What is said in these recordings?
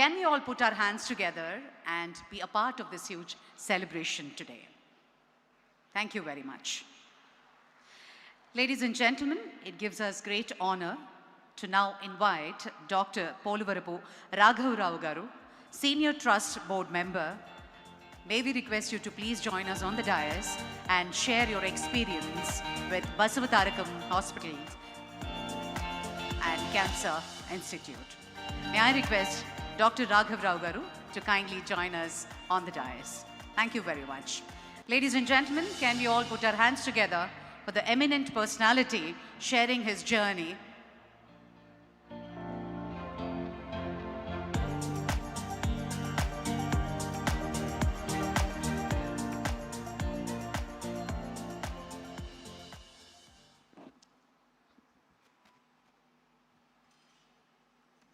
Can we all put our hands together and be a part of this huge celebration today? Thank you very much. Ladies and gentlemen, it gives us great honor to now invite Dr. Poluvarapu Raghavarao Garu, Senior Trust Board Member. May we request you to please join us on the dais and share your experience with Basavatarakam Hospital and Cancer Institute. May I request Dr. Raghavarao Garu to kindly join us on the dais. Thank you very much. Ladies and gentlemen, can we all put our hands together for the eminent personality sharing his journey.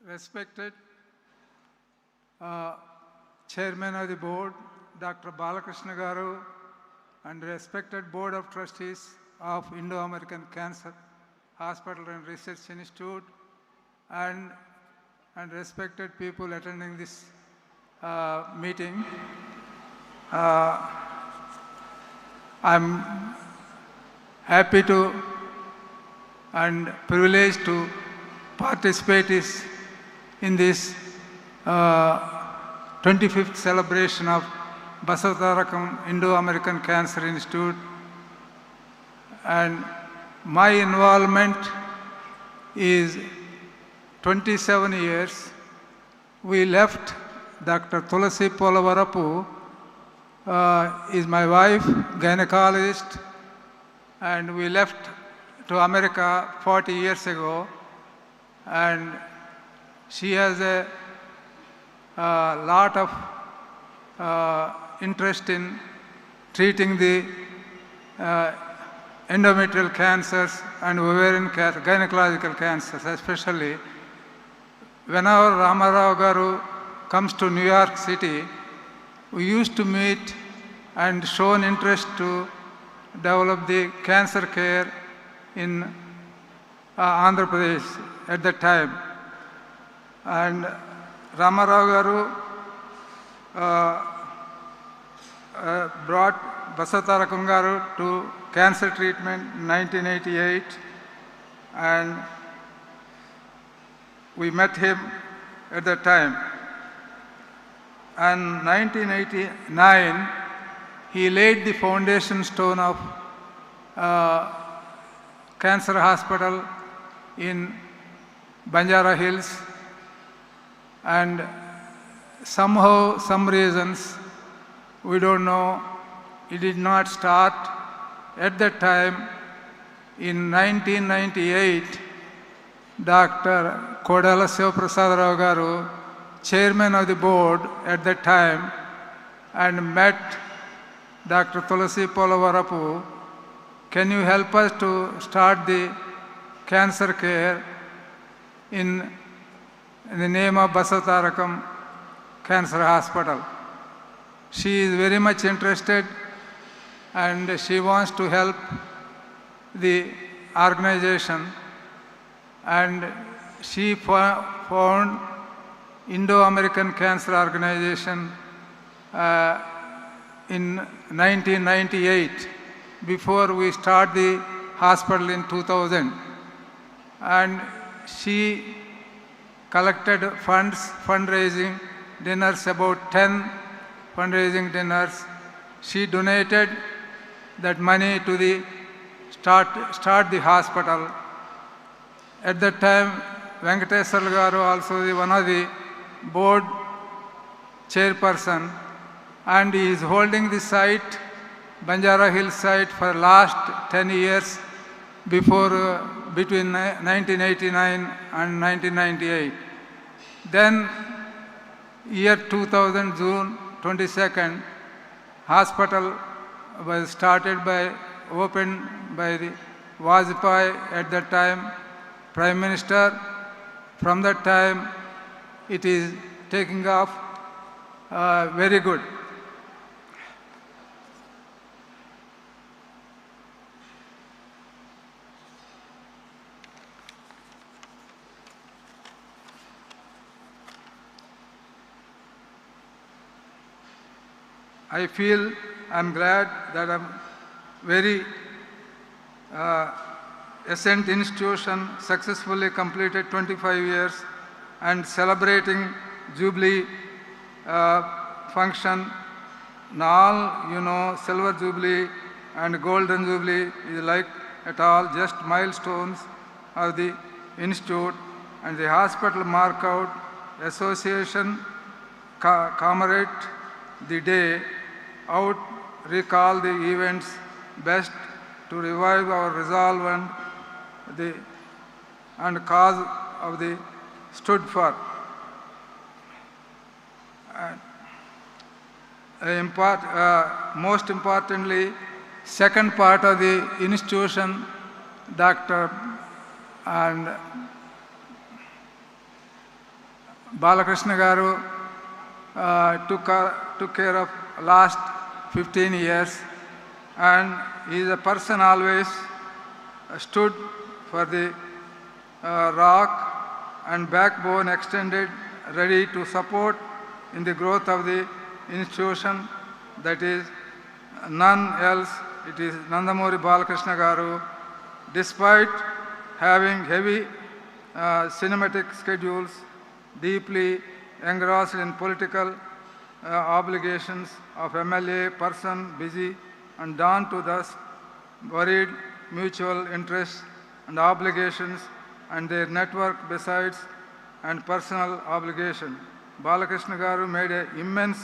Respected Chairman of the Board, Dr. Balakrishna Garu, and respected Board of Trustees of Indo-American Cancer Hospital and Research Institute, and respected people attending this meeting. I'm happy to and privileged to participate in this 25th celebration of Basavatarakam Indo-American Cancer Institute, and my involvement is 27 years. We left Dr. Tulasi Poluvarapu, is my wife, gynecologist, and we left to America 40 years ago, and she has a lot of interest in treating the endometrial cancers and ovarian cancer, gynecological cancers especially. Whenever Ramarao Garu comes to New York City, we used to meet and show an interest to develop the cancer care in Andhra Pradesh at that time. And Ramarao Garu brought Basavatarakam Garu to cancer treatment in 1988, and we met him at that time. And 1989, he laid the foundation stone of cancer hospital in Banjara Hills, and somehow, some reasons, we don't know, it did not start. At that time, in 1998, Dr. Kodala Sivaprasadarao Garu, chairman of the board at that time, and met Dr. Tulasi Poluvarapu. Can you help us to start the cancer care in the name of Basavatarakam Cancer Hospital? She is very much interested and she wants to help the organization, and she found Indo-American Cancer Organization in 1998, before we start the hospital in 2000. And she collected funds, fundraising dinners, about 10 fundraising dinners. She donated that money to the start the hospital. At that time, Venkateswar Garu also one of the board chairperson, and he is holding the site, Banjara Hill site, for last 10 years before between 1989 and 1998. Then year 2000, June 22nd, hospital was opened by the Vajpayee at that time, Prime Minister. From that time, it is taking off very good. I feel I'm glad that I'm very ascent institution successfully completed 25 years and celebrating Jubilee function. Now, you know, Silver Jubilee and Golden Jubilee is like at all just milestones of the institute, and the hospital mark out association commemorate the day out, recall the events best to revive our resolve and cause of the stood for. Most importantly, second part of the institution, Dr. and Balakrishna Garu took care of last 15 years, and he is a person always stood for the rock and backbone extended, ready to support in the growth of the institution. That is none else, it is Nandamuri Balakrishna Garu. Despite having heavy cinematic schedules, deeply engrossed in political obligations of MLA, person busy and down to thus worried mutual interests and obligations and their network besides and personal obligation. Balakrishna Garu made an immense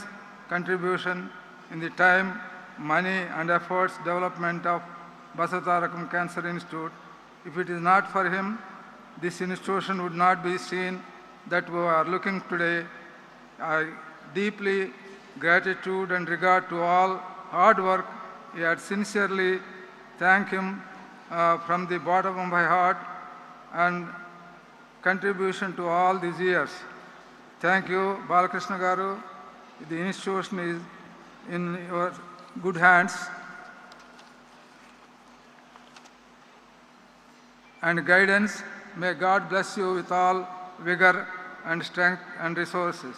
contribution in the time, money and efforts development of Basavatarakam Cancer Institute. If it is not for him, this institution would not be seen that we are looking today. I deeply gratitude and regard to all hard work. I had sincerely thank him from the bottom of my heart and contribution to all these years. Thank you, Balakrishna Garu. The institution is in your good hands and guidance. May God bless you with all vigor and strength and resources.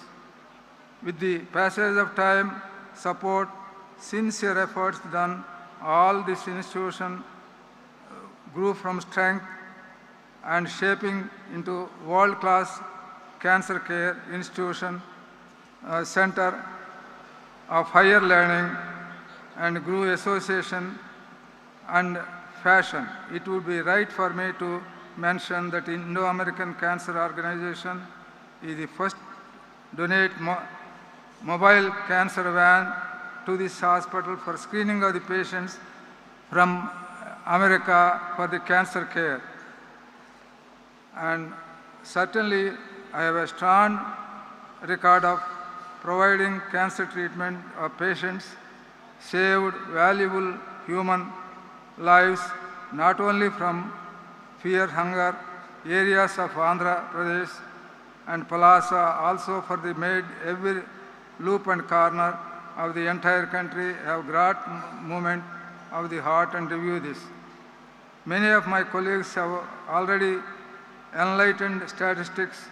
With the passage of time, support, sincere efforts done, all this institution grew from strength and shaping into world-class cancer care institution, center of higher learning and grew association and fashion. It would be right for me to mention that Indo-American Cancer Organization is the first donate mobile cancer van to this hospital for screening of the patients from America for the cancer care. And certainly I have a strong record of providing cancer treatment of patients, saved valuable human lives, not only from fear, hunger, areas of Andhra Pradesh and Palasa, also for the made every loop and corner of the entire country have great movement of the heart and review this. Many of my colleagues have already enlightened statistics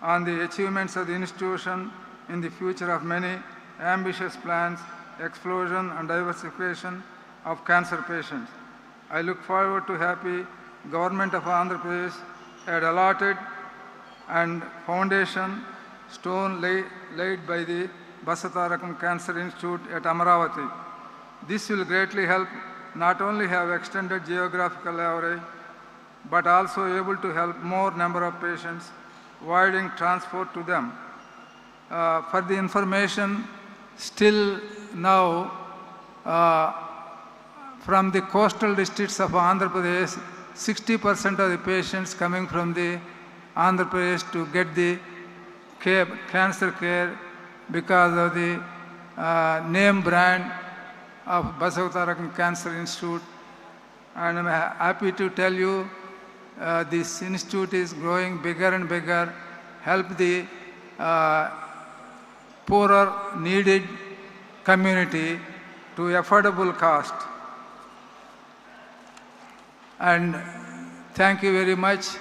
on the achievements of the institution in the future of many ambitious plans, explosion and diversification of cancer patients. I look forward to happy Government of Andhra Pradesh had allotted and foundation stone laid by the Basavatarakam Cancer Institute at Amaravati. This will greatly help not only have extended geographical coverage, but also able to help more number of patients, avoiding transport to them. For the information, still now from the coastal districts of Andhra Pradesh, 60% of the patients coming from the Andhra Pradesh to get the cancer care because of the name brand of Basavatarakam Cancer Institute. And I'm happy to tell you this institute is growing bigger and bigger, help the poorer, needed community to affordable cost. And thank you very much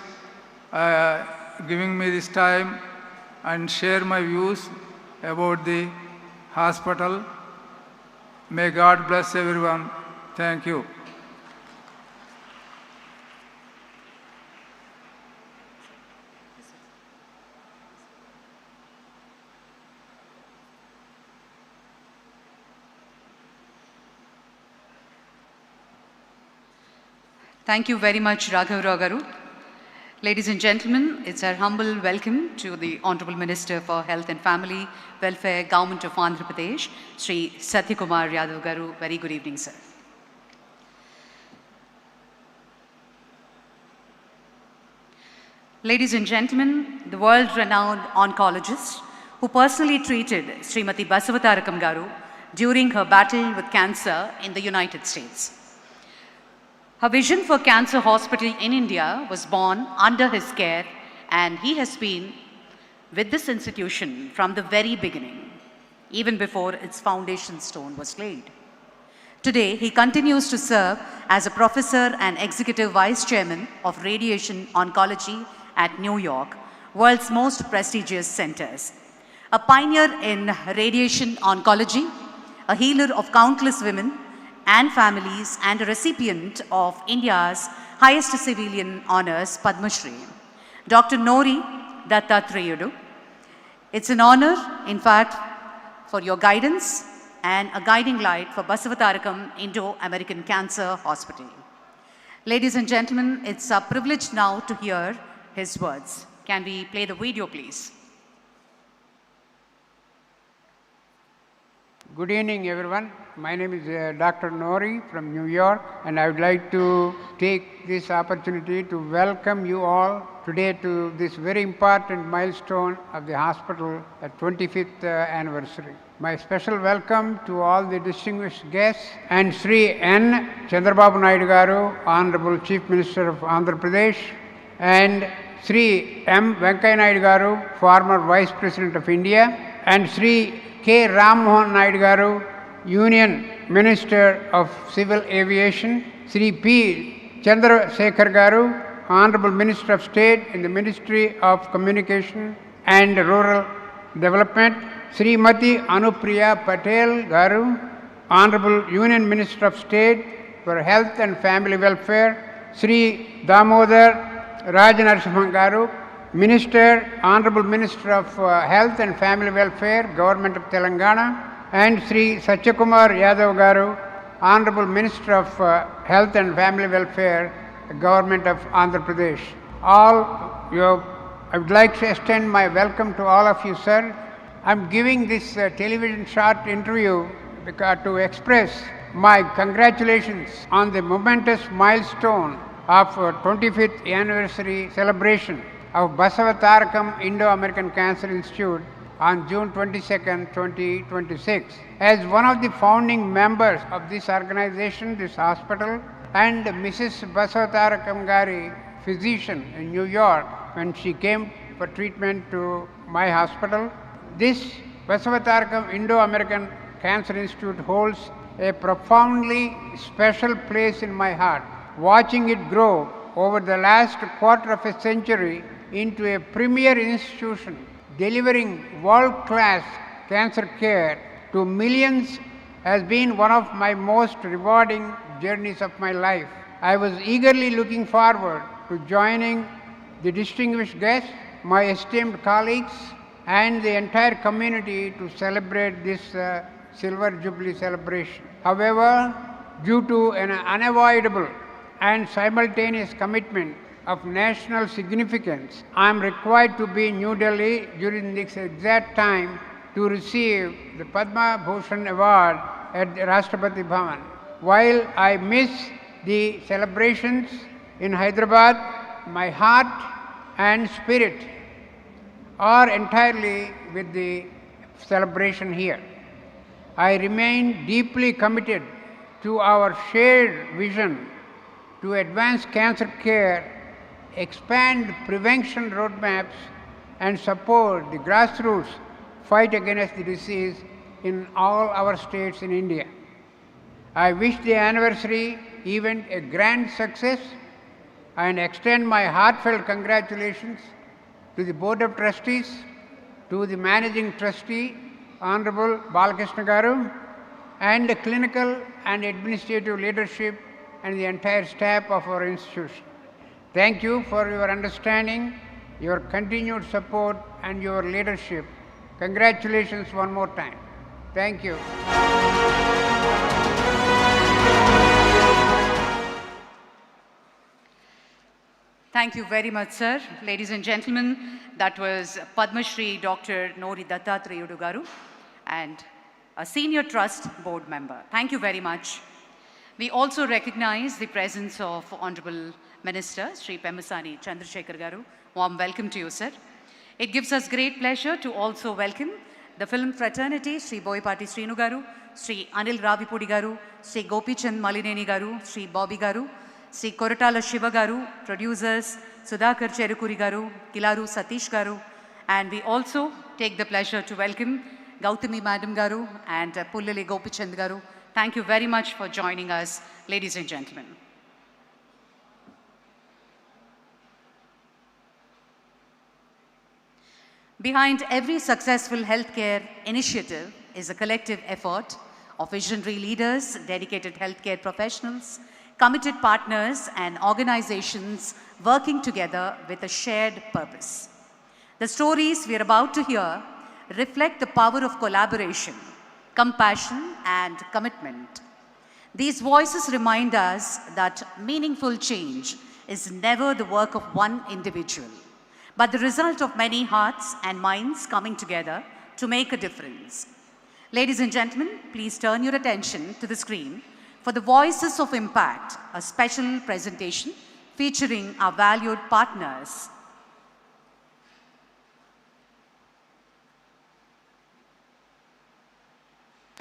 giving me this time and share my views about the hospital May God bless everyone. Thank you. Thank you very much, Raghav Rao Garu. Ladies and gentlemen, it's our humble welcome to the Honorable Minister for Health and Family Welfare, Government of Andhra Pradesh, Sri Satyakumar Yadav Garu. Very good evening, sir. Ladies and gentlemen, the world-renowned oncologist who personally treated Srimati Basavatarakam Garu during her battle with cancer in the United States. Her vision for Cancer Hospital in India was born under his care, and he has been with this institution from the very beginning, even before its foundation stone was laid. Today, he continues to serve as a professor and executive vice chairman of radiation oncology at New York, world's most prestigious centers. A pioneer in radiation oncology, a healer of countless women and families, and a recipient of India's highest civilian honors, Padma Shri, Dr. Nori Dattatreyu. It's an honor, in fact, for your guidance and a guiding light for Basavatarakam Indo-American Cancer Hospital. Ladies and gentlemen, it's a privilege now to hear his words. Can we play the video, please? Good evening, everyone. My name is Dr. Nori from New York, and I would like to take this opportunity to welcome you all today to this very important milestone of the hospital at 25th anniversary. My special welcome to all the distinguished guests and Sri N. Chandrababu Naidu Garu, Honorable Chief Minister of Andhra Pradesh, and Sri M. Venkaiah Naidu Garu, former Vice President of India, and Sri K. Ram Mohan Naidu Garu, Union Minister of Civil Aviation, Sri P. Chandrasekhar Garu, Honorable Minister of State in the Ministry of Communication and Rural Development, Srimati Anupriya Patel Garu, Honorable Union Minister of State for Health and Family Welfare, Sri Damodar Rajanarasimhan Garu, Minister, Honorable Minister of Health and Family Welfare, Government of Telangana, and Sri Satyakumar Yadav Garu, Honorable Minister of Health and Family Welfare, Government of Andhra Pradesh. I would like to extend my welcome to all of you, sir. I'm giving this television short interview to express my congratulations on the momentous milestone of 25th anniversary celebration of Basavatarakam Indo-American Cancer Institute on June 22nd, 2026. As one of the founding members of this organization, this hospital, and Mrs. Basavatarakam Gari, physician in New York, when she came for treatment to my hospital, this Basavatarakam Indo-American Cancer Institute holds a profoundly special place in my heart. Watching it grow over the last quarter of a century into a premier institution delivering world-class cancer care to millions has been one of my most rewarding journeys of my life. I was eagerly looking forward to joining the distinguished guests, my esteemed colleagues, and the entire community to celebrate this Silver Jubilee celebration. However, due to an unavoidable and simultaneous commitment of national significance, I am required to be in New Delhi during this exact time to receive the Padma Bhushan Award at the Rashtrapati Bhavan. While I miss the celebrations in Hyderabad, my heart and spirit are entirely with the celebration here. I remain deeply committed to our shared vision to advance cancer care, expand prevention roadmaps, and support the grassroots fight against the disease in all our states in India. I wish the anniversary event a grand success and extend my heartfelt congratulations to the Board of Trustees, to the Managing Trustee, Honorable Balakrishna Garu, and the clinical and administrative leadership and the entire staff of our institution. Thank you for your understanding, your continued support and your leadership. Congratulations one more time. Thank you. Thank you very much, sir. Ladies and gentlemen, that was Padma Shri Dr. Nori Dattatreya Garu and a senior trust board member. Thank you very much. We also recognize the presence of Honorable Minister Shri Pemmasani Chandrasekhar Garu. Warm welcome to you, sir. It gives us great pleasure to also welcome the film fraternity, Shri Boyapati Srinu Garu, Shri Anil Ravipudi Garu, Shri Gopichand Malineni Garu, Shri Bobby Garu, Shri Koratala Shiva Garu, producers Sudhakar Cherukuri Garu, Kilaru Satish Garu, and we also take the pleasure to welcome Gautami Madam Garu and Pullali Gopichand Garu. Thank you very much for joining us, ladies and gentlemen. Behind every successful healthcare initiative is a collective effort of visionary leaders, dedicated healthcare professionals, committed partners and organizations working together with a shared purpose. The stories we are about to hear reflect the power of collaboration, compassion and commitment. These voices remind us that meaningful change is never the work of one individual, but the result of many hearts and minds coming together to make a difference. Ladies and gentlemen, please turn your attention to the screen for the Voices of Impact, a special presentation featuring our valued partners.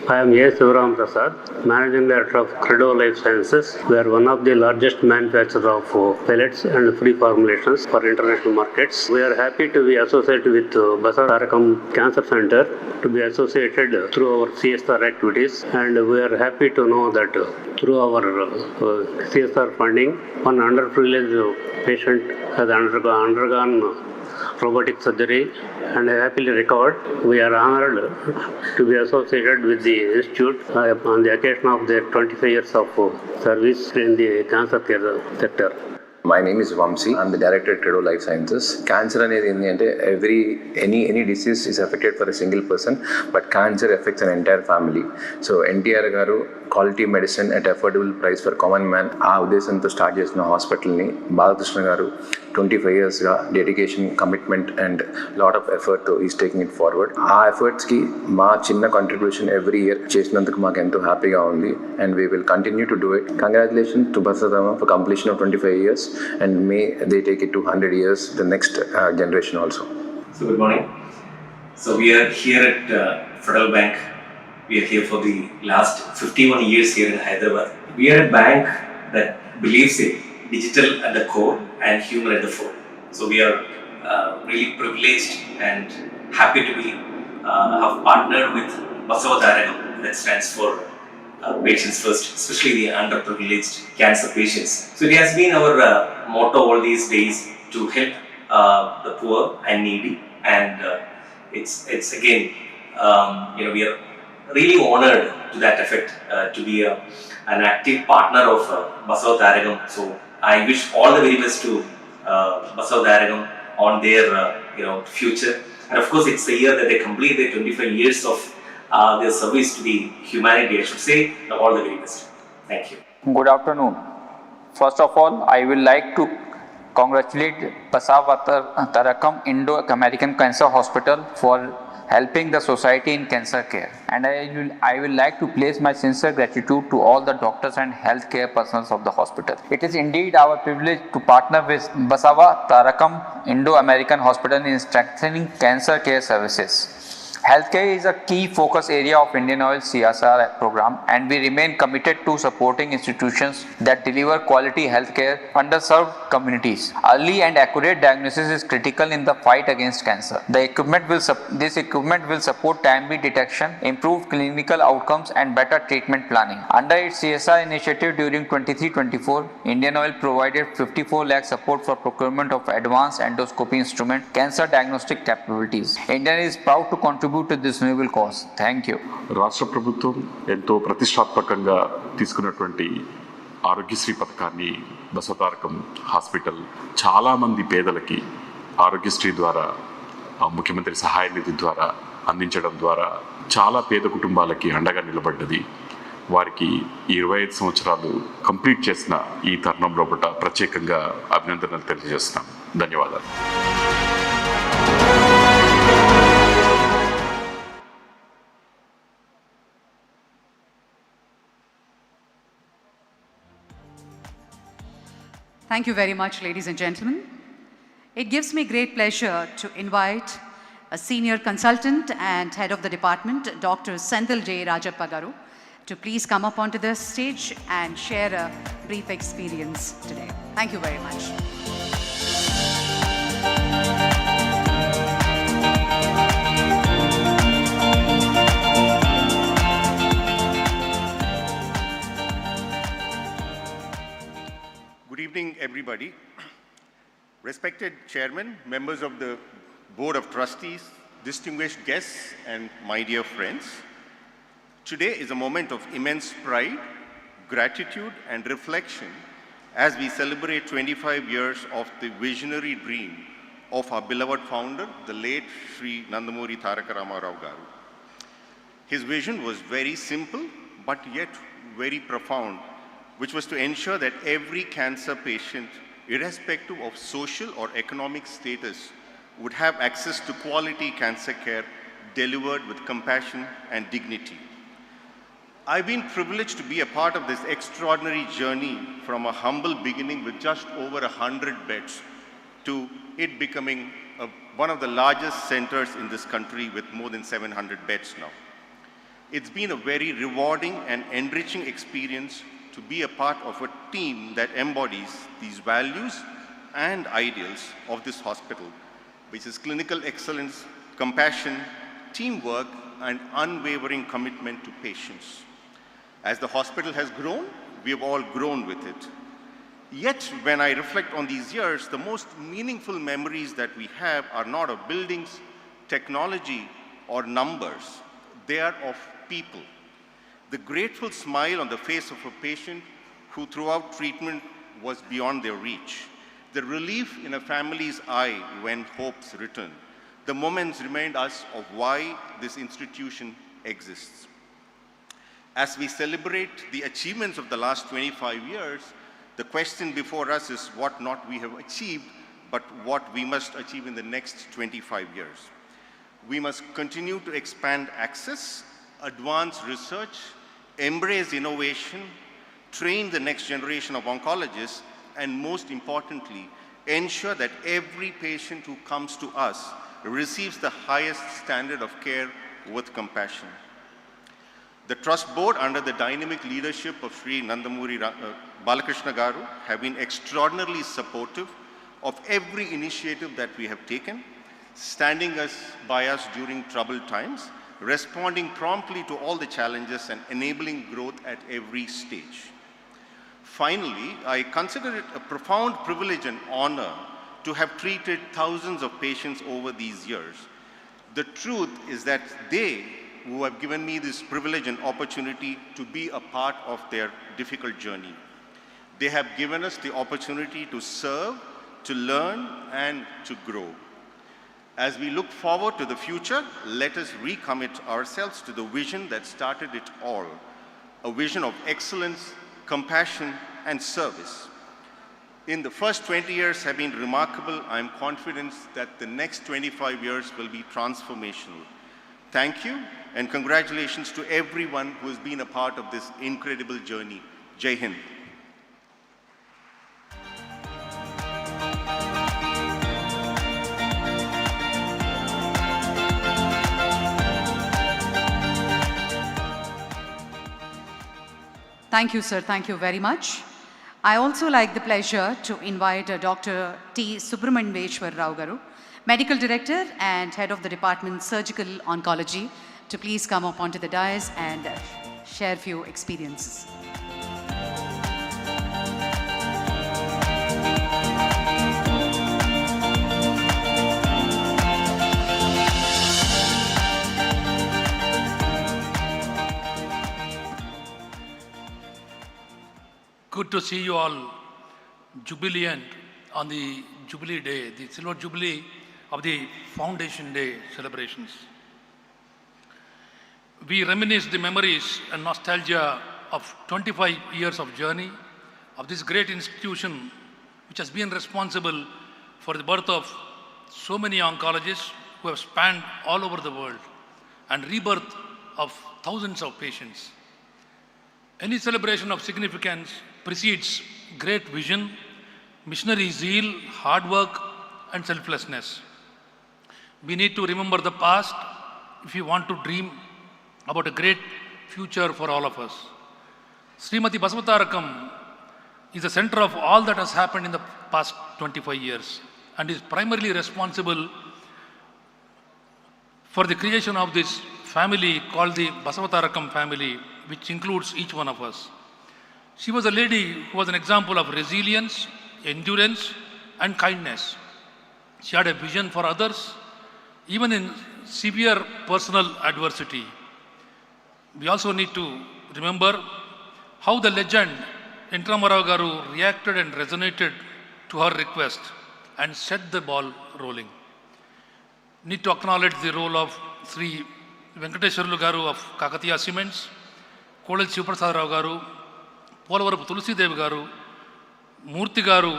I am A. Sivaram Prasad, Managing Director of Credo Life Sciences. We are one of the largest manufacturers of pellets and free formulations for international markets. We are happy to be associated with Basavatarakam Cancer Center, to be associated through our CSR activities, and we are happy to know that through our CSR funding, one underprivileged patient has undergone robotic surgery and happily recovered. We are honored to be associated with the institute on the occasion of their 25 years of service in the cancer care sector. My name is Vamsi. I'm the director at Credo Life Sciences. Cancer అనేది ఏంటంటే any disease is affected for a single person, but cancer affects an entire family. So NTR గారు quality medicine at affordable price for common man ఆ ఉద్దేశంతో start చేసిన హాస్పిటల్ని బాలకృష్ణ గారు 25 yearsగా dedication, commitment and lot of effort is taking it forward. ఆ ఎఫర్ట్స్కి మా చిన్న కంట్రిబ్యూషన్ ఎవ్రీ ఇయర్ చేసినందుకు మాకు ఎంతో హ్యాపీగా ఉంది and we will continue to do it. Congratulation to Basavatarakam for completion of 25 years and may they take it to 100 years, the next generation also. So good morning. So we are here at Federal Bank. We are here for the last 51 years here in Hyderabad. We are a bank that believes in digital at the core and human at the fore. So we are really privileged and happy to be have partnered with Basavatarakam, that stands for patients first, especially the underprivileged cancer patients. So it has been our motto all these days to help the poor and needy, and it's again we are really honored to that effect to be an active partner of Basavatarakam. So I wish all the very best to Basavatarakam on their future, and of course it's the year that they complete their 25 years of their service to the humanity. I should say all the very best. Thank you. Good afternoon. First of all, I will like to congratulate Basavatarakam Indo-American Cancer Hospital for helping the society in cancer care, and I will like to place my sincere gratitude to all the doctors and healthcare personnel of the hospital. It is indeed our privilege to partner with Basavatarakam Indo-American Hospital in strengthening cancer care services. Healthcare is a key focus area of Indian Oil CSR program, and we remain committed to supporting institutions that deliver quality healthcare underserved communities. Early and accurate diagnosis is critical in the fight against cancer. This equipment will support timely detection, improve clinical outcomes and better treatment planning. Under its CSR initiative during 23-24, Indian Oil provided 54 lakh support for procurement of advanced endoscopy instrument, cancer diagnostic capabilities. Indian is proud to contribute contribute to this noble cause. Thank you. రాష్ట్ర ప్రభుత్వం ఎంతో ప్రతిష్టాత్మకంగా తీసుకున్నటువంటి ఆరోగ్యశ్రీ పథకాన్ని Basavatarakam hospital చాలామంది పేదలకి ఆరోగ్యశ్రీ ద్వారా ముఖ్యమంత్రి సహాయ నిధి ద్వారా అందించడం ద్వారా చాలా పేద కుటుంబాలకి అండగా నిలబడ్డది. వారికి 25 సంవత్సరాలు కంప్లీట్ చేసిన ఈ తరుణంలో ప్రత్యేకంగా అభినందనలు తెలియజేస్తున్నాం. ధన్యవాదాలు. Thank you very much, ladies and gentlemen. It gives me great pleasure to invite a senior consultant and head of the department, Dr. Sendil J. Rajappa Garu, to please come up onto the stage and share a brief experience today. Thank you very much. Good evening, everybody. Respected Chairman, members of the Board of Trustees, distinguished guests, and my dear friends. Today is a moment of immense pride, gratitude, and reflection as we celebrate 25 years of the visionary dream of our beloved founder, the late Sri Nandamuri Taraka Ramarao Garu. His vision was very simple, but yet very profound, which was to ensure that every cancer patient, irrespective of social or economic status, would have access to quality cancer care delivered with compassion and dignity. I've been privileged to be a part of this extraordinary journey from a humble beginning with just over 100 beds to it becoming one of the largest centers in this country with more than 700 beds now. It's been a very rewarding and enriching experience to be a part of a team that embodies these values and ideals of this hospital, which is clinical excellence, compassion, teamwork, and unwavering commitment to patients. As the hospital has grown, we have all grown with it. Yet, when I reflect on these years, the most meaningful memories that we have are not of buildings, technology, or numbers. They are of people. The grateful smile on the face of a patient who throughout treatment was beyond their reach. The relief in a family's eye when hopes return. The moments remind us of why this institution exists. As we celebrate the achievements of the last 25 years, the question before us is what not we have achieved, but what we must achieve in the next 25 years. We must continue to expand access, advance research, embrace innovation, train the next generation of oncologists, and most importantly, ensure that every patient who comes to us receives the highest standard of care with compassion. The Trust Board, under the dynamic leadership of Sri Nandamuri Balakrishna Garu, have been extraordinarily supportive of every initiative that we have taken, standing by us during troubled times, responding promptly to all the challenges and enabling growth at every stage. Finally, I consider it a profound privilege and honor to have treated thousands of patients over these years. The truth is that they who have given me this privilege and opportunity to be a part of their difficult journey. They have given us the opportunity to serve, to learn, and to grow. As we look forward to the future, let us recommit ourselves to the vision that started it all, a vision of excellence, compassion, and service. In the first 20 years have been remarkable. I am confident that the next 25 years will be transformational. Thank you, and congratulations to everyone who has been a part of this incredible journey. Jai Hind. Thank you, sir. Thank you very much. I also like the pleasure to invite Dr. T. Subramanyeshwar Rao Garu, Medical Director and Head of the Department Surgical Oncology, to please come up onto the dais and share few experiences. good to see you all jubilant on the Jubilee Day, the Silver Jubilee of the Foundation Day celebrations. We reminisce the memories and nostalgia of 25 years of journey of this great institution which has been responsible for the birth of so many oncologists who have spanned all over the world and rebirth of thousands of patients. Any celebration of significance precedes great vision, missionary zeal, hard work, and selflessness. We need to remember the past if we want to dream about a great future for all of us. Srimati Basavatarakam is the center of all that has happened in the past 25 years and is primarily responsible for the creation of this family called the Basavatarakam family, which includes each one of us. She was a lady who was an example of resilience, endurance, and kindness. She had a vision for others, even in severe personal adversity. We also need to remember how the legend Ramarao Garu reacted and resonated to her request and set the ball rolling. Need to acknowledge the role of Sri Venkateshwarlu Garu of Kakatiya Cements, Kodal Shivaprasad Rao Garu, Polavaram Tulsi Devi Garu, Murthy Garu,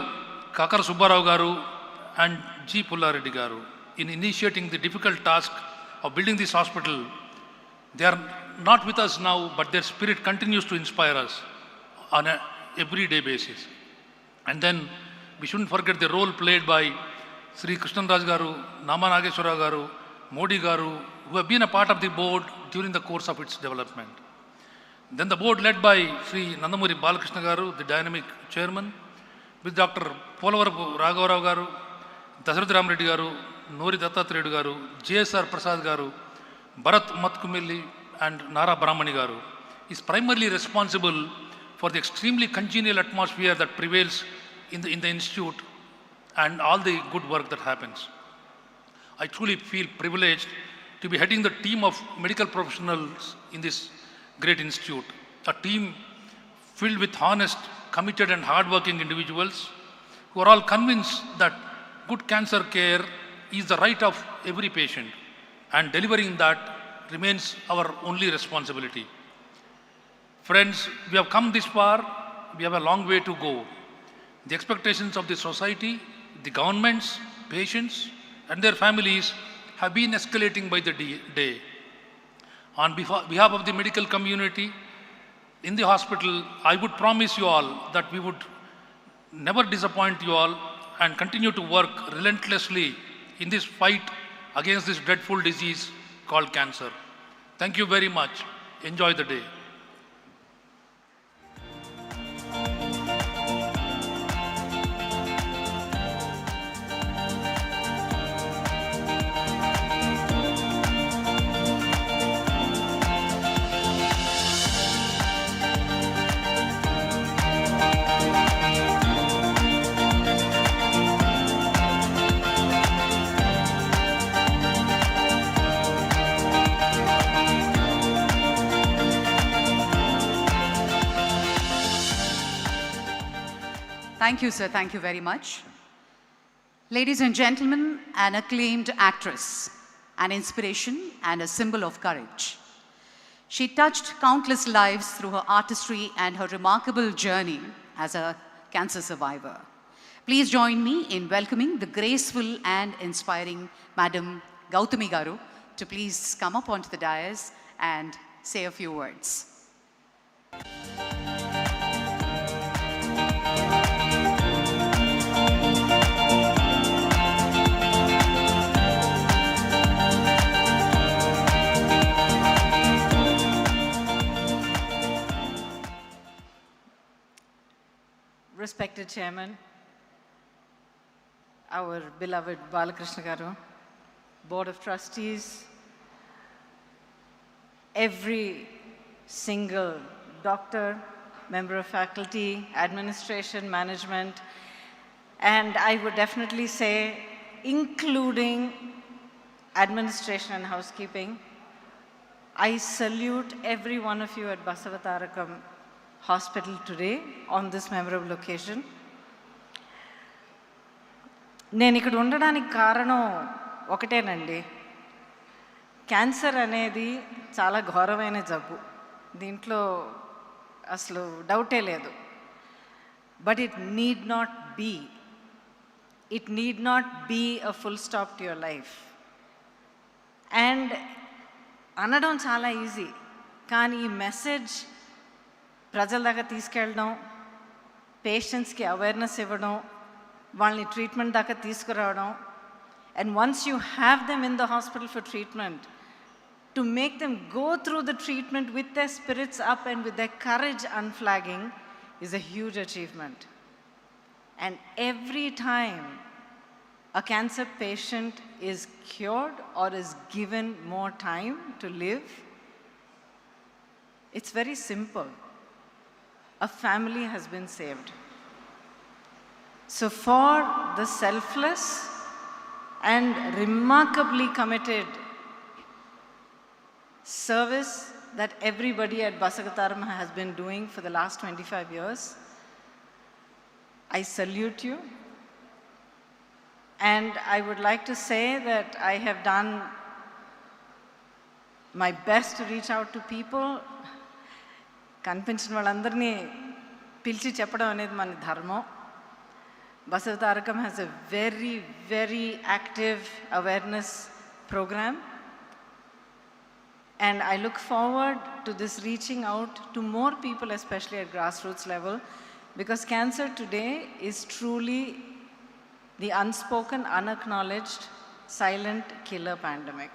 Kakara Subbarao Garu, and G. Pullareddy Garu in initiating the difficult task of building this hospital. They are not with us now, but their spirit continues to inspire us on an everyday basis. And then we shouldn't forget the role played by Sri Krishnanraj Garu, Nama Nageshwara Garu, Modi Garu, who have been a part of the board during the course of its development. Then the board led by Sri Nandamuri Balakrishna Garu, the dynamic chairman, with Dr. Polavaram Raghavarao Garu, Dasarath Ramreddy Garu, Nori Dattatreya Garu, JSR Prasad Garu, Bharat Matkumilli, and Nara Brahmani Garu, is primarily responsible for the extremely congenial atmosphere that prevails in the institute and all the good work that happens. I truly feel privileged to be heading the team of medical professionals in this great institute, a team filled with honest, committed and hardworking individuals who are all convinced that good cancer care is the right of every patient, and delivering that remains our only responsibility. Friends, we have come this far, we have a long way to go. The expectations of the society, the governments, patients, and their families have been escalating by the day. On behalf of the medical community in the hospital, I would promise you all that we would never disappoint you all and continue to work relentlessly in this fight against this dreadful disease called cancer. Thank you very much. Enjoy the day. Thank you, sir. Thank you very much. Ladies and gentlemen, an acclaimed actress, an inspiration and a symbol of courage. She touched countless lives through her artistry and her remarkable journey as a cancer survivor. Please join me in welcoming the graceful and inspiring Madam Gautami Garu to please come up onto the dais and say a few words. Respected Chairman, our beloved Balakrishna Garu, Board of Trustees, every single doctor, member of faculty, administration, management, and I would definitely say including administration and housekeeping. I salute every one of you at Basavatarakam hospital today on this memorable occasion. నేను ఇక్కడ ఉండడానికి కారణం ఒకటేనండి. Cancer అనేది చాలా ఘోరమైన జబ్బు, దీంట్లో అసలు డౌటే లేదు. But it need not be, it need not be a full stop to your life. And అనడం చాలా ఈజీ, కానీ ఈ మెసేజ్ ప్రజల దాకా తీసుకెళ్ళడం, పేషెంట్స్కి అవేర్నెస్ ఇవ్వడం, వాళ్ళని ట్రీట్మెంట్ దాకా తీసుకురావడం, and once you have them in the hospital for treatment, to make them go through the treatment with their spirits up and with their courage unflagging is a huge achievement. And every time a cancer patient is cured or is given more time to live, it's very simple. A family has been saved. So for the selfless and remarkably committed service that everybody at Basavatarakam has been doing for the last 25 years, I salute you. And I would like to say that I have done my best to reach out to people. కనిపించిన వాళ్ళందరినీ పిలిచి చెప్పడం అనేది మన ధర్మం. Basavatarakam has a very, very active awareness program. And I look forward to this reaching out to more people, especially at grassroots level, because cancer today is truly the unspoken, unacknowledged, silent killer pandemic.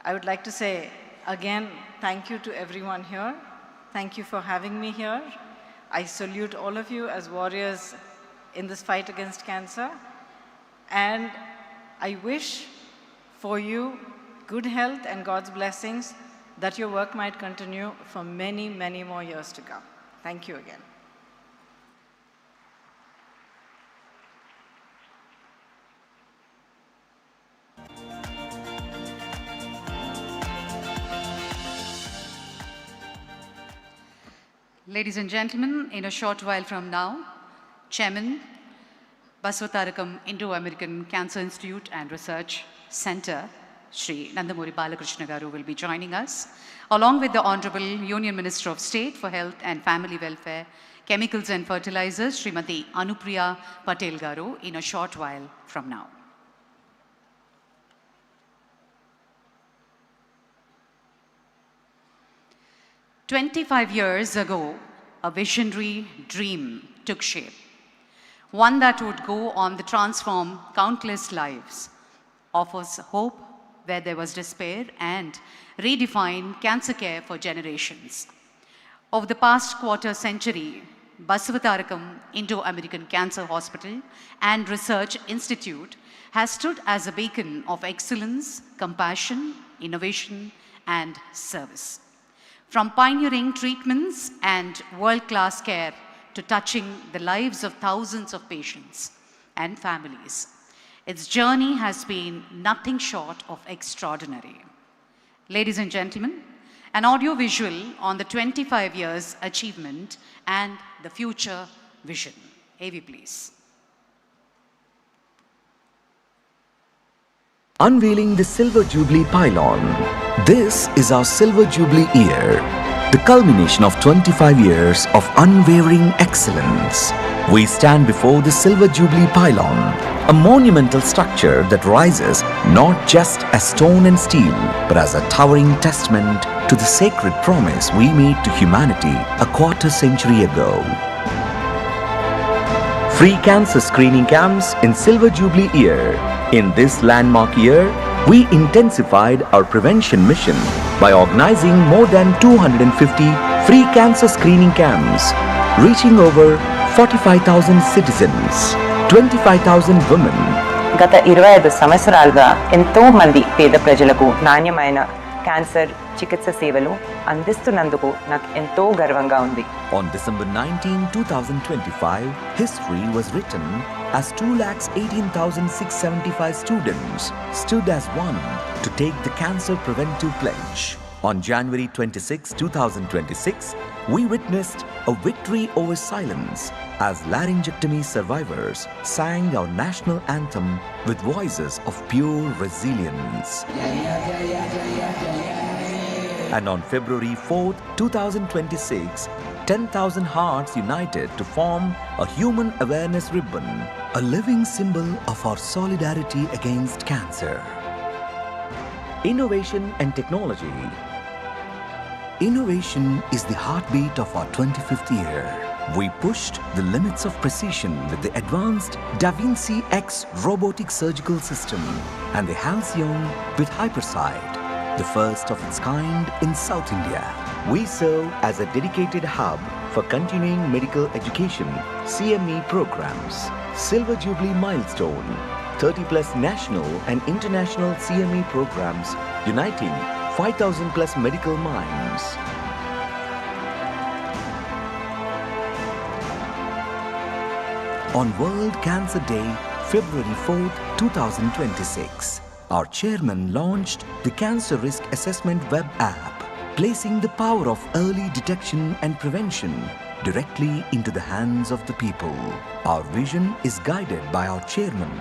I would like to say again, thank you to everyone here. Thank you for having me here. I salute all of you as warriors in this fight against cancer. And I wish for you good health and God's blessings, that your work might continue for many, many more years to come. Thank you again. Ladies and gentlemen, in a short while from now, Chairman, Basavatarakam Indo-American Cancer Institute and Research Center, Shri Nandamuri Balakrishna Garu, will be joining us, along with the Honorable Union Minister of State for Health and Family Welfare, Chemicals and Fertilizers, Srimati Anupriya Patel Garu, in a short while from now. "25 years ago, a visionary dream took shape, one that would go on to transform countless lives, offers hope where there was despair, and redefine cancer care for generations. Over the past quarter century, Basavatarakam Indo-American Cancer Hospital and Research Institute has stood as a beacon of excellence, compassion, innovation, and service. From pioneering treatments and world-class care to touching the lives of thousands of patients and families, its journey has been nothing short of extraordinary. Ladies and gentlemen, an audio visual on the 25 years achievement and the future vision. AV, please. Unveiling the Silver Jubilee pylon. This is our Silver Jubilee year, the culmination of 25 years of unwavering excellence. We stand before the Silver Jubilee pylon, a monumental structure that rises not just as stone and steel, but as a towering testament to the sacred promise we made to humanity a quarter century ago. Free cancer screening camps in Silver Jubilee year. In this landmark year, we intensified our prevention mission by organizing more than 250 free cancer screening camps, reaching over 45,000 citizens, 25,000 women. గత 25 సంవత్సరాలుగా ఎంతో మంది పేద ప్రజలకు నాణ్యమైన cancer చికిత్స సేవలు అందిస్తున్నందుకు నాకు ఎంతో గర్వంగా ఉంది. On December 19, 2025, history was written as 2,18,675 students stood as one to take the cancer preventive pledge. On January 26, 2026, we witnessed a victory over silence as laryngectomy survivors sang our national anthem with voices of pure resilience. And on February 4, 2026, 10,000 hearts united to form a human awareness ribbon, a living symbol of our solidarity against cancer. Innovation and technology. Innovation is the heartbeat of our 25th year. We pushed the limits of precision with the advanced Da Vinci X robotic surgical system and the Halcyon with Hypersight, the first of its kind in South India. We serve as a dedicated hub for continuing medical education, CME programs, Silver Jubilee milestone, 30 plus national and international CME programs uniting 5,000 plus medical minds. On World Cancer Day, February 4th, 2026, our chairman launched the Cancer Risk Assessment web app, placing the power of early detection and prevention directly into the hands of the people. Our vision is guided by our chairman,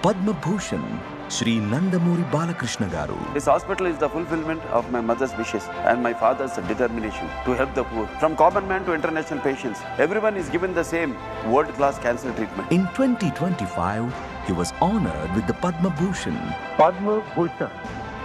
Padma Bhushan, Shri Nandamuri Balakrishna Garu. This hospital is the fulfillment of my mother's wishes and my father's determination to help the poor. From common man to international patients, everyone is given the same world-class cancer treatment. In 2025, he was honored with the Padma Bhushan. Padma Bhushan,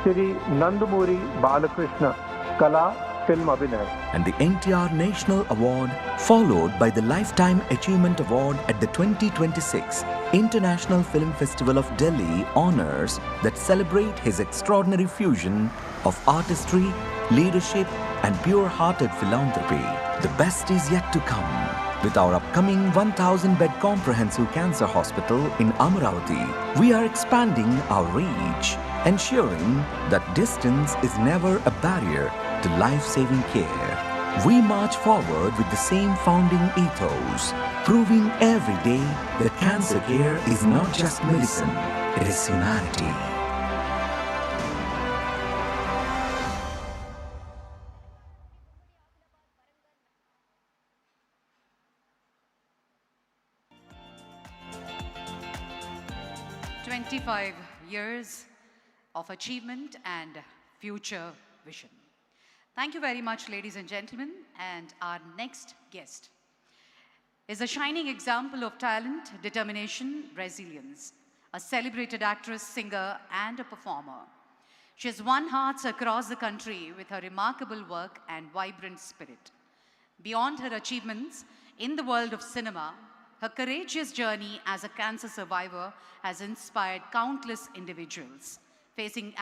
Shri Nandamuri Balakrishna, Kala Film Abhinay. And the NTR National Award, followed by the Lifetime Achievement Award at the 2026 International Film Festival of Delhi honors that celebrate his extraordinary fusion of artistry, leadership, and pure-hearted philanthropy. The best is yet to come. With our upcoming 1,000-bed comprehensive cancer hospital in Amaravati, we are expanding our reach, ensuring that distance is never a barrier to life-saving care. We march forward with the same founding ethos, proving every day that cancer care is not just medicine, it is humanity. "25 years of achievement and future vision." Thank you very much, ladies and gentlemen. And our next guest is a shining example of talent, determination, resilience, a celebrated actress, singer, and a performer. She has won hearts across the country with her remarkable work and vibrant spirit. Beyond her achievements in the world of cinema, her courageous journey as a cancer survivor has inspired countless individuals facing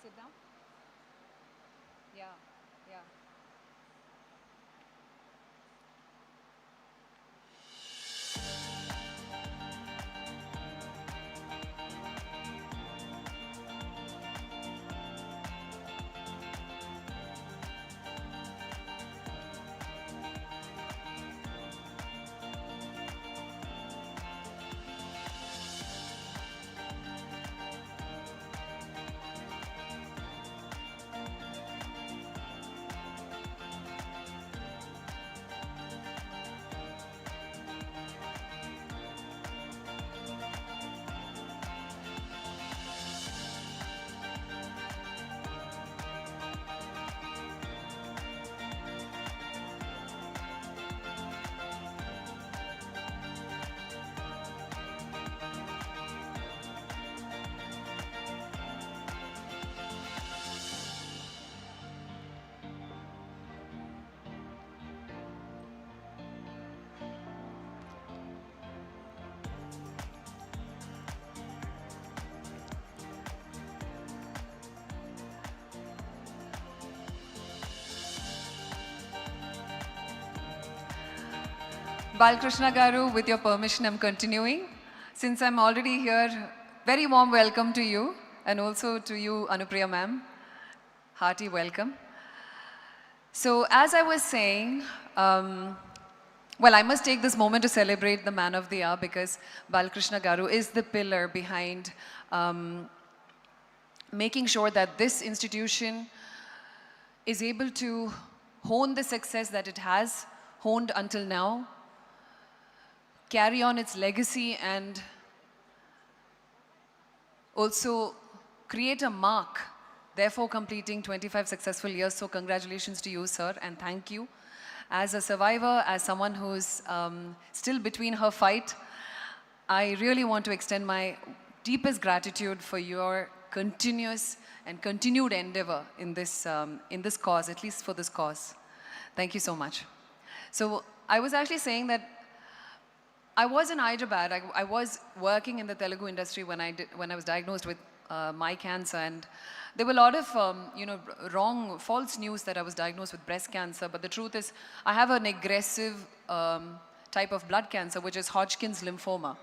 sit down? Yeah, yeah. Balkrishna Garu, with your permission, I'm continuing. Since I'm already here, very warm welcome to you, and also to you, Anupriya ma'am. Hearty welcome. So as I was saying, well, I must take this moment to celebrate the man of the hour, because Balkrishna Garu is the pillar behind making sure that this institution is able to hone the success that it has honed until now, carry on its legacy, and also create a mark, therefore completing 25 successful years. So congratulations to you, sir, and thank you. As a survivor, as someone who's still between her fight, I really want to extend my deepest gratitude for your continuous and continued endeavor in this cause, at least for this cause. Thank you so much. So I was actually saying that I was in Hyderabad. I was working in the Telugu industry when I was diagnosed with my cancer, and there were a lot of wrong, false news that I was diagnosed with breast cancer. But the truth is, I have an aggressive type of blood cancer, which is Hodgkin's lymphoma,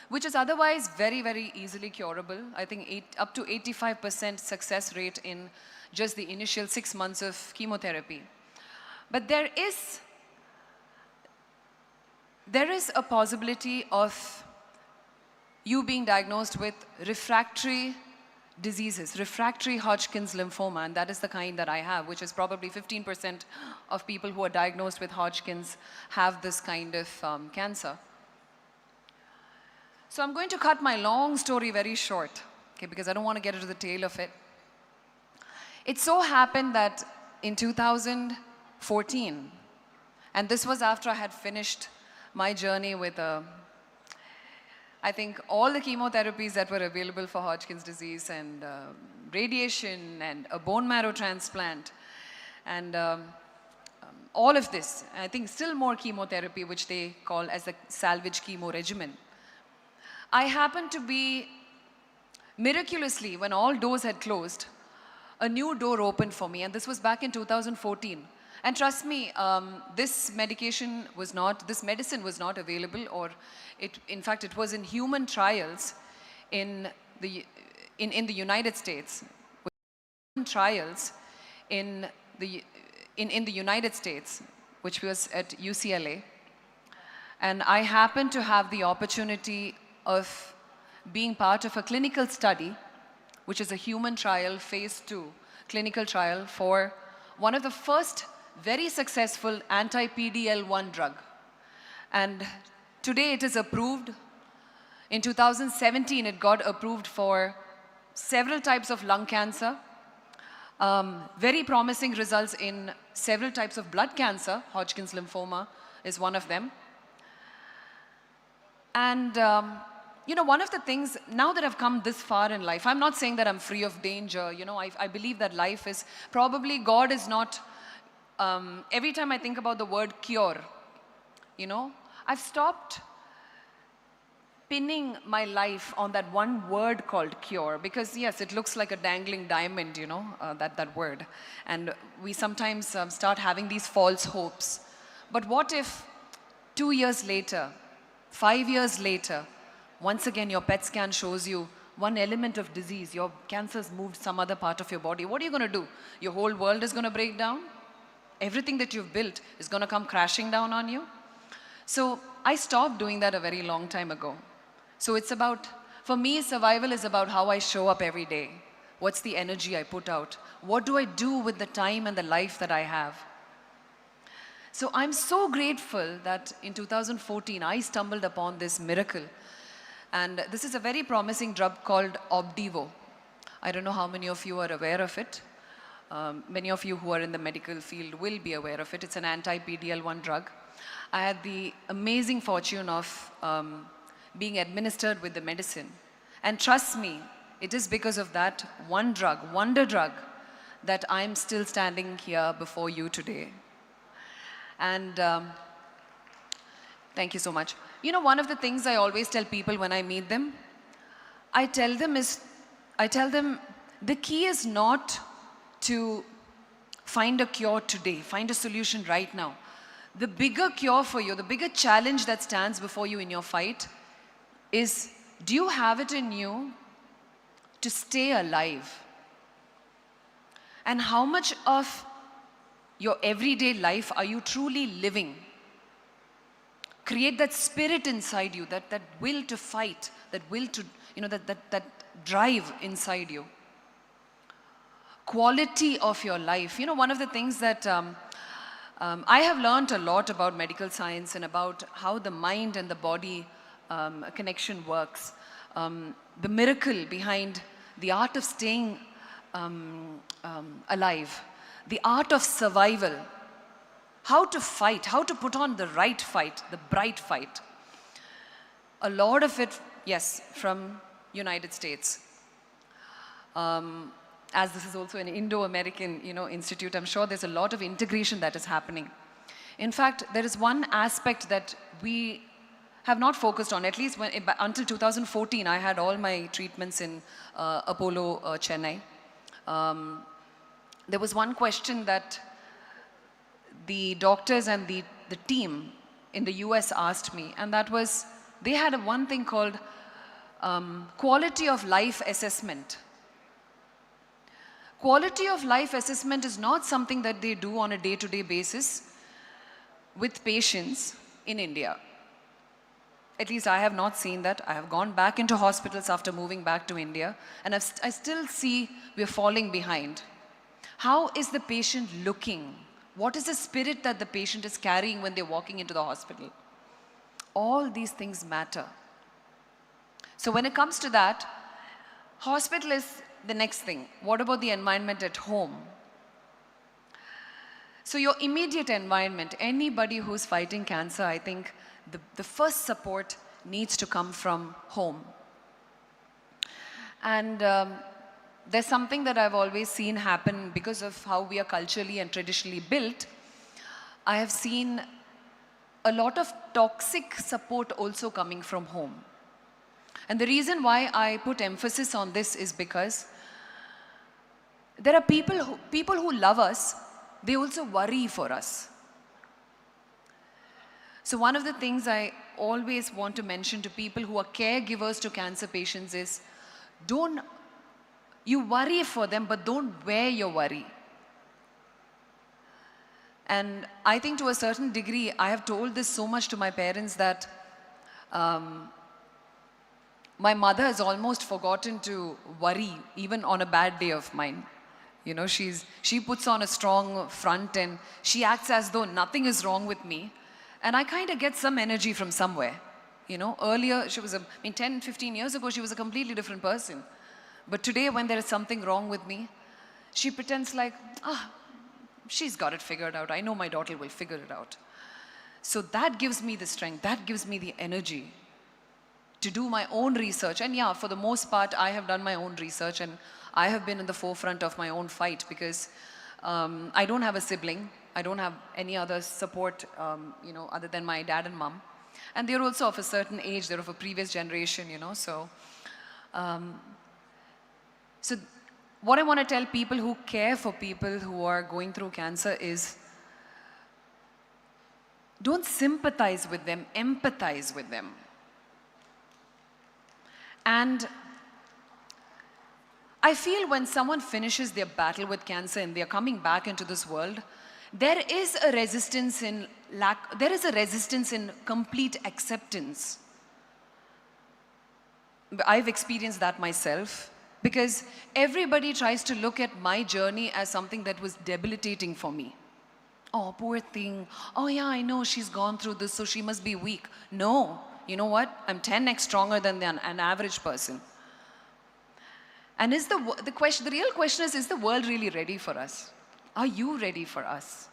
which is otherwise very, very easily curable. I think up to 85% success rate in just the initial 6 months of chemotherapy. But there is a possibility of you being diagnosed with refractory diseases, refractory Hodgkin's lymphoma, and that is the kind that I have, which is probably 15% of people who are diagnosed with Hodgkin's have this kind of cancer. So I'm going to cut my long story very short, okay, because I don't want to get into the tail of it. It so happened that in 2014, and this was after I had finished my journey with I think all the chemotherapies that were available for Hodgkin's disease, and radiation, and a bone marrow transplant, and all of this. I think still more chemotherapy, which they call as the salvage chemo regimen. I happened to be, miraculously, when all doors had closed, a new door opened for me, and this was back in 2014. And trust me, this medicine was not available, or in fact, it was in human trials in the United States. Trials in the United States, which was at UCLA. And I happened to have the opportunity of being part of a clinical study, which is a human trial, phase 2 clinical trial for one of the first very successful anti-PD-L1 drug. And today it is approved. In 2017, it got approved for several types of lung cancer, very promising results in several types of blood cancer. Hodgkin's lymphoma is one of them. And one of the things, now that I've come this far in life, I'm not saying that I'm free of danger. I believe that life is, probably God is not, every time I think about the word cure, I've stopped pinning my life on that one word called cure, because yes, it looks like a dangling diamond, you know, that word. And we sometimes start having these false hopes. But what if 2 years later, 5 years later, once again your PET scan shows you one element of disease, your cancer's moved some other part of your body. What are you going to do? Your whole world is going to break down? Everything that you've built is going to come crashing down on you? So I stopped doing that a very long time ago. So it's about, for me, survival is about how I show up every day. What's the energy I put out? What do I do with the time and the life that I have? So I'm so grateful that in 2014, I stumbled upon this miracle. And this is a very promising drug called Opdivo. I don't know how many of you are aware of it. Many of you who are in the medical field will be aware of it. It's an anti-PD-L1 drug. I had the amazing fortune of being administered with the medicine. And trust me, it is because of that one drug, wonder drug, that I'm still standing here before you today. And thank you so much. You know, one of the things I always tell people when I meet them, I tell them the key is not to find a cure today, find a solution right now. The bigger cure for you, the bigger challenge that stands before you in your fight is, do you have it in you to stay alive? And how much of your everyday life are you truly living? Create that spirit inside you, that will to fight, that will to, you know, that drive inside you. Quality of your life. You know, one of the things that I have learned a lot about medical science and about how the mind and the body connection works. The miracle behind the art of staying alive, the art of survival, how to fight, how to put on the right fight, the bright fight. A lot of it, yes, from United States. As this is also an Indo-American, you know, institute, I'm sure there's a lot of integration that is happening. In fact, there is one aspect that we have not focused on, at least until 2014, I had all my treatments in Apollo, Chennai. There was one question that the doctors and the team in the US asked me, and that was, they had one thing called quality of life assessment. Quality of life assessment is not something that they do on a day-to-day basis with patients in India. At least I have not seen that. I have gone back into hospitals after moving back to India, and I still see we're falling behind. How is the patient looking? What is the spirit that the patient is carrying when they're walking into the hospital? All these things matter. So when it comes to that, hospital is the next thing. What about the environment at home? So your immediate environment, anybody who's fighting cancer, I think the first support needs to come from home. And there's something that I've always seen happen because of how we are culturally and traditionally built. I have seen a lot of toxic support also coming from home. And the reason why I put emphasis on this is because there are people who love us, they also worry for us. So one of the things I always want to mention to people who are caregivers to cancer patients is, you worry for them, but don't wear your worry. And I think to a certain degree, I have told this so much to my parents that my mother has almost forgotten to worry, even on a bad day of mine. You know, she puts on a strong front and she acts as though nothing is wrong with me. And I kind of get some energy from somewhere. You know, earlier, 10, 15 years ago, she was a completely different person. But today, when there is something wrong with me, she pretends like, she's got it figured out. I know my daughter will figure it out. So that gives me the strength, that gives me the energy to do my own research. And yeah, for the most part, I have done my own research and I have been in the forefront of my own fight because I don't have a sibling. I don't have any other support, you know, other than my dad and mom. And they're also of a certain age, they're of a previous generation, you know, so. So what I want to tell people who care for people who are going through cancer is, don't sympathize with them, empathize with them. And I feel when someone finishes their battle with cancer and they're coming back into this world, there is a resistance in complete acceptance. I've experienced that myself, because everybody tries to look at my journey as something that was debilitating for me. Oh, poor thing. Oh yeah, I know she's gone through this, so she must be weak. No, you know what? I'm 10x stronger than an average person. And the real question is the world really ready for us? Are you ready for us?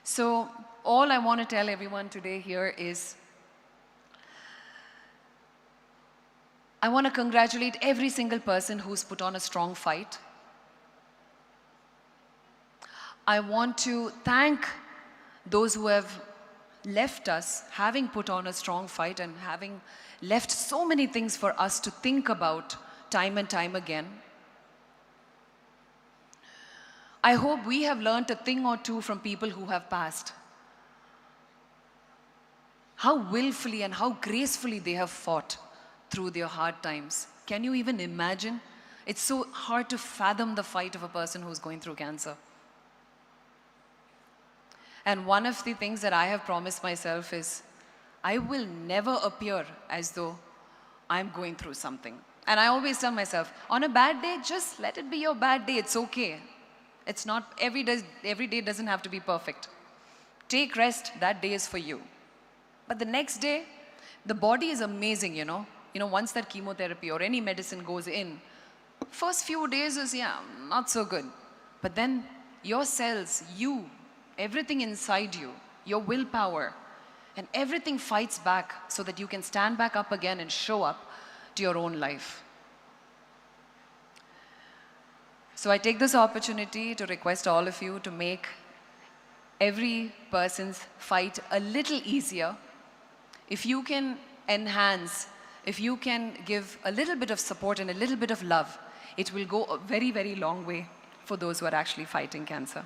So all I want to tell everyone today here is, I want to congratulate every single person who's put on a strong fight. I want to thank those who have left us, having put on a strong fight and having left so many things for us to think about time and time again. I hope we have learned a thing or two from people who have passed. How willfully and how gracefully they have fought through their hard times. Can you even imagine? It's so hard to fathom the fight of a person who's going through cancer. And one of the things that I have promised myself is, I will never appear as though I'm going through something. And I always tell myself, on a bad day, just let it be your bad day, it's okay. It's not, every day doesn't have to be perfect. Take rest, that day is for you. But the next day, the body is amazing, you know. Once that chemotherapy or any medicine goes in, first few days is, not so good. But then your cells, everything inside you, your willpower, and everything fights back so that you can stand back up again and show up to your own life. So I take this opportunity to request all of you to make every person's fight a little easier. If you can enhance, if you can give a little bit of support and a little bit of love, it will go a very, very long way for those who are actually fighting cancer.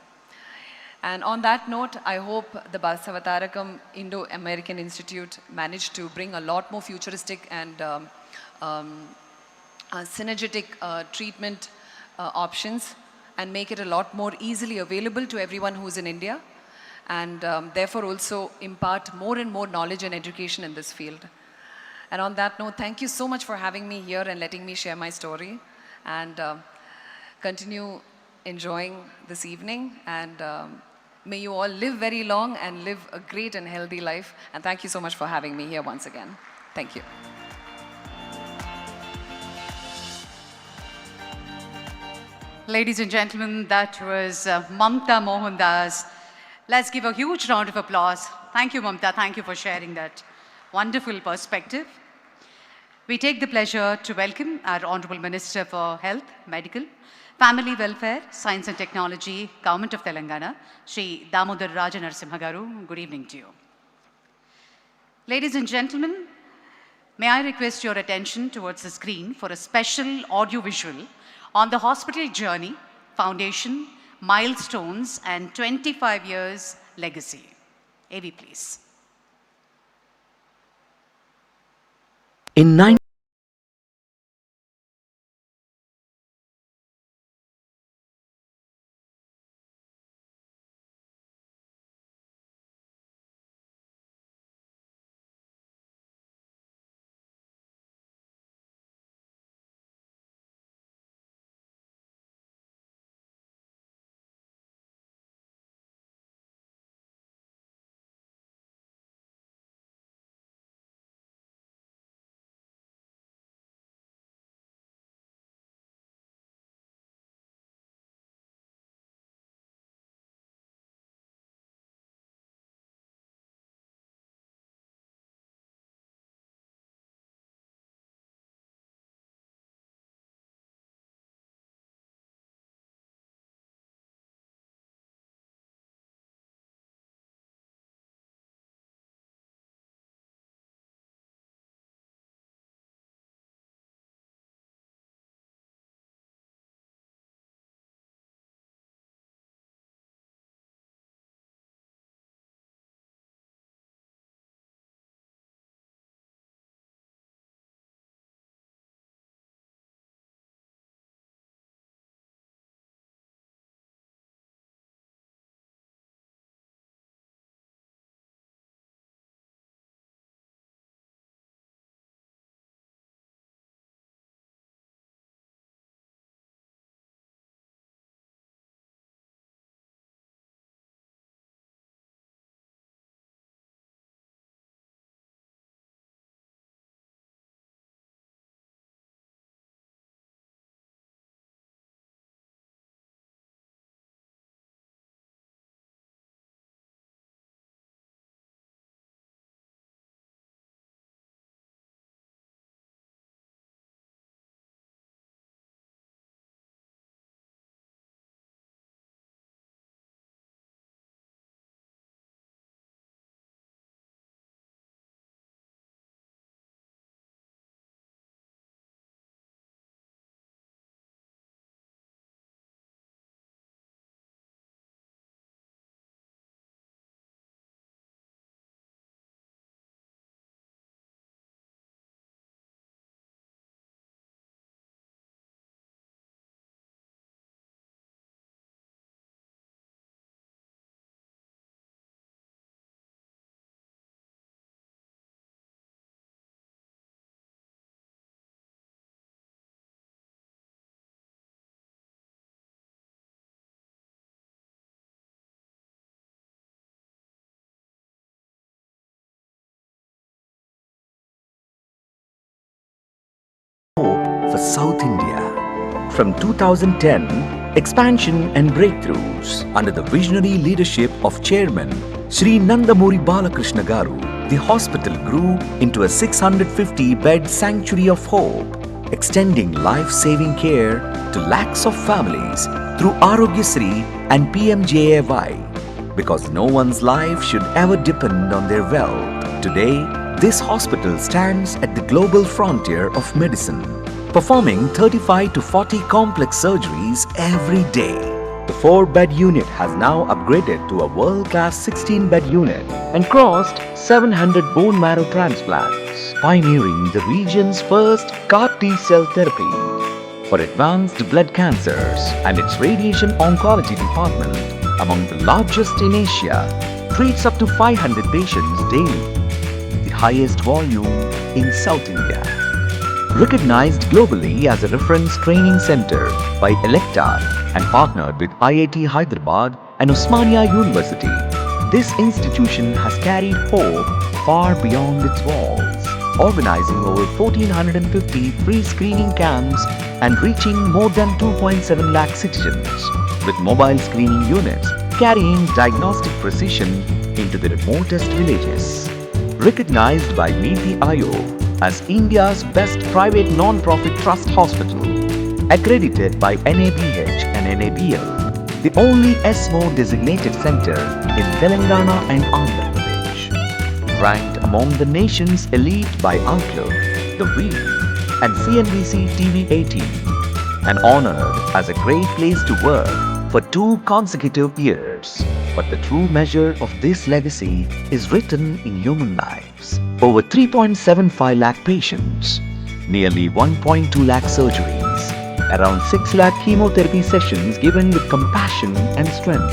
And on that note, I hope the Basavatarakam Indo-American Institute managed to bring a lot more futuristic and synergetic treatment options and make it a lot more easily available to everyone who's in India, and therefore also impart more and more knowledge and education in this field. And on that note, thank you so much for having me here and letting me share my story, and continue enjoying this evening, and may you all live very long and live a great and healthy life. And thank you so much for having me here once again. Thank you. Ladies and gentlemen, that was Mamta Mohandas. Let's give a huge round of applause. Thank you, Mamta. Thank you for sharing that wonderful perspective. We take the pleasure to welcome our Honorable Minister for Health, Medical, Family Welfare, Science and Technology, Government of Telangana, Shri Damodar Raja Narasimha Garu. Good evening to you. Ladies and gentlemen, may I request your attention towards the screen for a special audiovisual on the hospital journey, foundation, milestones, and 25 years legacy. AV, please. In hope for South India. From 2010, expansion and breakthroughs under the visionary leadership of Chairman Shri Nandamuri Balakrishna Garu, the hospital grew into a 650-bed sanctuary of hope, extending life-saving care to lakhs of families through Arogyasri and PMJAY. Because no one's life should ever depend on their wealth. Today, this hospital stands at the global frontier of medicine, performing 35 to 40 complex surgeries every day. The 4-bed unit has now upgraded to a world-class 16-bed unit and crossed 700 bone marrow transplants, pioneering the region's first CAR T-cell therapy for advanced blood cancers, and its radiation oncology department, among the largest in Asia, treats up to 500 patients daily, the highest volume in South India. Recognized globally as a reference training center by Electar and partnered with IIT Hyderabad and Osmania University, this institution has carried hope far beyond its walls, organizing over 1,450 free screening camps and reaching more than 2.7 lakh citizens, with mobile screening units carrying diagnostic precision into the remotest villages. Recognized by Niti Aayog as India's best private non-profit trust hospital, accredited by NABH and NABL, the only SMO designated center in Telangana and Andhra Pradesh, ranked among the nation's elite by Outlook, The Week, and CNBC TV 18, and honored as a great place to work for 2 consecutive years. But the true measure of this legacy is written in human lives. Over 3.75 lakh patients, nearly 1.2 lakh surgeries, around 6 lakh chemotherapy sessions given with compassion and strength,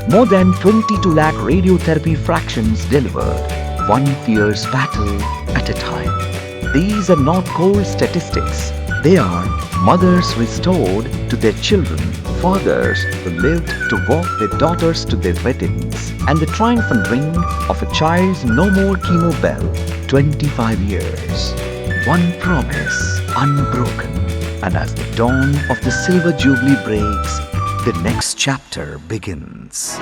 more than 22 lakh radiotherapy fractions delivered, one fierce battle at a time. These are not cold statistics. They are mothers restored to their children, fathers who lived to walk their daughters to their weddings, and the triumphant ring of a child's no more chemo bell, 25 years. One promise, unbroken. And as the dawn of the silver jubilee breaks, the next chapter begins.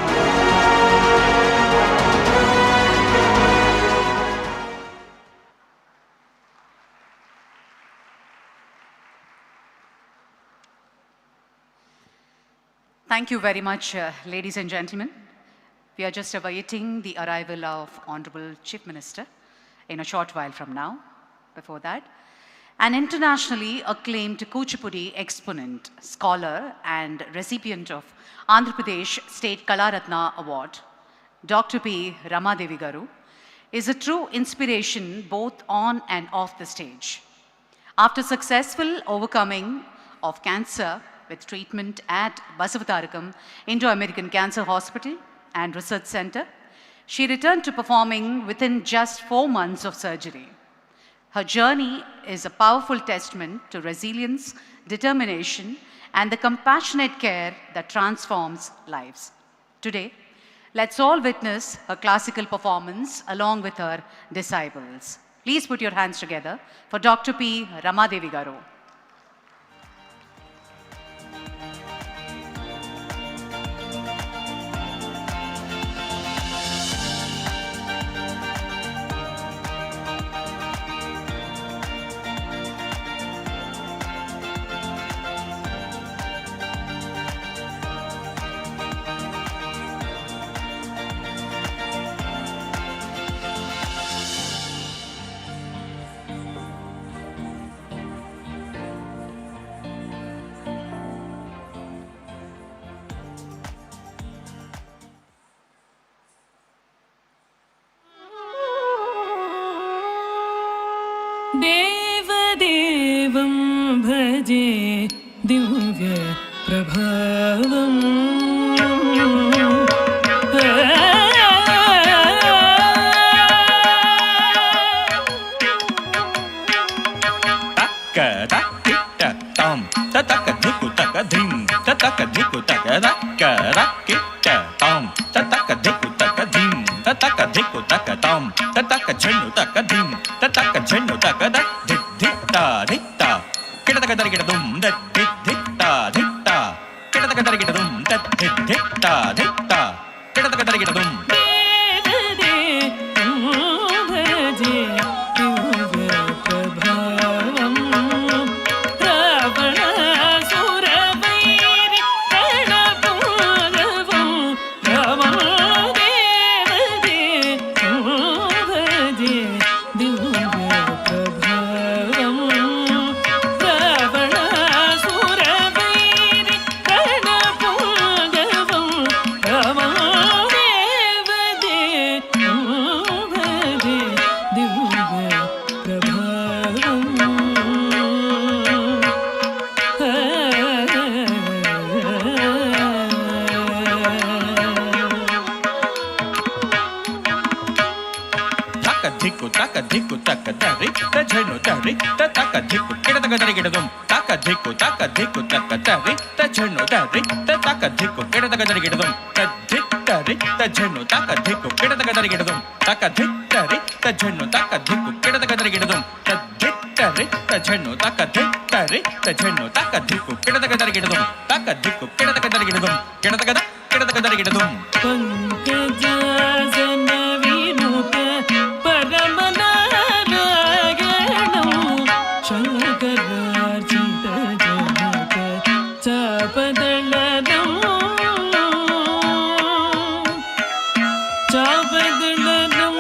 Thank you very much, ladies and gentlemen. We are just awaiting the arrival of Honorable Chief Minister in a short while from now. Before that, an internationally acclaimed Kuchipudi exponent, scholar, and recipient of Andhra Pradesh State Kalaratna Award, Dr. P. Ramadevi Garu, is a true inspiration both on and off the stage. After successful overcoming of cancer with treatment at Basavatarakam Indo-American Cancer Hospital and Research Center, she returned to performing within just 4 months of surgery. Her journey is a powerful testament to resilience, determination, and the compassionate care that transforms lives. Today, let's all witness her classical performance along with her disciples. Please put your hands together for Dr. P. Ramadevi Garu. देवदेवं भजे Divya प्रभावम् Tam tataka dhiku taka dhim tataka dhiku taka rakka rakita tam tataka dhiku taka dhim tataka dhiku taka tam tataka jhannu taka dhim tataka jhannu taka dak dik dik ta తరిగిడదుం దద్దిద్దిత్త దిత్త కిడతక తరిగిడదుం దద్దిద్దిత్త దిత్త కిడతక తరిగిడదుం దిక్కు తక్క తరి తజను తరి తక దిక్కు కిడతక తరిగిడదుం తక దిక్కు తక్క తరి తజను తరి తక దిక్కు కిడతక తరిగిడదుం తదిత్తరి తజను తక దిక్కు కిడతక తరిగిడదుం తక దిత్తరి తజను తక దిక్కు కిడతక తరిగిడదుం తదిత్తరి తజను తక దిత్తరి తజను తక దిక్కు కిడతక తరిగిడదుం తక దిక్కు కిడతక తరిగిడదుం కిడతక తరిగిడదుం పంకజాసన వినుత పరమనారాయణం శంకరార్చిత Janaka చాపదళనం చాపదళనం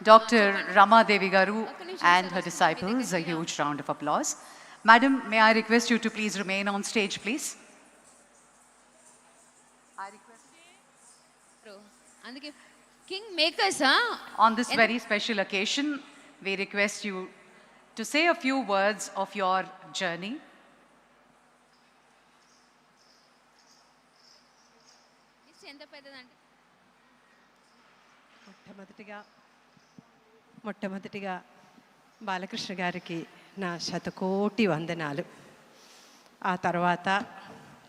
Dr. Rama Devi Garu and her disciples, a huge round of applause. Madam, may I request you to please remain on stage, please? King makers, on this very special occasion, we request you to say a few words of your journey. మొట్టమొదటిగా బాలకృష్ణ గారికి నా శతకోటి వందనాలు. ఆ తర్వాత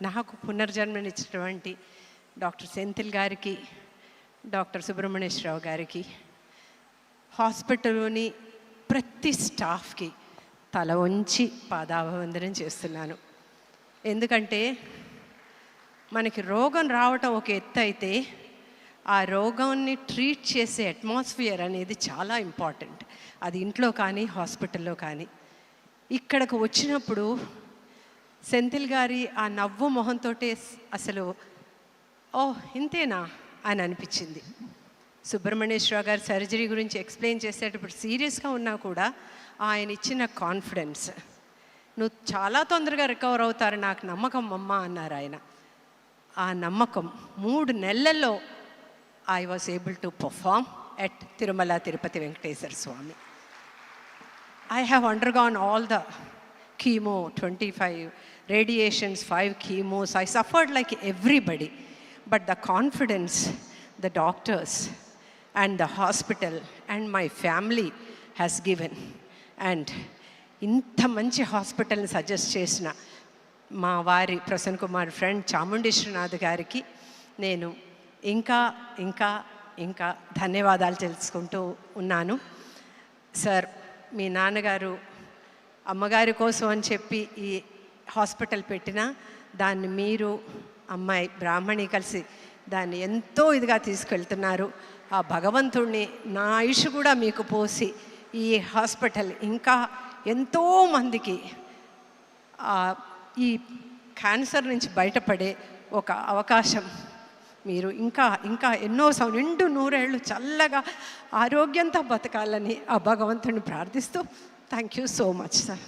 నాకు పునర్జన్మనిచ్చినటువంటి doctor Senthil గారికి, doctor Subrahmanyeswara Rao గారికి, హాస్పిటల్లోని ప్రతి స్టాఫ్కి తల వంచి పాదాభివందనం చేస్తున్నాను. ఎందుకంటే మనకి రోగం రావటం ఒక ఎత్తు అయితే ఆ రోగాన్ని ట్రీట్ చేసే అట్మాస్ఫియర్ అనేది చాలా ఇంపార్టెంట్. అది ఇంట్లో కానీ హాస్పిటల్లో కానీ. ఇక్కడికి వచ్చినప్పుడు సెంథిల్ గారి ఆ నవ్వు మొహంతో అసలు ఓ ఇంతేనా అని అనిపించింది. సుబ్రహ్మణ్యేశ్వరరావు గారి సర్జరీ గురించి ఎక్స్ప్లెయిన్ చేసేటప్పుడు సీరియస్గా ఉన్నా కూడా ఆయన ఇచ్చిన కాన్ఫిడెన్స్, నువ్వు చాలా తొందరగా రికవర్ అవుతారు, నాకు నమ్మకం అమ్మ అన్నారు ఆయన. ఆ నమ్మకం 3 నెలల్లో I was able to perform at Tirumala Tirupati Venkateswara Swami. I have undergone all the chemo, 25 radiations, 5 chemos. I suffered like everybody. But the confidence the doctors and the hospital and my family has given, and ఇంత మంచి హాస్పిటల్ని suggest చేసిన మా వారి Prasanna Kumar friend Chamundeswaranath గారికి నేను ఇంకా ఇంకా ఇంకా ధన్యవాదాలు తెలుసుకుంటూ ఉన్నాను. సార్, మీ నాన్నగారు అమ్మగారి కోసం అని చెప్పి ఈ హాస్పిటల్ పెట్టినా దాన్ని మీరు అమ్మాయి బ్రాహ్మణి కలిసి దాన్ని ఎంతో ఇదిగా తీసుకెళ్తున్నారు. ఆ భగవంతుడిని నా ఆయుష్ కూడా మీకు పోసి ఈ హాస్పిటల్ ఇంకా ఎంతోమందికి ఈ క్యాన్సర్ నుంచి బయటపడే ఒక అవకాశం మీరు ఇంకా ఇంకా ఎన్నో నిండు 100 ఏళ్ళు చల్లగా ఆరోగ్యంతో బతకాలని ఆ భగవంతుడిని ప్రార్థిస్తూ thank you so much sir.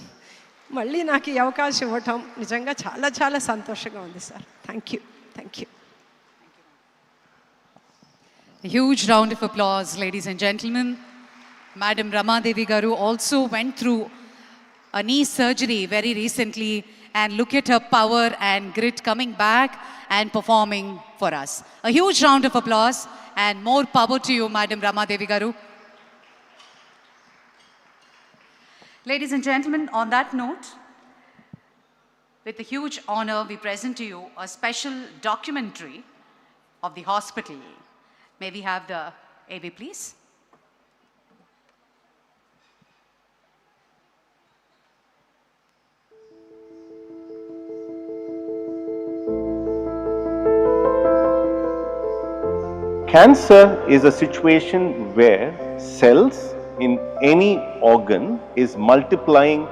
మళ్ళీ నాకు ఈ అవకాశం ఇవ్వటం నిజంగా చాలా చాలా సంతోషంగా ఉంది sir. Thank you, thank you. A huge round of applause, ladies and gentlemen. Madam Ramadevi Garu also went through a knee surgery very recently, and look at her power and grit coming back and performing for us. A huge round of applause and more power to you, Madam Ramadevi Garu. Ladies and gentlemen, on that note, with a huge honor, we present to you a special documentary of the hospital. May we have the AV, please? Cancer is a situation where cells in any organ is multiplying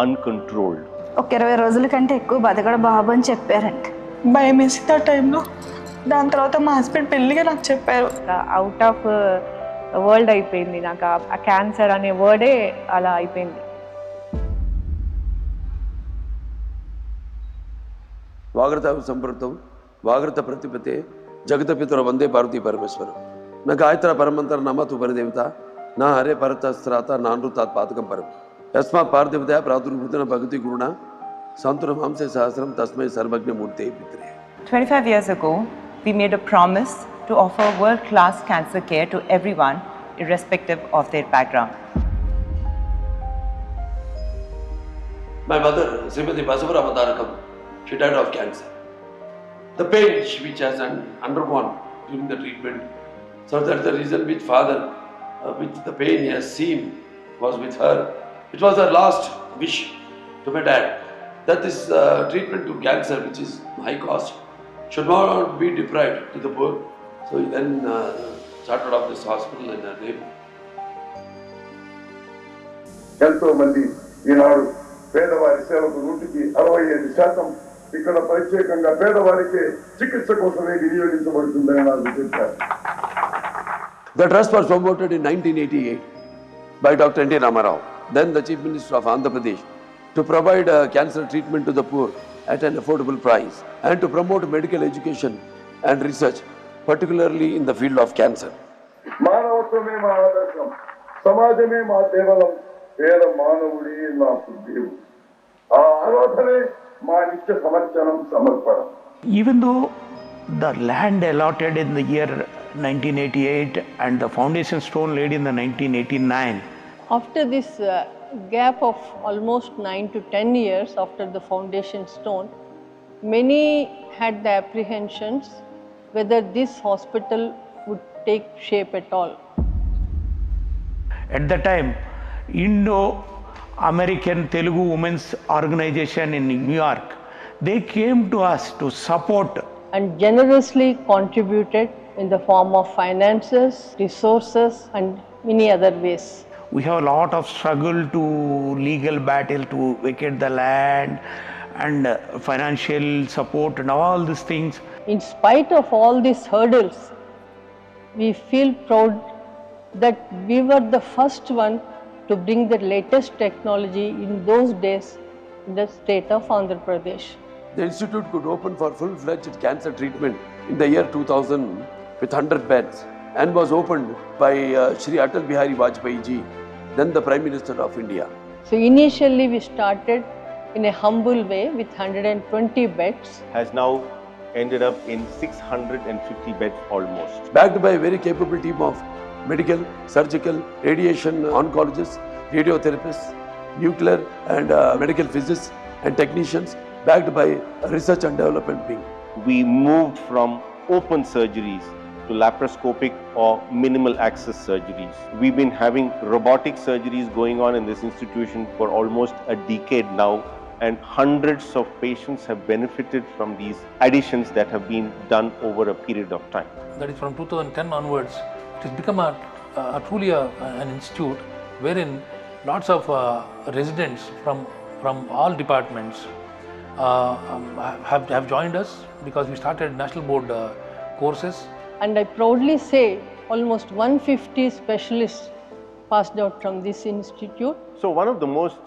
uncontrolled. ఒక 20 రోజుల కంటే ఎక్కువ బతకడం బాబు అని చెప్పారంట. భయం వేసింది ఆ టైంలో. దాని తర్వాత మా హస్బెండ్ పెళ్ళిగా నాకు చెప్పారు. అవుట్ ఆఫ్ వరల్డ్ అయిపోయింది నాకు ఆ క్యాన్సర్ అనే వర్డే అలా అయిపోయింది. వాగ్రత సంపృక్తం వాగ్రత ప్రతిపతే జగతపితర వందే పార్వతీ పరమేశ్వరం. నా గాయత్ర పరమంతర నమ తు పరిదేవత నా హరే పరతస్త్రాత నానృతాత్ పాతకం పరం యస్మా పార్థివతయ ప్రాదుర్భూతన భగతి గురుణ సంతున మాంసే సహస్రం తస్మై సర్వజ్ఞ మూర్తే Pitre. 25 years ago, we made a promise to offer world-class cancer care to everyone, irrespective of their background. My mother, Srimati Basavatarakam, she died of cancer. The pain which has undergone during the treatment, so that's the reason which father, which the pain he has seen was with her. It was her last wish to my dad that this treatment to cancer, which is high cost, should not be deprived to the poor. So he then started off this hospital in her name. ఎంతో మంది ఈనాడు పేదవారి సేవకు 65% ఇక్కడ ప్రత్యేకంగా పేదవారికి చికిత్స కోసమే వినియోగించబడుతుందని నాకు చెప్పారు. The trust was promoted in 1988 by Dr. N.T. Ramarao, then the Chief Minister of Andhra Pradesh, to provide cancer treatment to the poor at an affordable price and to promote medical education and research, particularly in the field of cancer. మానవత్వమే మా ఆదర్శం, సమాజమే మా దేవాలయం పేద మానవుడే నాకు దేవుడు. ఆ ఆరాధనే మా నిత్య సమర్చనం సమర్పణం. Even though the land allotted in the year 1988 and the foundation stone laid in the 1989. After this gap of almost 9 to 10 years after the foundation stone, many had the apprehensions whether this hospital would take shape at all. At the time, Indo-American Telugu Women's Organization in New York, they came to us to support And generously contributed in the form of finances, resources and many other ways. We have a lot of struggle to legal battle to vacate the land and financial support and all these things. In spite of all these hurdles, we feel proud that we were the first one to bring the latest technology in those days in the state of Andhra Pradesh. The institute could open for full-fledged cancer treatment in the year 2000 with 100 beds and was opened by Shri Atal Bihari Vajpayee ji, then the Prime Minister of India. So initially we started in a humble way with 120 beds. Has now ended up in 650 beds almost. Backed by a very capable team of medical, surgical, radiation oncologists, radiotherapists, nuclear and medical physicists and technicians, backed by a research and development wing. We moved from open surgeries to laparoscopic or minimal access surgeries. We've been having robotic surgeries going on in this institution for almost a decade now, and hundreds of patients have benefited from these additions that have been done over a period of time. That is from 2010 onwards, it has become truly an institute wherein lots of residents from all departments have joined us because we started national board courses. And I proudly say almost 150 specialists passed out from this institute. So one of the most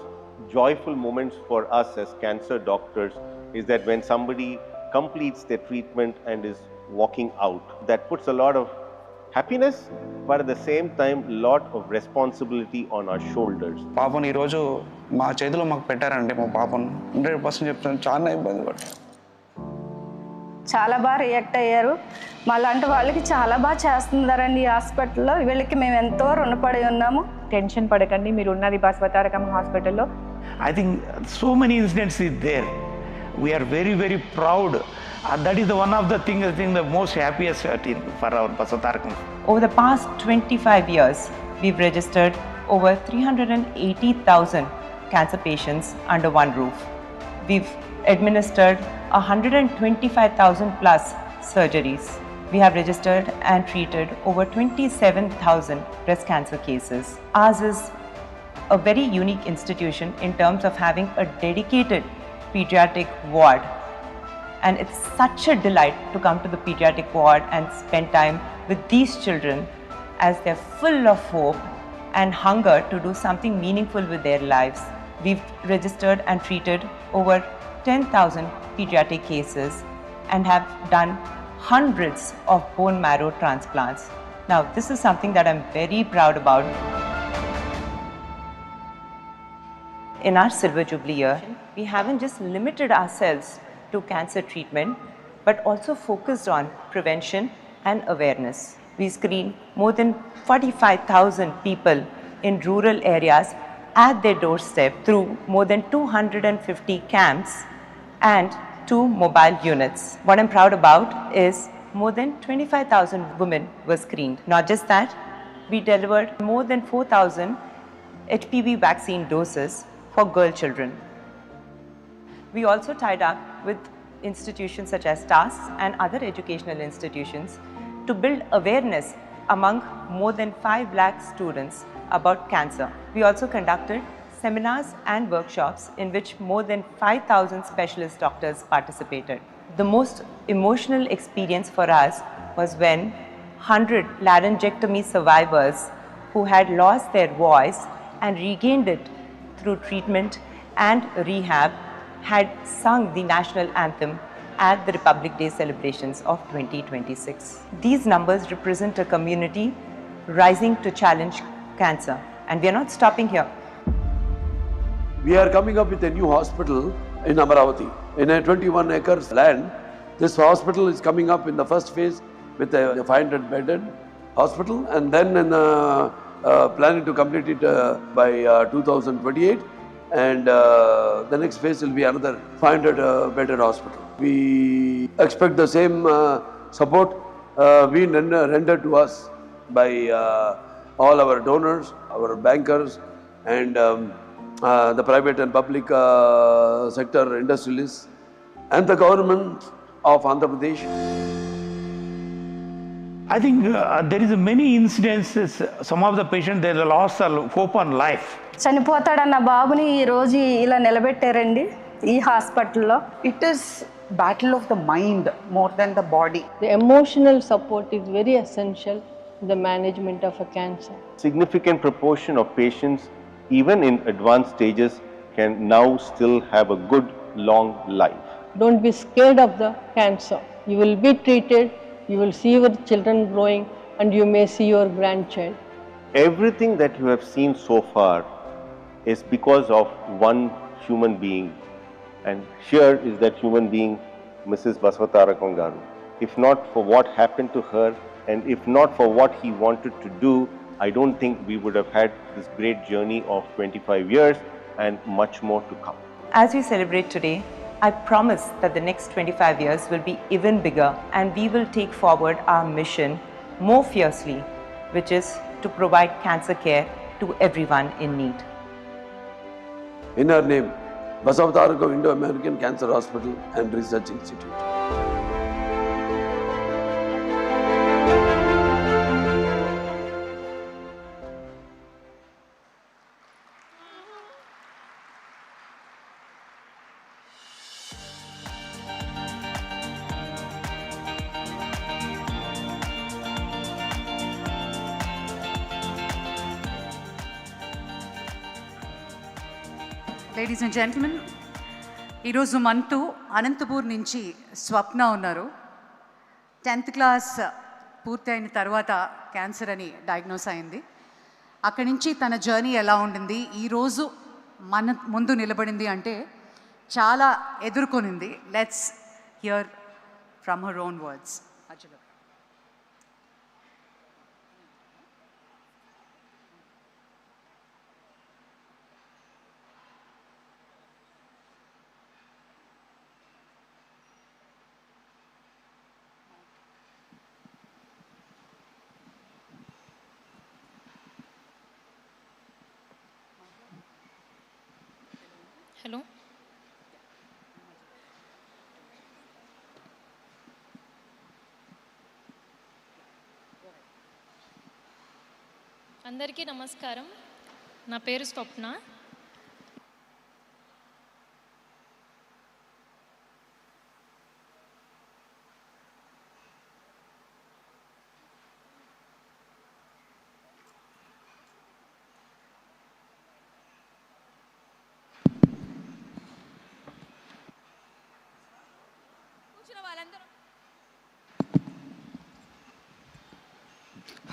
joyful moments for us as cancer doctors is that when somebody completes their treatment and is walking out, that puts a lot of happiness, but at the same time lot of responsibility on our shoulders. పాపను ఈరోజు మా చేతిలో మాకు పెట్టారండి. మా పాపను 100% చెప్తాను, చాలా ఇబ్బంది పడ్డాను. చాలా బాగా రియాక్ట్ అయ్యారు. మాలాంటి వాళ్ళకి చాలా బాగా చేస్తున్నారండి ఈ హాస్పిటల్లో. వీళ్ళకి మేము ఎంతో రుణపడి ఉన్నాము. టెన్షన్ పడకండి, మీరు ఉన్నది బసవతారకం హాస్పిటల్లో. I think so many incidents is there. We are very, very proud. That is one of the things, I think, the most happiest thing for our Basavatarakam. Over the past 25 years, we've registered over 380,000 cancer patients under one roof. We've administered 125,000 plus surgeries. We have registered and treated over 27,000 breast cancer cases. Ours is a very unique institution in terms of having a dedicated pediatric ward. And it's such a delight to come to the pediatric ward and spend time with these children as they're full of hope and hunger to do something meaningful with their lives. We've registered and treated over 10,000 pediatric cases and have done hundreds of bone marrow transplants. Now, this is something that I'm very proud about. In our Silver Jubilee year, we haven't just limited ourselves to cancer treatment, but also focused on prevention and awareness. We screen more than 45,000 people in rural areas at their doorstep through more than 250 camps and 2 mobile units. What I'm proud about is more than 25,000 women were screened. Not just that, we delivered more than 4,000 HPV vaccine doses for girl children. We also tied up with institutions such as TAS and other educational institutions to build awareness among more than 5 lakh students about cancer. We also conducted seminars and workshops in which more than 5,000 specialist doctors participated. The most emotional experience for us was when 100 laryngectomy survivors who had lost their voice and regained it through treatment and rehab had sung the national anthem at the Republic Day celebrations of 2026. These numbers represent a community rising to challenge cancer, and we are not stopping here. We are coming up with a new hospital in Amaravati, in a 21 acres land. This hospital is coming up in the first phase with a 500 bedded hospital, and then planning to complete it by 2028, and the next phase will be another 500 bedded hospital. We expect the same support being rendered to us by all our donors, our bankers, and the private and public sector industrialists, and the government of Andhra Pradesh. I think there is many incidences. Some of the patients, they lost hope on life. చనిపోతాడన్న బాబుని ఈ రోజు ఇలా నిలబెట్టారండి ఈ హాస్పిటల్లో. It is battle of the mind more than the body. The emotional support is very essential in the management of a cancer. Significant proportion of patients, even in advanced stages, can now still have a good long life. Don't be scared of the cancer. You will be treated, you will see your children growing, and you may see your grandchild. Everything that you have seen so far is because of one human being, and here is that human being, Mrs. Basavatarakam Garu. If not for what happened to her, and if not for what he wanted to do, I don't think we would have had this great journey of 25 years and much more to come. As we celebrate today, I promise that the next 25 years will be even bigger, and we will take forward our mission more fiercely, which is to provide cancer care to everyone in need. In her name, Basavatarakam Indo-American Cancer Hospital and Research Institute. Ladies and gentlemen, ఈరోజు మనతో అనంతపూర్ నుంచి స్వప్న ఉన్నారు. 10th class పూర్తయిన తర్వాత cancer అని diagnose అయింది. అక్కడి నుంచి తన జర్నీ ఎలా ఉండింది, ఈరోజు మన ముందు నిలబడింది అంటే చాలా ఎదుర్కొనింది. Let's hear from her own words. Hello, అందరికీ నమస్కారం. నా పేరు స్వప్న.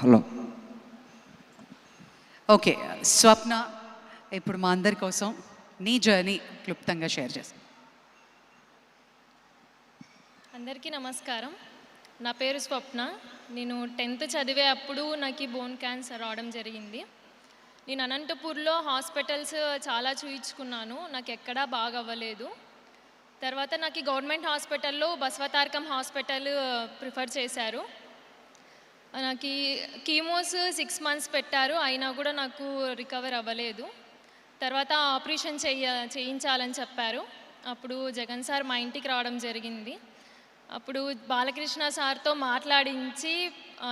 హలో. ఓకే స్వప్న, ఇప్పుడు మా అందరి కోసం నీ జర్నీ క్లుప్తంగా షేర్ చేస్తాను. అందరికీ నమస్కారం. నా పేరు స్వప్న. నేను 10th చదివే అప్పుడు నాకు బోన్ క్యాన్సర్ రావడం జరిగింది. నేను అనంతపూర్లో హాస్పిటల్స్ చాలా చూయించుకున్నాను, నాకు ఎక్కడా బాగా అవ్వలేదు. తర్వాత నాకు గవర్నమెంట్ హాస్పిటల్లో బసవతారకం హాస్పిటల్ ప్రిఫర్ చేశారు. నాకు కీమోస్ 6 months పెట్టారు, అయినా కూడా నాకు రికవర్ అవ్వలేదు. తర్వాత ఆపరేషన్ చేయించాలని చెప్పారు. అప్పుడు జగన్ సార్ మా ఇంటికి రావడం జరిగింది. అప్పుడు బాలకృష్ణ సార్తో మాట్లాడించి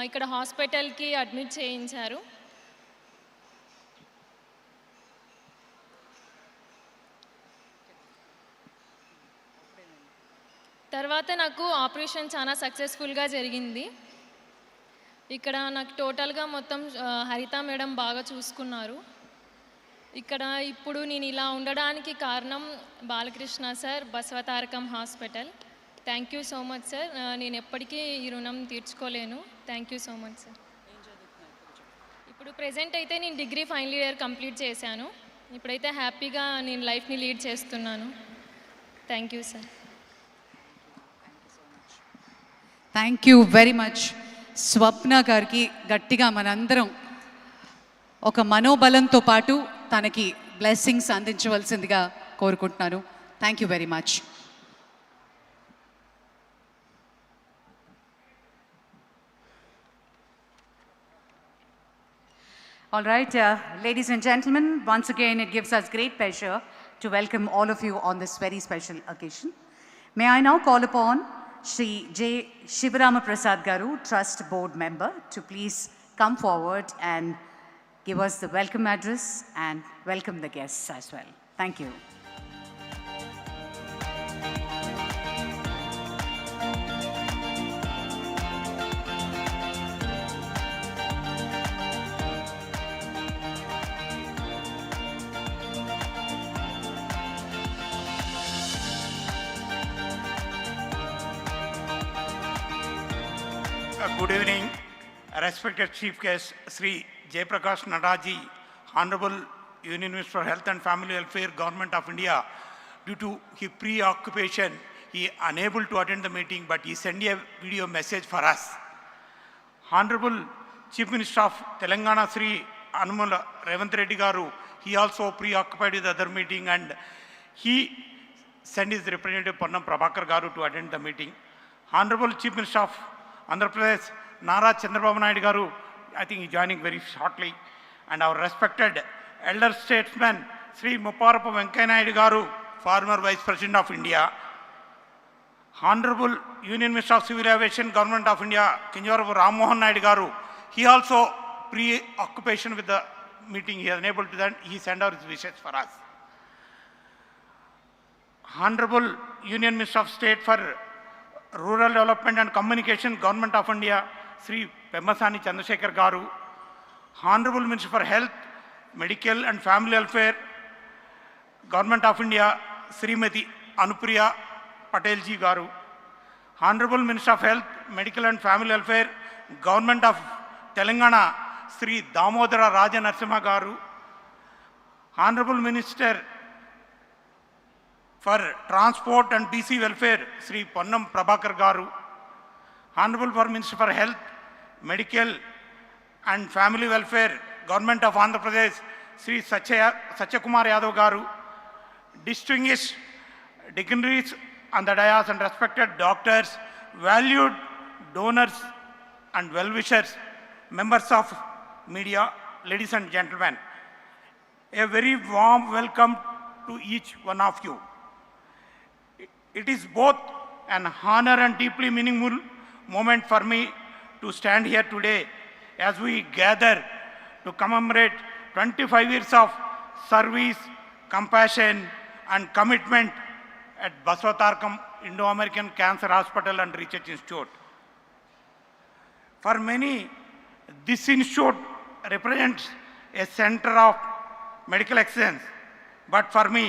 ఇక్కడ హాస్పిటల్కి అడ్మిట్ చేయించారు. తర్వాత నాకు ఆపరేషన్ చాలా సక్సెస్ఫుల్గా జరిగింది. ఇక్కడ నాకు టోటల్గా మొత్తం హరిత మేడం బాగా చూసుకున్నారు. ఇక్కడ ఇప్పుడు నేను ఇలా ఉండడానికి కారణం Balakrishna sir, Basavatarakam hospital. Thank you so much sir. నేను ఎప్పటికీ ఈ రుణం తీర్చుకోలేను. Thank you so much sir. ఇప్పుడు ప్రెజెంట్ అయితే నేను డిగ్రీ ఫైనల్ ఇయర్ కంప్లీట్ చేశాను. ఇప్పుడైతే హ్యాపీగా నేను లైఫ్ని లీడ్ చేస్తున్నాను. Thank you sir. Thank you very much. Swapna గారికి గట్టిగా మనందరం ఒక మనోబలంతో పాటు తనకి బ్లెస్సింగ్స్ అందించవలసిందిగా కోరుకుంటున్నాను. Thank you very much. All right, ladies and gentlemen, once again it gives us great pleasure to welcome all of you on this very special occasion. May I now call upon Shri J. Shivarama Prasad Garu, Trust Board Member, to please come forward and give us the welcome address and welcome the guests as well. Thank you. Good evening, respected Chief Guest Sri Jayaprakash Nadaji, Honorable Union Minister for Health and Family Welfare, Government of India. Due to his preoccupation, he unable to attend the meeting, but he sent a video message for us. Honorable Chief Minister of Telangana, Sri Anumala Revanth Reddy Garu, he also preoccupied with other meeting, and he sent his representative Ponnam Prabhakar Garu to attend the meeting. Honorable Chief Minister of Andhra Pradesh, Nara Chandrababu Naidu Garu, I think he's joining very shortly. And our respected elder statesman, Sri Mupparappu Venkaiah Naidu Garu, former Vice President of India. Honorable Union Minister of Civil Aviation, Government of India, Kinjarapu Ram Mohan Naidu Garu, he also preoccupation with the meeting, he is unable to then, he sent out his wishes for us. Honorable Union Minister of State for Rural Development and Communication, Government of India, Sri Pemmasani Chandrasekhar Garu. Honorable Minister for Health, Medical and Family Welfare, Government of India, Srimati Anupriya Patel Ji Garu. Honorable Minister of Health, Medical and Family Welfare, Government of Telangana, Sri Damodara Raja Narasimha Garu. Honorable Minister for Transport and BC Welfare, Sri Ponnam Prabhakar Garu. Honorable for Minister for Health, Medical and Family Welfare, Government of Andhra Pradesh, Sri Satyakumar Yadav Garu. Distinguished dignitaries on the dais and respected doctors, valued donors and well-wishers, members of media, ladies and gentlemen, a very warm welcome to each one of you. It is both an honor and deeply meaningful moment for me to stand here today as we gather to commemorate 25 years of service, compassion and commitment at Basavatarakam Indo-American Cancer Hospital and Research Institute. For many, this institute represents a center of medical excellence, but for me,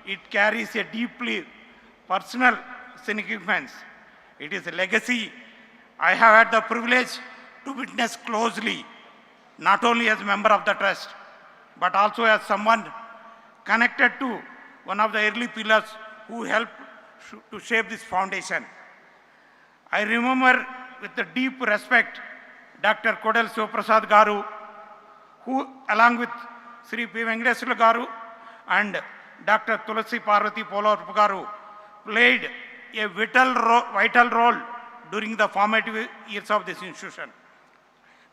it carries a deeply personal significance. It is a legacy I have had the privilege to witness closely, not only as a member of the trust, but also as someone connected to one of the early pillars who helped to shape this foundation. I remember with the deep respect Dr. Kodal Sivaprasad Garu, who along with Sri P. Venkateswara Garu and Dr. Tulasi Parvati Polarpu Garu played a vital role during the formative years of this institution.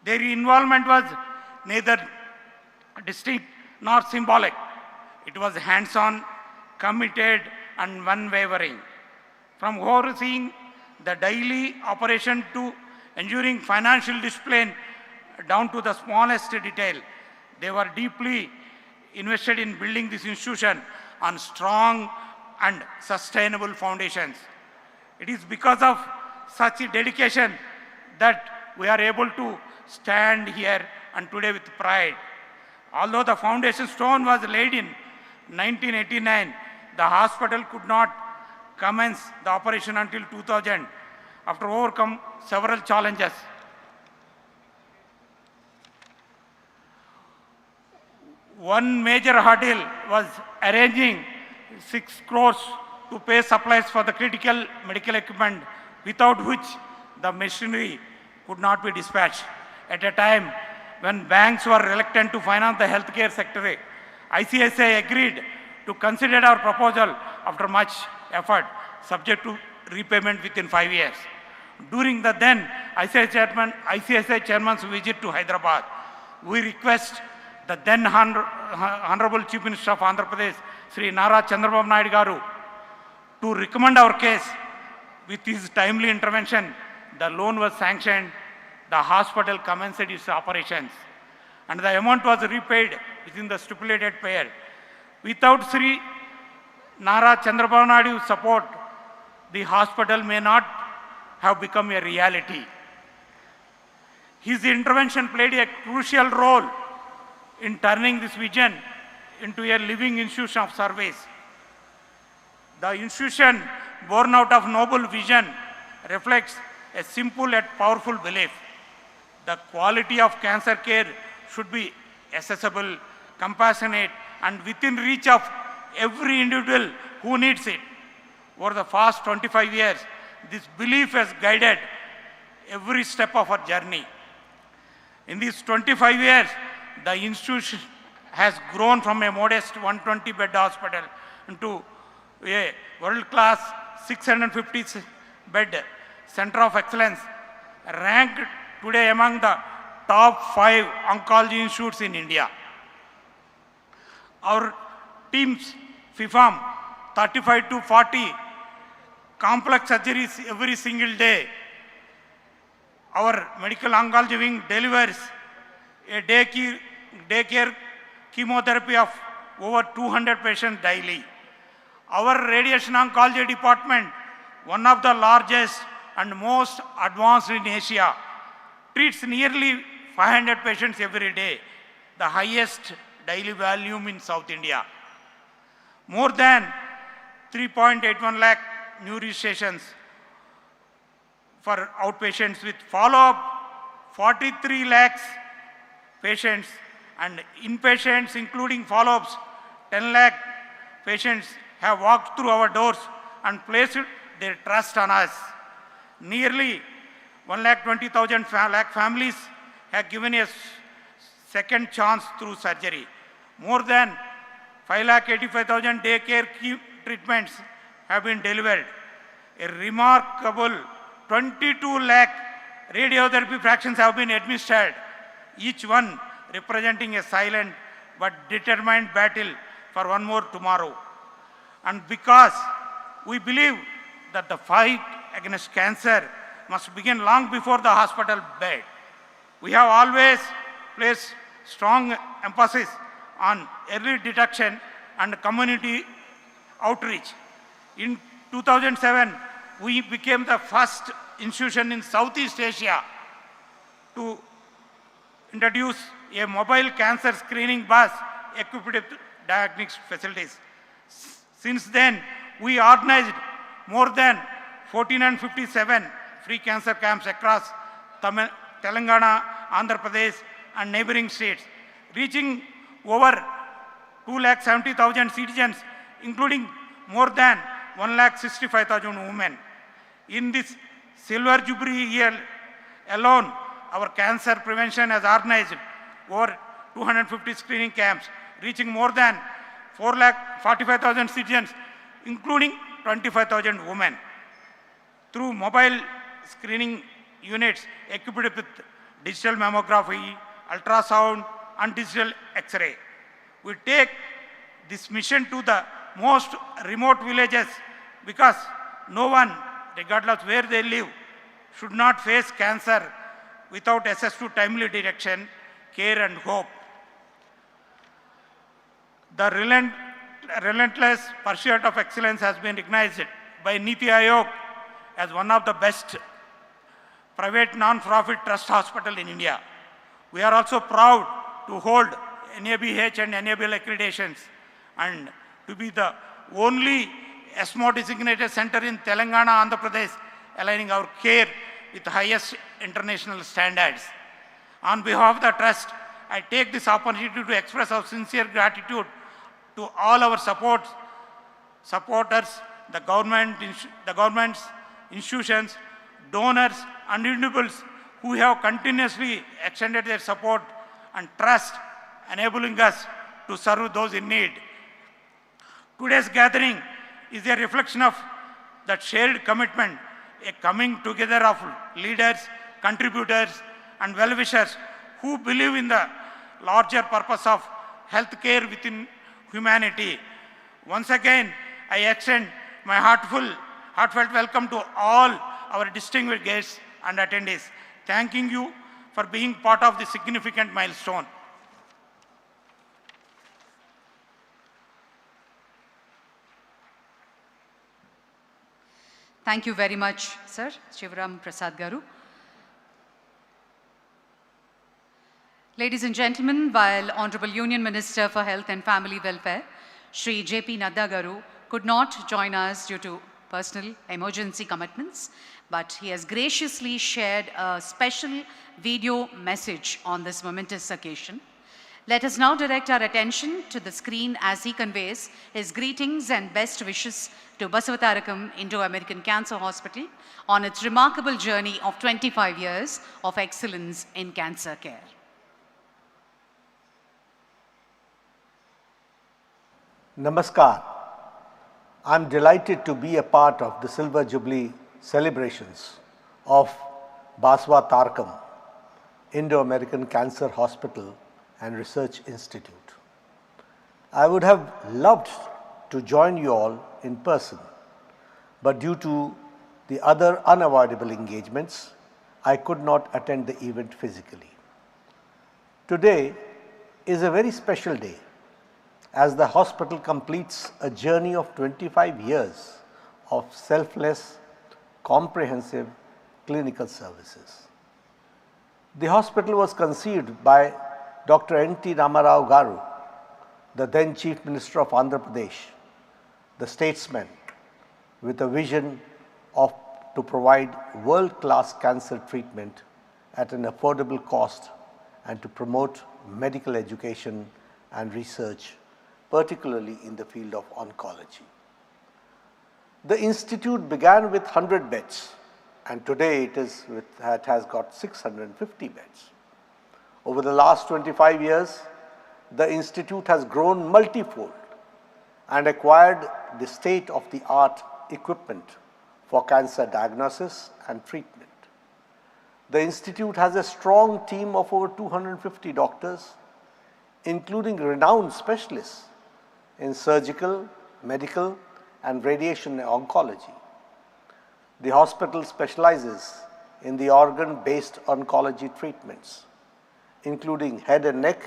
Their involvement was neither distinct nor symbolic. It was hands-on, committed and unwavering. From overseeing the daily operation to ensuring financial discipline down to the smallest detail, they were deeply invested in building this institution on strong and sustainable foundations. It is because of such dedication that we are able to stand here and today with pride. Although the foundation stone was laid in 1989, the hospital could not commence the operation until 2000 after overcome several challenges. One major hurdle was arranging 6 crores to pay supplies for the critical medical equipment, without which the machinery could not be dispatched. At a time when banks were reluctant to finance the healthcare sector, ICICI agreed to consider our proposal after much effort, subject to repayment within 5 years. During the then ICICI chairman's visit to Hyderabad, we request the then Honorable Chief Minister of Andhra Pradesh, Sri Nara Chandrababu Naidu Garu, to recommend our case. With his timely intervention, the loan was sanctioned, the hospital commenced its operations, and the amount was repaid within the stipulated period. Without Sri Nara Chandrababu Naidu's support, the hospital may not have become a reality. His intervention played a crucial role in turning this vision into a living institution of service. The institution, born out of noble vision, reflects a simple yet powerful belief. The quality of cancer care should be accessible, compassionate, and within reach of every individual who needs it. Over the past 25 years, this belief has guided every step of our journey. In these 25 years, the institution has grown from a modest 120-bed hospital into a world-class 650-bed center of excellence, ranked today among the top 5 oncology institutes in India. Our teams perform 35 to 40 complex surgeries every single day. Our medical oncology wing delivers a daycare chemotherapy of over 200 patients daily. Our radiation oncology department, one of the largest and most advanced in Asia, treats nearly 500 patients every day, the highest daily volume in South India. More than 3.81 lakh new registrations for outpatients, with follow-up 43 lakhs patients, and inpatients including follow-ups 10 lakh patients have walked through our doors and placed their trust on us. Nearly 1,20,000 families have given a second chance through surgery. More than 5,85,000 daycare treatments have been delivered. A remarkable 22 lakh radiotherapy fractions have been administered, each one representing a silent but determined battle for one more tomorrow. And because we believe that the fight against cancer must begin long before the hospital bed, we have always placed strong emphasis on early detection and community outreach. In 2007, we became the first institution in Southeast Asia to introduce a mobile cancer screening bus equipped with diagnostic facilities. Since then, we organized more than 1,457 free cancer camps across Telangana, Andhra Pradesh, and neighboring states, reaching over 2,70,000 citizens, including more than 1,65,000 women. In this Silver Jubilee year alone, our cancer prevention has organized over 250 screening camps, reaching more than 4,45,000 citizens, including 25,000 women. Through mobile screening units equipped with digital mammography, ultrasound, and digital X-ray, we take this mission to the most remote villages, because no one, regardless where they live, should not face cancer without access to timely detection, care, and hope. The relentless pursuit of excellence has been recognized by Niti Aayog as one of the best private non-profit trust hospital in India. We are also proud to hold NABH and NABL accreditations and to be the only ESMO designated center in Telangana, Andhra Pradesh, aligning our care with the highest international standards. On behalf of the trust, I take this opportunity to express our sincere gratitude to all our supporters, the governments, institutions, donors, and individuals who have continuously extended their support and trust, enabling us to serve those in need. Today's gathering is a reflection of that shared commitment, a coming together of leaders, contributors, and well-wishers who believe in the larger purpose of healthcare within humanity. Once again, I extend my heartfelt welcome to all our distinguished guests and attendees, thanking you for being part of this significant milestone. Thank you very much, sir, Shivaram Prasad Garu. Ladies and gentlemen, while Honorable Union Minister for Health and Family Welfare, Shri J.P. Nadda Garu, could not join us due to personal emergency commitments, but he has graciously shared a special video message on this momentous occasion. Let us now direct our attention to the screen as he conveys his greetings and best wishes to Basavatarakam Indo-American Cancer Hospital on its remarkable journey of 25 years of excellence in cancer care. Namaskar. I'm delighted to be a part of the Silver Jubilee celebrations of Basavatarakam Indo-American Cancer Hospital and Research Institute. I would have loved to join you all in person, but due to the other unavoidable engagements, I could not attend the event physically. Today is a very special day as the hospital completes a journey of 25 years of selfless, comprehensive clinical services. The hospital was conceived by Dr. N.T. Ramarao Garu, the then Chief Minister of Andhra Pradesh, the statesman, with a vision to provide world-class cancer treatment at an affordable cost and to promote medical education and research, particularly in the field of oncology. The institute began with 100 beds, and today it has got 650 beds. Over the last 25 years, the institute has grown multifold and acquired the state-of-the-art equipment for cancer diagnosis and treatment. The institute has a strong team of over 250 doctors, including renowned specialists in surgical, medical, and radiation oncology. The hospital specializes in the organ-based oncology treatments, including head and neck,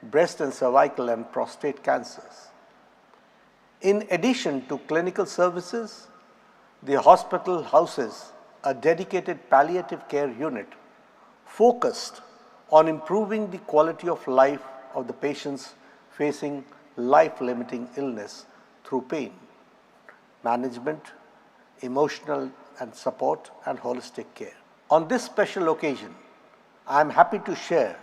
breast and cervical and prostate cancers. In addition to clinical services, the hospital houses a dedicated palliative care unit focused on improving the quality of life of the patients facing life-limiting illness through pain management, emotional and support, and holistic care. On this special occasion, I am happy to share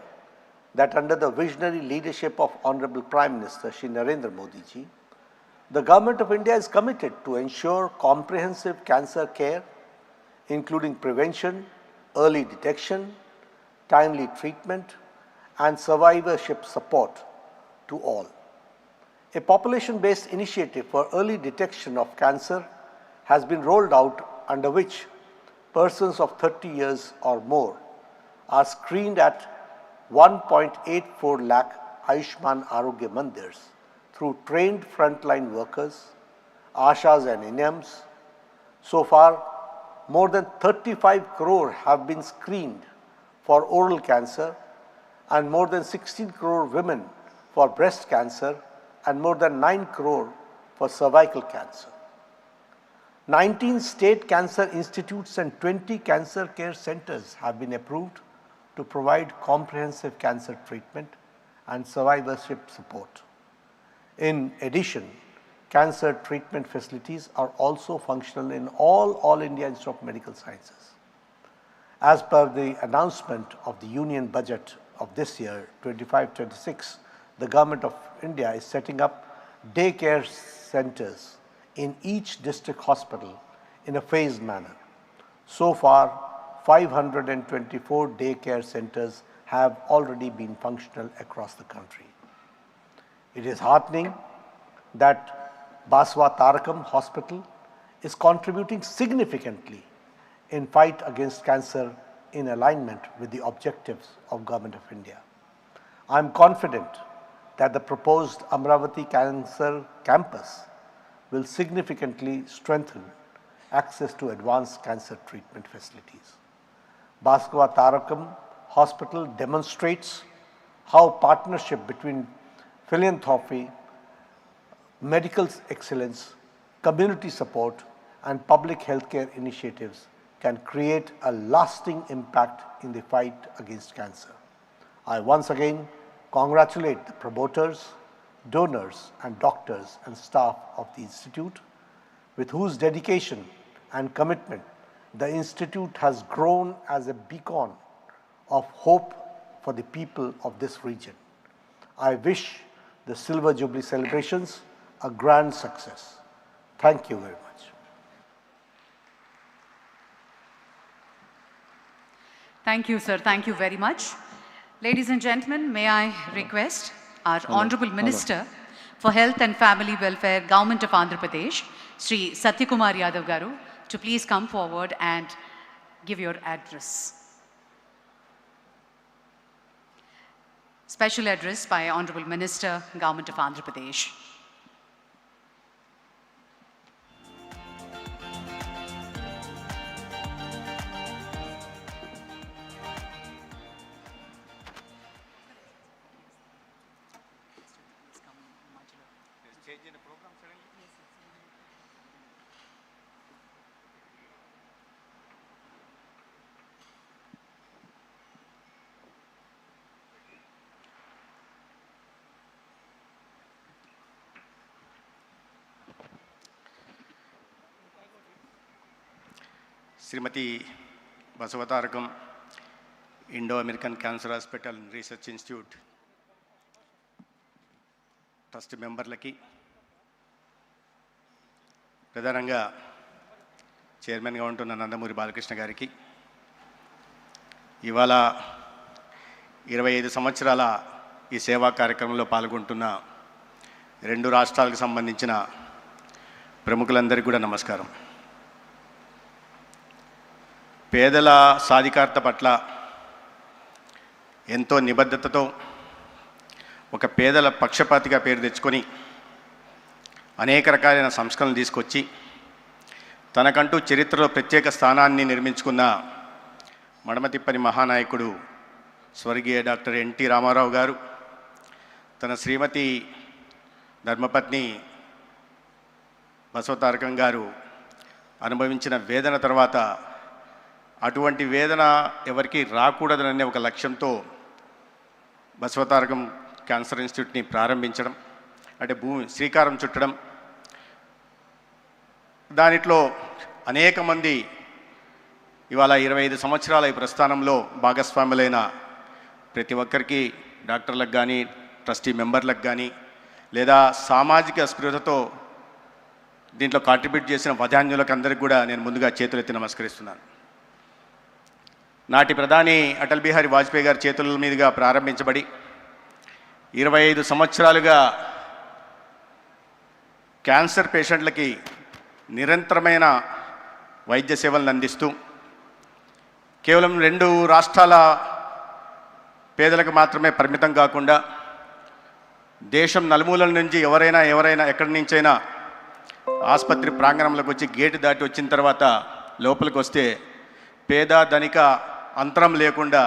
that under the visionary leadership of Honorable Prime Minister Shri Narendra Modi ji, the Government of India is committed to ensure comprehensive cancer care, including prevention, early detection, timely treatment, and survivorship support to all. A population-based initiative for early detection of cancer has been rolled out, under which persons of 30 years or more are screened at 1.84 lakh Ayushman Arogya Mandirs through trained frontline workers, Ashas and INEMs. So far, more than 35 crore have been screened for oral cancer and more than 16 crore women for breast cancer and more than 9 crore for cervical cancer. 19 state cancer institutes and 20 cancer care centers have been approved to provide comprehensive cancer treatment and survivorship support. In addition, cancer treatment facilities are also functional in all India Institute of Medical Sciences. As per the announcement of the Union Budget of this year, 25-26, the Government of India is setting up daycare centers in each district hospital in a phased manner. So far, 524 daycare centers have already been functional across the country. It is heartening that Basavatarakam Hospital is contributing significantly in fight against cancer in alignment with the objectives of Government of India. I am confident that the proposed Amravati Cancer Campus will significantly strengthen access to advanced cancer treatment facilities. Basavatarakam Hospital demonstrates how partnership between philanthropy, medical excellence, community support, and public healthcare initiatives can create a lasting impact in the fight against cancer. I once again congratulate the promoters, donors, and doctors and staff of the Institute, with whose dedication and commitment the Institute has grown as a beacon of hope for the people of this region. I wish the Silver Jubilee celebrations a grand success. Thank you very much. Thank you, sir. Thank you very much. Ladies and gentlemen, may I request our Honorable Minister for Health and Family Welfare, Government of Andhra Pradesh, Sri Satyakumar Yadav Garu, to please come forward and give your address. Special address by Honorable Minister, Government of Andhra Pradesh. Srimati Basavatarakam Indo-American Cancer Hospital and Research Institute trust మెంబర్లకి, ప్రధానంగా చైర్మన్గా ఉంటున్న నందమూరి బాలకృష్ణ గారికి, ఇవాళ 25 సంవత్సరాల ఈ సేవా కార్యక్రమంలో పాల్గొంటున్న 2 రాష్ట్రాలకు సంబంధించిన ప్రముఖులందరికీ కూడా నమస్కారం. పేదల సాధికారత పట్ల ఎంతో నిబద్ధతతో ఒక పేదల పక్షపాతిగా పేరు తెచ్చుకొని అనేక రకాలైన సంస్కరణలు తీసుకొచ్చి తనకంటూ చరిత్రలో ప్రత్యేక స్థానాన్ని నిర్మించుకున్న మడమతిప్పని మహానాయకుడు స్వర్గీయ డాక్టర్ ఎన్టీ రామారావు గారు తన శ్రీమతి ధర్మపత్ని బసవతారకం గారు అనుభవించిన వేదన తర్వాత అటువంటి వేదన ఎవరికి రాకూడదనే ఒక లక్ష్యంతో బసవతారకం క్యాన్సర్ ఇన్స్టిట్యూట్ని ప్రారంభించడం, అంటే శ్రీకారం చుట్టడం, దానిలో అనేక మంది ఇవాళ 25 సంవత్సరాల ఈ ప్రస్థానంలో భాగస్వాములైన ప్రతి ఒక్కరికి, డాక్టర్లకు కానీ, ట్రస్టీ మెంబర్లకు కానీ, లేదా సామాజిక స్పృహతో దీంట్లో కాంట్రిబ్యూట్ చేసిన వదాన్యులకు అందరికీ కూడా నేను ముందుగా చేతులెత్తి నమస్కరిస్తున్నాను. నాటి ప్రధాని అటల్ బిహారీ వాజ్పేయి గారి చేతుల మీదుగా ప్రారంభించబడి 25 సంవత్సరాలుగా క్యాన్సర్ పేషెంట్లకి నిరంతరమైన వైద్య సేవలను అందిస్తూ కేవలం 2 రాష్ట్రాల పేదలకు మాత్రమే పరిమితం కాకుండా దేశం నలుమూలల నుంచి ఎవరైనా ఎక్కడి నుంచైనా ఆసుపత్రి ప్రాంగణంలోకి వచ్చి గేటు దాటి వచ్చిన తర్వాత లోపలికి వస్తే పేద ధనిక అంతరం లేకుండా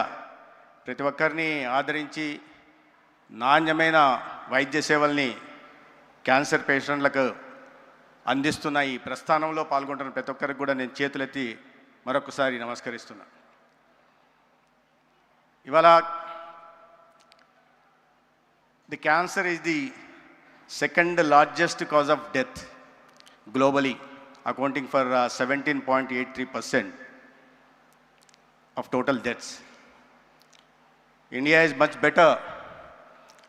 ప్రతి ఒక్కరిని ఆదరించి నాణ్యమైన వైద్య సేవల్ని క్యాన్సర్ పేషెంట్లకు అందిస్తున్న ఈ ప్రస్థానంలో పాల్గొంటున్న ప్రతి ఒక్కరికి కూడా నేను చేతులెత్తి మరొకసారి నమస్కరిస్తున్నా. ఇవాళ the cancer is the second largest cause of death globally, accounting for 17.83% of total deaths. India is much better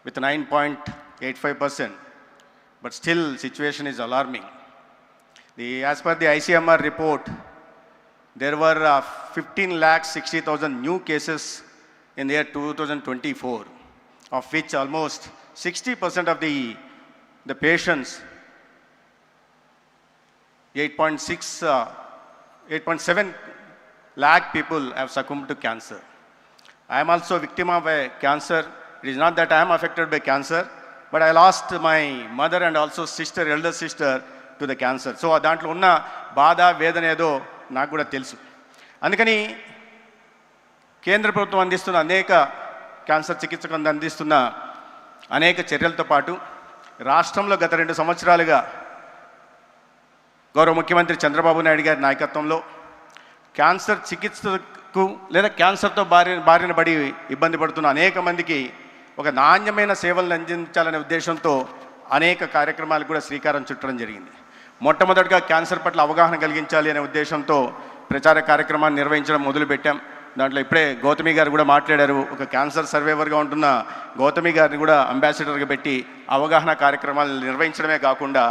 with 9.85%, but still situation is alarming. As per the ICMR report, there were 15,60,000 new cases in the year 2024, of which almost 60% of the patients, 8.7 lakh people have succumbed to cancer. I am also a victim of a cancer. It is not that I am affected by cancer, but I lost my mother and also sister, elder sister, to the cancer. So దాంట్లో ఉన్న బాధ వేదన ఏదో నాకు కూడా తెలుసు. అందుకని కేంద్ర ప్రభుత్వం అందిస్తున్న అనేక క్యాన్సర్ చికిత్సకు అందిస్తున్న అనేక చర్యలతో పాటు రాష్ట్రంలో గత 2 సంవత్సరాలుగా గౌరవ ముఖ్యమంత్రి చంద్రబాబు నాయుడు గారి నాయకత్వంలో క్యాన్సర్ చికిత్సకు లేదా క్యాన్సర్తో బారిన పడి ఇబ్బంది పడుతున్న అనేక మందికి ఒక నాణ్యమైన సేవలను అందించాలనే ఉద్దేశంతో అనేక కార్యక్రమాలకు కూడా శ్రీకారం చుట్టడం జరిగింది. మొట్టమొదటిగా క్యాన్సర్ పట్ల అవగాహన కలిగించాలి అనే ఉద్దేశంతో ప్రచార కార్యక్రమాన్ని నిర్వహించడం మొదలుపెట్టాం. దాంట్లో ఇప్పుడే గౌతమి గారు కూడా మాట్లాడారు. ఒక క్యాన్సర్ సర్వైవర్గా ఉంటున్న గౌతమి గారిని కూడా అంబాసిడర్గా పెట్టి అవగాహన కార్యక్రమాలు నిర్వహించడమే కాకుండా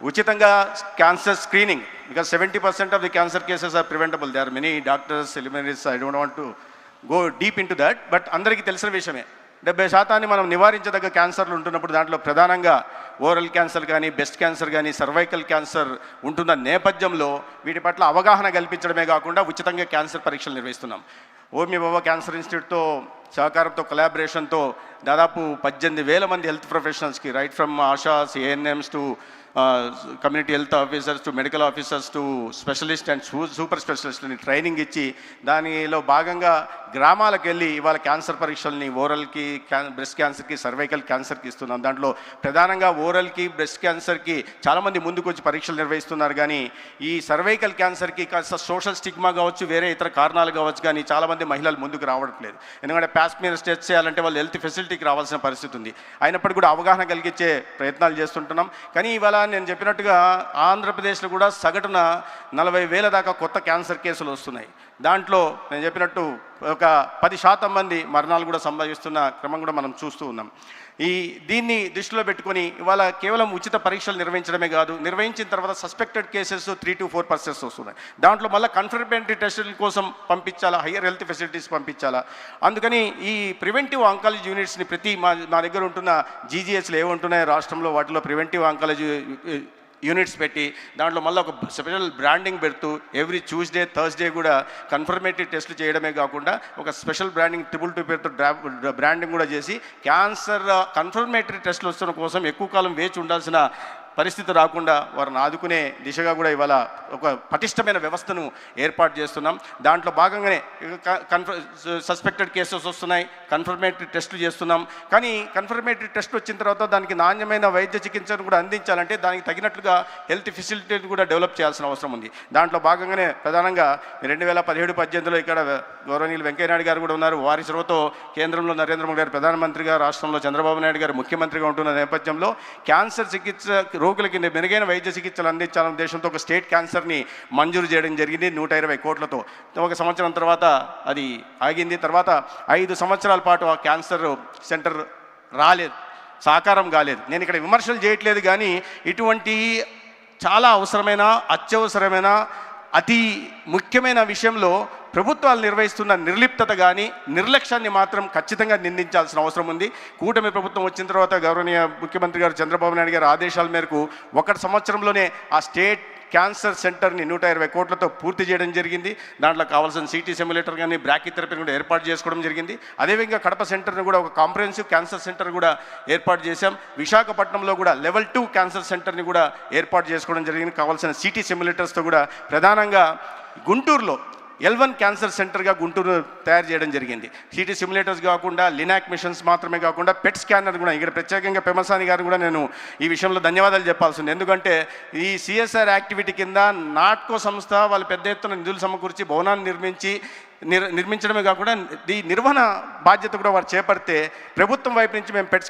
ఉచితంగా cancer screening, because 70% of the cancer cases are preventable. They are many doctors, ఎలిమినరీస్, I don't want to go deep into that, but అందరికీ తెలిసిన విషయమే. 70% మనం నివారించదగ్గ క్యాన్సర్లు ఉంటున్నప్పుడు దాంట్లో ప్రధానంగా ఓరల్ క్యాన్సర్ కానీ, బ్రెస్ట్ క్యాన్సర్ కానీ, సర్వైకల్ క్యాన్సర్ ఉంటున్న నేపథ్యంలో వీటి పట్ల అవగాహన కల్పించడమే కాకుండా ఉచితంగా క్యాన్సర్ పరీక్షలు నిర్వహిస్తున్నాం. ఓమి బాబా క్యాన్సర్ ఇన్స్టిట్యూట్తో సహకారంతో, కొలాబరేషన్తో దాదాపు 18,000 మంది హెల్త్ ప్రొఫెషనల్స్కి, right from ASHAs, ANMs to community health officers to medical officers to specialist and super స్పెషలిస్ట్ని ట్రైనింగ్ ఇచ్చి దానిలో భాగంగా గ్రామాలకు వెళ్ళి ఇవాళ క్యాన్సర్ పరీక్షల్ని ఓరల్కి, బ్రెస్ట్ క్యాన్సర్కి, సర్వైకల్ క్యాన్సర్కి ఇస్తున్నాం. దాంట్లో ప్రధానంగా ఓరల్కి, బ్రెస్ట్ క్యాన్సర్కి చాలామంది ముందుకు వచ్చి పరీక్షలు నిర్వహిస్తున్నారు. కానీ ఈ సర్వైకల్ క్యాన్సర్కి కాస్త సోషల్ స్టిగ్మా కావచ్చు, వేరే ఇతర కారణాలు కావచ్చు, కానీ చాలామంది మహిళలు ముందుకు రావట్లేదు. ఎందుకంటే ప్యాస్మీర్ టెస్ట్ చేయాలంటే వాళ్ళు హెల్త్ ఫెసిలిటీకి రావాల్సిన పరిస్థితి ఉంది. అయినప్పటికీ కూడా అవగాహన కలిగించే ప్రయత్నాలు చేస్తుంటున్నాం. కానీ ఇవాళ నేను చెప్పినట్టుగా ఆంధ్రప్రదేశ్లో కూడా సగటున 40,000 దాకా కొత్త క్యాన్సర్ కేసులు వస్తున్నాయి. దాంట్లో నేను చెప్పినట్టు ఒక 10% మంది మరణాలు కూడా సంభవిస్తున్న క్రమం కూడా మనం చూస్తూ ఉన్నాం. దీన్ని దృష్టిలో పెట్టుకొని ఇవాళ కేవలం ఉచిత పరీక్షలు నిర్వహించడమే కాదు, నిర్వహించిన తర్వాత సస్పెక్టెడ్ కేసెస్ 3 to 4% వస్తున్నాయి. దాంట్లో మళ్ళీ కన్ఫర్మేటరీ టెస్టుల కోసం పంపించాలా, హయ్యర్ హెల్త్ ఫెసిలిటీస్ పంపించాలా. అందుకని ఈ ప్రివెంటివ్ ఆంకాలజీ యూనిట్స్ని ప్రతి మా దగ్గర ఉంటున్న జీజీహెచ్లు ఏముంటున్నాయో రాష్ట్రంలో వాటిలో ప్రివెంటివ్ ఆంకాలజీ యూనిట్స్ పెట్టి దాంట్లో మళ్ళీ ఒక స్పెషల్ బ్రాండింగ్ పెడుతూ ఎవ్రీ ట్యూస్డే, థర్స్డే కూడా కన్ఫర్మేటరీ టెస్టులు చేయడమే కాకుండా ఒక స్పెషల్ బ్రాండింగ్ 222 పేరుతో బ్రాండింగ్ కూడా చేసి క్యాన్సర్ కన్ఫర్మేటరీ టెస్టులు వస్తున్న కోసం ఎక్కువ కాలం వేచి ఉండాల్సిన పరిస్థితి రాకుండా వారిని ఆదుకునే దిశగా కూడా ఇవాళ ఒక పటిష్టమైన వ్యవస్థను ఏర్పాటు చేస్తున్నాం. దాంట్లో భాగంగానే సస్పెక్టెడ్ కేసెస్ వస్తున్నాయి, కన్ఫర్మేటరీ టెస్టులు చేస్తున్నాం. కానీ కన్ఫర్మేటరీ టెస్ట్ వచ్చిన తర్వాత దానికి నాణ్యమైన వైద్య చికిత్సను కూడా అందించాలంటే దానికి తగినట్లుగా హెల్త్ ఫెసిలిటీని కూడా డెవలప్ చేయాల్సిన అవసరం ఉంది. దాంట్లో భాగంగానే ప్రధానంగా 2017-18లో ఇక్కడ గౌరవనీయులు వెంకయ్యనాయుడు గారు కూడా ఉన్నారు. వారి చొరవతో కేంద్రంలో నరేంద్ర మోడీ గారు ప్రధానమంత్రిగా, రాష్ట్రంలో చంద్రబాబు నాయుడు గారు ముఖ్యమంత్రిగా ఉంటున్న నేపథ్యంలో క్యాన్సర్ చికిత్స రోగులకి మెరుగైన వైద్య చికిత్సలు అందించాలనే ఉద్దేశంతో ఒక స్టేట్ క్యాన్సర్ని మంజూరు చేయడం జరిగింది 120 కోట్లతో. ఒక సంవత్సరం తర్వాత అది ఆగింది. తర్వాత 5 సంవత్సరాల పాటు ఆ క్యాన్సర్ సెంటర్ రాలేదు, సాకారం కాలేదు. నేను ఇక్కడ విమర్శలు చేయట్లేదు, కానీ ఇటువంటి చాలా అవసరమైన, అత్యవసరమైన, అతి ముఖ్యమైన విషయంలో ప్రభుత్వాలు నిర్వహిస్తున్న నిర్లిప్తత కానీ నిర్లక్ష్యాన్ని మాత్రం ఖచ్చితంగా నిందించాల్సిన అవసరం ఉంది. కూటమి ప్రభుత్వం వచ్చిన తర్వాత గౌరవనీయ ముఖ్యమంత్రి గారు చంద్రబాబు నాయుడు గారి ఆదేశాల మేరకు 1 సంవత్సరంలోనే ఆ స్టేట్ క్యాన్సర్ సెంటర్ని 120 కోట్లతో పూర్తి చేయడం జరిగింది. దాంట్లో కావాల్సిన సిటీ సిమ్యులేటర్ కానీ, బ్రాకీథెరపీని కూడా ఏర్పాటు చేసుకోవడం జరిగింది. అదేవిధంగా కడప సెంటర్ని కూడా ఒక కాంప్రహెన్సివ్ క్యాన్సర్ సెంటర్ కూడా ఏర్పాటు చేశాం. విశాఖపట్నంలో కూడా లెవెల్ 2 క్యాన్సర్ సెంటర్ని కూడా ఏర్పాటు చేసుకోవడం జరిగింది. కావాల్సిన సిటీ సిమ్యులేటర్స్తో కూడా ప్రధానంగా గుంటూరులో L1 క్యాన్సర్ సెంటర్గా గుంటూరు తయారు చేయడం జరిగింది. సిటీ సిమ్యులేటర్స్ కాకుండా లినాక్ మిషన్స్ మాత్రమే కాకుండా పెట్ స్కానర్ కూడా ఇక్కడ ప్రత్యేకంగా పెమసాని గారు కూడా నేను ఈ విషయంలో ధన్యవాదాలు చెప్పాల్సింది. ఎందుకంటే ఈ CSR యాక్టివిటీ కింద నాట్కో సంస్థ వాళ్ళు పెద్ద ఎత్తున నిధులు సమకూర్చి భవనాన్ని నిర్మించి నిర్మించడమే కాకుండా ఈ నిర్వహణ బాధ్యత కూడా వారు చేపడితే ప్రభుత్వం వైపు నుంచి మేము పెట్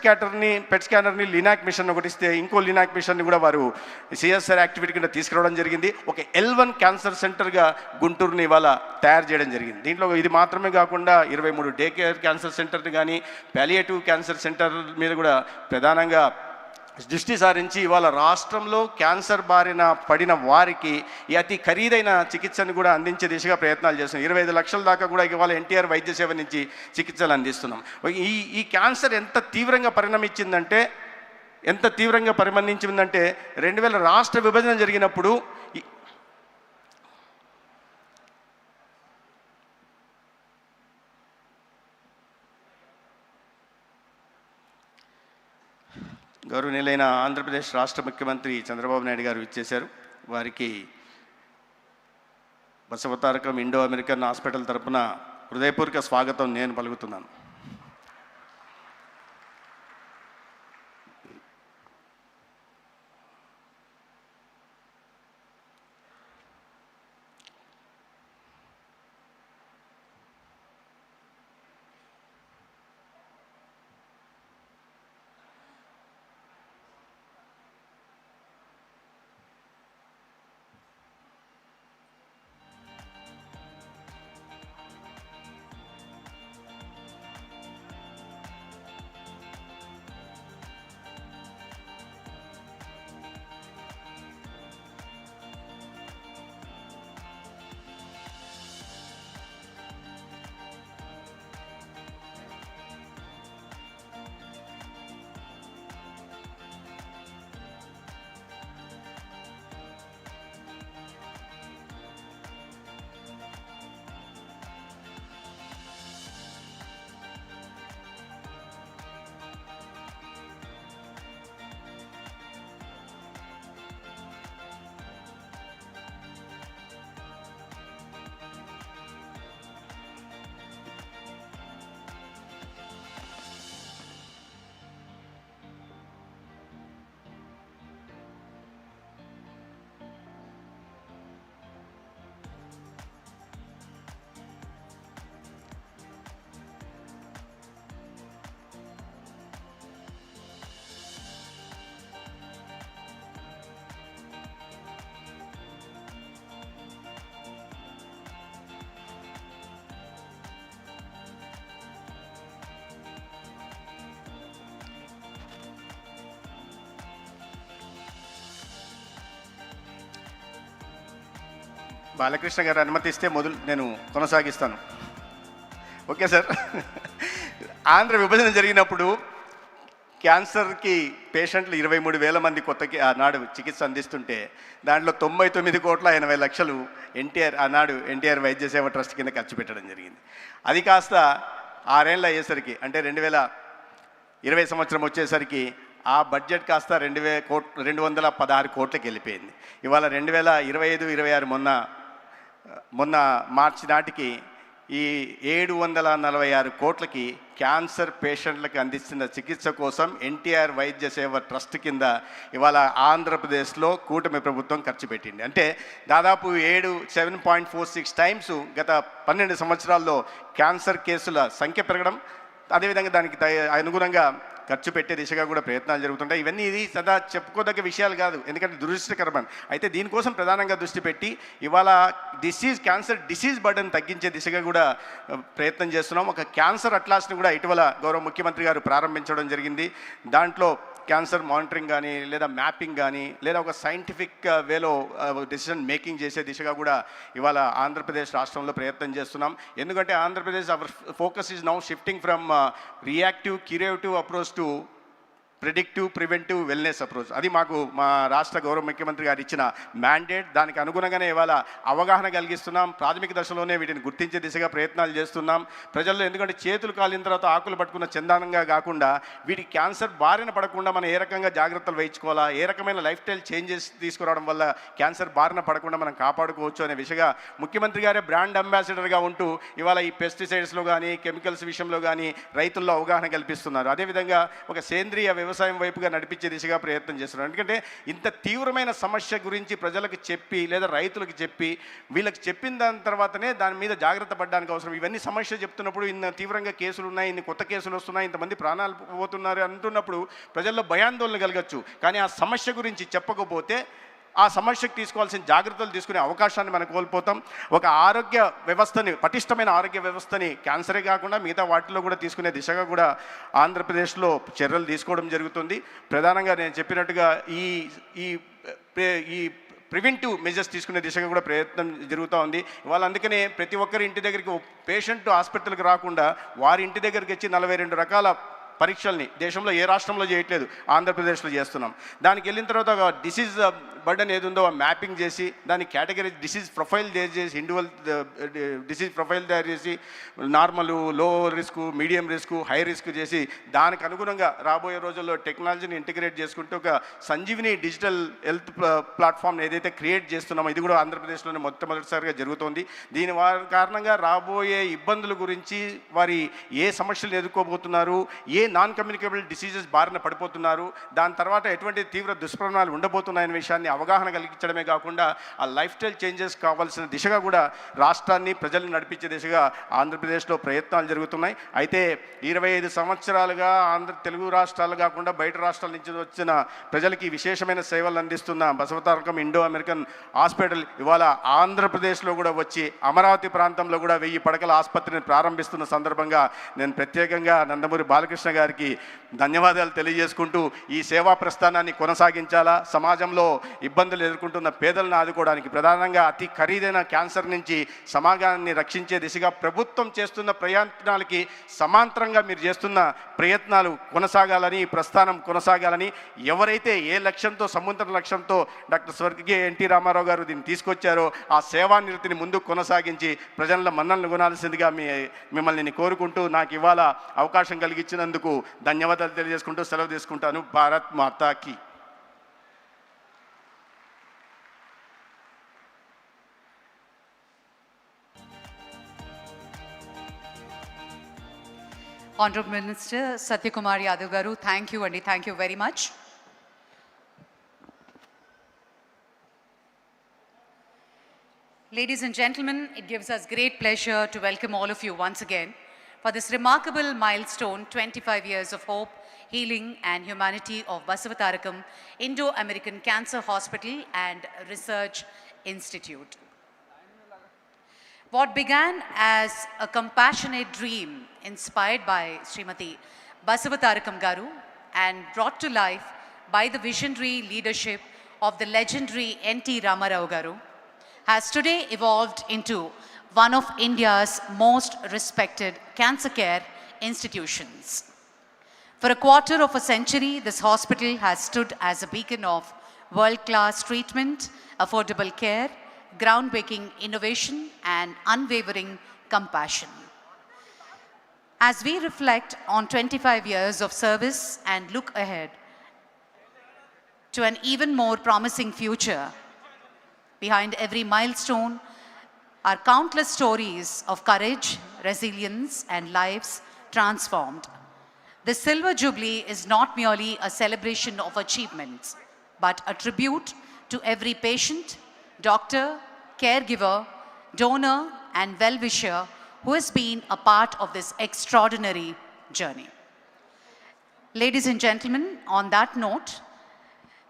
స్కానర్ని లినాక్ మిషన్ ఒకటి ఇస్తే ఇంకో లినాక్ మిషన్ని కూడా వారు సిఎస్ఆర్ యాక్టివిటీ కింద తీసుకురావడం జరిగింది. ఒక L1 క్యాన్సర్ సెంటర్గా గుంటూరుని ఇవాళ తయారు చేయడం జరిగింది. దీంట్లో ఇది మాత్రమే కాకుండా 23 డే కేర్ క్యాన్సర్ సెంటర్ని కానీ పాలియేటివ్ క్యాన్సర్ సెంటర్ మీద కూడా ప్రధానంగా దృష్టి సారించి ఇవాళ రాష్ట్రంలో క్యాన్సర్ బారిన పడిన వారికి ఈ అతి ఖరీదైన చికిత్సను కూడా అందించే దిశగా ప్రయత్నాలు చేస్తున్నాం. 25 లక్షల దాకా కూడా ఇవాళ ఎన్టీఆర్ వైద్య సేవ నుంచి చికిత్సలు అందిస్తున్నాం. ఈ క్యాన్సర్ ఎంత తీవ్రంగా పరిణమించిందంటే 2000 రాష్ట్ర విభజన జరిగినప్పుడు గౌరవనీయులైన ఆంధ్రప్రదేశ్ రాష్ట్ర ముఖ్యమంత్రి చంద్రబాబు నాయుడు గారు ఇచ్చేశారు. వారికి బసవతారకం ఇండో అమెరికన్ హాస్పిటల్ తరపున హృదయపూర్వక స్వాగతం నేను పలుకుతున్నాను. బాలకృష్ణ గారు అనుమతిస్తే నేను కొనసాగిస్తాను. Okay sir. ఆంధ్ర విభజన జరిగినప్పుడు క్యాన్సర్కి పేషెంట్లు 23,000 మంది కొత్తకి ఆనాడు చికిత్స అందిస్తుంటే దాంట్లో 99,80,00,000 ఎన్టీఆర్ వైద్య సేవ ట్రస్ట్ కింద ఖర్చు పెట్టడం జరిగింది. అది కాస్త 6 ఏళ్ళు అయ్యేసరికి అంటే 2020 సంవత్సరం వచ్చేసరికి ఆ బడ్జెట్ కాస్త 216 కోట్లకి వెళ్ళిపోయింది. ఇవాళ 2025-26 మొన్న మార్చి నాటికి ఈ 746 కోట్లకి క్యాన్సర్ పేషెంట్లకు అందిస్తున్న చికిత్స కోసం ఎన్టీఆర్ వైద్య సేవ ట్రస్ట్ కింద ఇవాళ ఆంధ్రప్రదేశ్లో కూటమి ప్రభుత్వం ఖర్చు పెట్టింది. అంటే దాదాపు 7.46 టైమ్స్ గత 12 సంవత్సరాల్లో క్యాన్సర్ కేసుల సంఖ్య పెరగడం, అదేవిధంగా దానికి అనుగుణంగా ఖర్చు పెట్టే దిశగా కూడా ప్రయత్నాలు జరుగుతుంటాయి. ఇవన్నీ ఇది సదా చెప్పుకోదగ్గ విషయాలు కాదు, ఎందుకంటే దురదృష్టకరమని. అయితే దీనికోసం ప్రధానంగా దృష్టి పెట్టి ఇవాళ క్యాన్సర్ డిసీజ్ బర్డన్ తగ్గించే దిశగా కూడా ప్రయత్నం చేస్తున్నాం. ఒక క్యాన్సర్ అట్లాస్ని కూడా ఇటీవల గౌరవ ముఖ్యమంత్రి గారు ప్రారంభించడం జరిగింది. దాంట్లో క్యాన్సర్ మానిటరింగ్ కానీ లేదా మ్యాపింగ్ కానీ లేదా ఒక సైంటిఫిక్ వేలో డెసిషన్ మేకింగ్ చేసే దిశగా కూడా ఇవాళ ఆంధ్రప్రదేశ్ రాష్ట్రంలో ప్రయత్నం చేస్తున్నాం. ఎందుకంటే Andhra Pradesh our focus is now shifting from reactive curative approach to predictive preventive wellness approach. అది మాకు మా రాష్ట్ర గౌరవ ముఖ్యమంత్రి గారు ఇచ్చిన మ్యాండేట్. దానికి అనుగుణంగానే ఇవాళ అవగాహన కలిగిస్తున్నాం. ప్రాథమిక దశలోనే వీటిని గుర్తించే దిశగా ప్రయత్నాలు చేస్తున్నాం ప్రజల్లో. ఎందుకంటే చేతులు కాలిన తర్వాత ఆకులు పట్టుకున్న చందానంగా కాకుండా వీటికి క్యాన్సర్ బారిన పడకుండా మనం ఏ రకంగా జాగ్రత్తలు వహించుకోవాలా, ఏ రకమైన లైఫ్ స్టైల్ చేంజెస్ తీసుకురావడం వల్ల క్యాన్సర్ బారిన పడకుండా మనం కాపాడుకోవచ్చు అనే విషయంగా ముఖ్యమంత్రి గారే బ్రాండ్ అంబాసిడర్గా ఉంటూ ఇవాళ ఈ పెస్టిసైడ్స్లో కానీ కెమికల్స్ విషయంలో కానీ రైతుల్లో అవగాహన కల్పిస్తున్నారు. అదేవిధంగా ఒక సేంద్రియ వ్యవసాయం వైపుగా నడిపించే దిశగా ప్రయత్నం చేస్తున్నారు. ఎందుకంటే ఇంత తీవ్రమైన సమస్య గురించి ప్రజలకు చెప్పి లేదా రైతులకు చెప్పి వీళ్ళకి చెప్పిన దాని తర్వాతనే దాని మీద జాగ్రత్త పడడానికి అవసరం. ఇవన్నీ సమస్య చెప్తున్నప్పుడు ఇన్ని తీవ్రంగా కేసులు ఉన్నాయి, ఇన్ని కొత్త కేసులు వస్తున్నాయి, ఇంతమంది ప్రాణాలు పోతున్నారు అంటున్నప్పుడు ప్రజల్లో భయాందోళన కలగచ్చు. కానీ ఆ సమస్య గురించి చెప్పకపోతే ఆ సమస్యకు తీసుకోవాల్సిన జాగ్రత్తలు తీసుకునే అవకాశాన్ని మనం కోల్పోతాం. ఒక ఆరోగ్య వ్యవస్థని, పటిష్టమైన ఆరోగ్య వ్యవస్థని క్యాన్సరే కాకుండా మిగతా వాటిలో కూడా తీసుకునే దిశగా కూడా ఆంధ్రప్రదేశ్లో చర్యలు తీసుకోవడం జరుగుతుంది. ప్రధానంగా నేను చెప్పినట్టుగా ఈ ప్రివెంటివ్ మెజర్స్ తీసుకునే దిశగా కూడా ప్రయత్నం జరుగుతూ ఉంది. ఇవాళ అందుకనే ప్రతి ఒక్కరి ఇంటి దగ్గరికి పేషెంట్ హాస్పిటల్కి రాకుండా వారి ఇంటి దగ్గరికి వచ్చి 42 రకాల పరీక్షల్ని దేశంలో ఏ రాష్ట్రంలో చేయట్లేదు, ఆంధ్రప్రదేశ్లో చేస్తున్నాం. దానికి వెళ్ళిన తర్వాత ఒక డిసీజ్ బర్డన్ ఏది ఉందో మ్యాపింగ్ చేసి దాని కేటగిరీ డిసీజ్ ప్రొఫైల్ చేసి ఇండివిజువల్ డిసీజ్ ప్రొఫైల్ తయారు చేసి నార్మల్, లో risk, medium risk, high risk చేసి దానికి అనుగుణంగా రాబోయే రోజుల్లో టెక్నాలజీని ఇంటిగ్రేట్ చేసుకుంటూ ఒక సంజీవిని డిజిటల్ హెల్త్ ప్లాట్ఫామ్ ఏదైతే క్రియేట్ చేస్తున్నామో ఇది కూడా ఆంధ్రప్రదేశ్లోనే మొట్టమొదటిసారిగా జరుగుతోంది. దీని కారణంగా రాబోయే ఇబ్బందుల గురించి, వారి ఏ సమస్యలు ఎదుర్కోబోతున్నారు, ఏ నాన్ కమ్యూనికేబుల్ డిసీజెస్ బారిన పడిపోతున్నారు, దాని తర్వాత ఎటువంటి తీవ్ర దుష్పరిణామాలు ఉండబోతున్నాయనే విషయాన్ని అవగాహన కలిగించడమే కాకుండా ఆ లైఫ్ స్టైల్ చేంజెస్ కావాల్సిన దిశగా కూడా రాష్ట్రాన్ని, ప్రజల్ని నడిపించే దిశగా ఆంధ్రప్రదేశ్లో ప్రయత్నాలు జరుగుతున్నాయి. అయితే 25 సంవత్సరాలుగా తెలుగు రాష్ట్రాలు కాకుండా బయట రాష్ట్రాల నుంచి వచ్చిన ప్రజలకి విశేషమైన సేవలు అందిస్తున్న బసవతారకం ఇండో-అమెరికన్ హాస్పిటల్ ఇవాళ ఆంధ్రప్రదేశ్లో కూడా వచ్చి అమరావతి ప్రాంతంలో కూడా 1000 పడకల ఆసుపత్రిని ప్రారంభిస్తున్న సందర్భంగా నేను ప్రత్యేకంగా నందమూరి బాలకృష్ణ గారికి ధన్యవాదాలు తెలియజేసుకుంటూ ఈ సేవా ప్రస్థానాన్ని కొనసాగించాలా, సమాజంలో ఇబ్బందులు ఎదుర్కొంటున్న పేదలను ఆదుకోవడానికి, ప్రధానంగా అతి ఖరీదైన క్యాన్సర్ నుంచి సమాజాన్ని రక్షించే దిశగా ప్రభుత్వం చేస్తున్న ప్రయత్నాలకి సమాంతరంగా మీరు చేస్తున్న ప్రయత్నాలు కొనసాగాలని, ఈ ప్రస్థానం కొనసాగాలని, ఎవరైతే ఏ లక్ష్యంతో, సముద్ర లక్ష్యంతో డాక్టర్ స్వర్గీయ ఎన్టీ రామారావు గారు దీన్ని తీసుకొచ్చారో ఆ సేవానిరతిని ముందుకు కొనసాగించి ప్రజల మన్ననలు కొనాల్సిందిగా మిమ్మల్ని కోరుకుంటూ నాకు ఇవాళ అవకాశం కలిగించినందుకు ధన్యవాదాలు తెలియజేసుకుంటూ సెలవు తీసుకుంటాను. భారత్ మాతాకి. Honorable Minister Satyakumar Yadav garu, thank you Andi, thank you very much. Ladies and gentlemen, it gives us great pleasure to welcome all of you once again for this remarkable milestone, 25 years of hope, healing and humanity of Basavatarakam Indo-American Cancer Hospital and Research Institute. What began as a compassionate dream inspired by Srimati Basavatarakam garu and brought to life by the visionary leadership of the legendary N.T. Ramarao garu has today evolved into one of India's most respected cancer care institutions. For a quarter of a century, this hospital has stood as a beacon of world-class treatment, affordable care, groundbreaking innovation, and unwavering compassion. As we reflect on 25 years of service and look ahead to an even more promising future, behind every milestone are countless stories of courage, resilience, and lives transformed. The Silver Jubilee is not merely a celebration of achievements, but a tribute to every patient, doctor, caregiver, donor, and well-wisher who has been a part of this extraordinary journey. Ladies and gentlemen, on that note,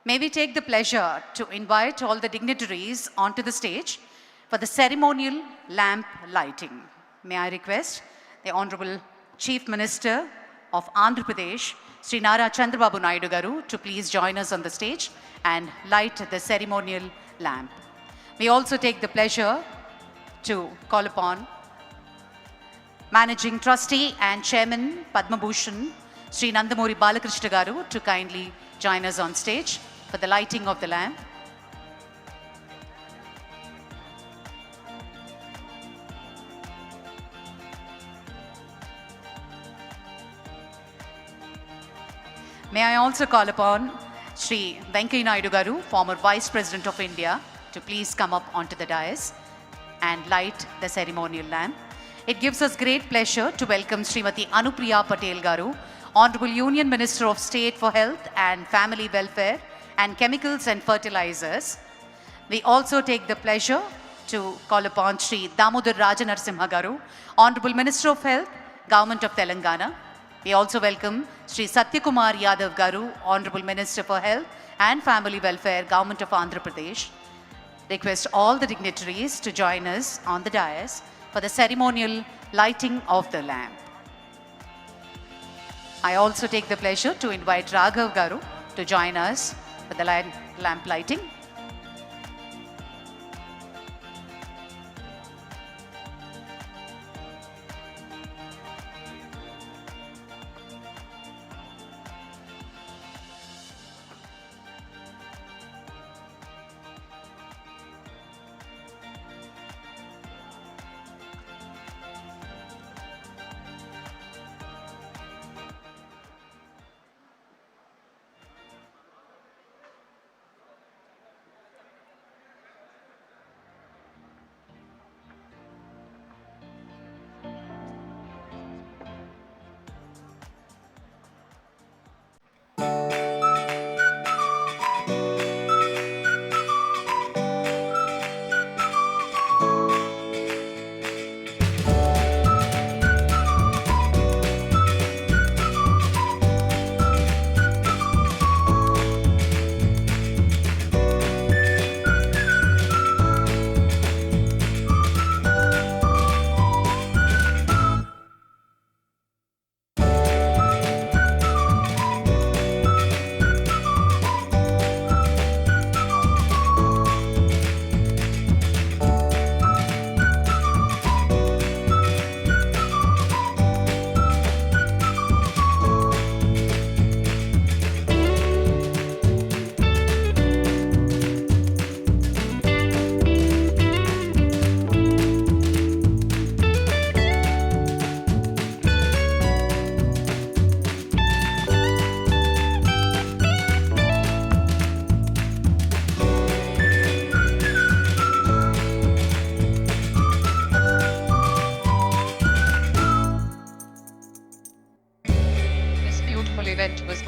may we take the pleasure to invite all the dignitaries onto the stage for the ceremonial lamp lighting. May I request the Honorable Chief Minister of Andhra Pradesh, Sri Nara Chandrababu Naidu garu, to please join us on the stage and light the ceremonial lamp. We also take the pleasure to call upon Managing Trustee and Chairman Padma Bhushan, Sri Nandamuri Balakrishna garu, to kindly join us on stage for the lighting of the lamp. May I also call upon Sri Venkaiah Naidu garu, former Vice President of India, to please come up onto the dais and light the ceremonial lamp. It gives us great pleasure to welcome Srimati Anupriya Patel garu, Honorable Union Minister of State for Health and Family Welfare and Chemicals and Fertilizers. We also take the pleasure to call upon Sri Damodar Rajanarasimha Garu, Honorable Minister of Health, Government of Telangana. We also welcome Sri Satyakumar Yadav Garu, Honorable Minister for Health and Family Welfare, Government of Andhra Pradesh. Request all the dignitaries to join us on the dais for the ceremonial lighting of the lamp. I also take the pleasure to invite Raghav Garu to join us for the lamp lighting.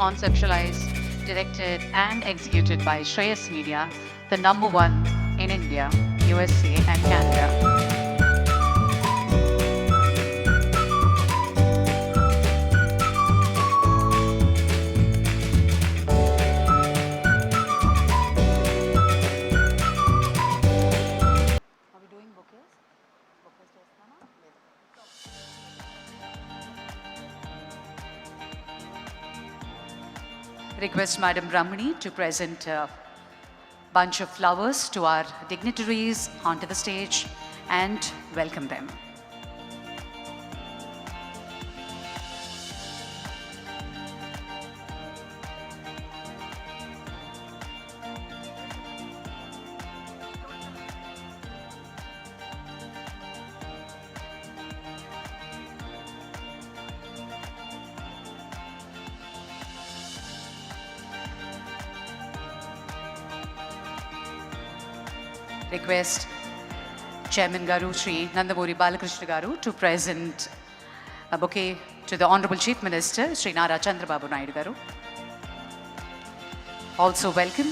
Conceptualized, directed and executed by Shreyas Media, the #1 in India, USA and Canada. Request Madam Ramani to present a bunch of flowers to our dignitaries onto the stage and welcome them. Request Chairman Garu Sri Nandamuri Balakrishna Garu to present a bouquet to the Honorable Chief Minister Sri Nara Chandrababu Naidu Garu. Also welcome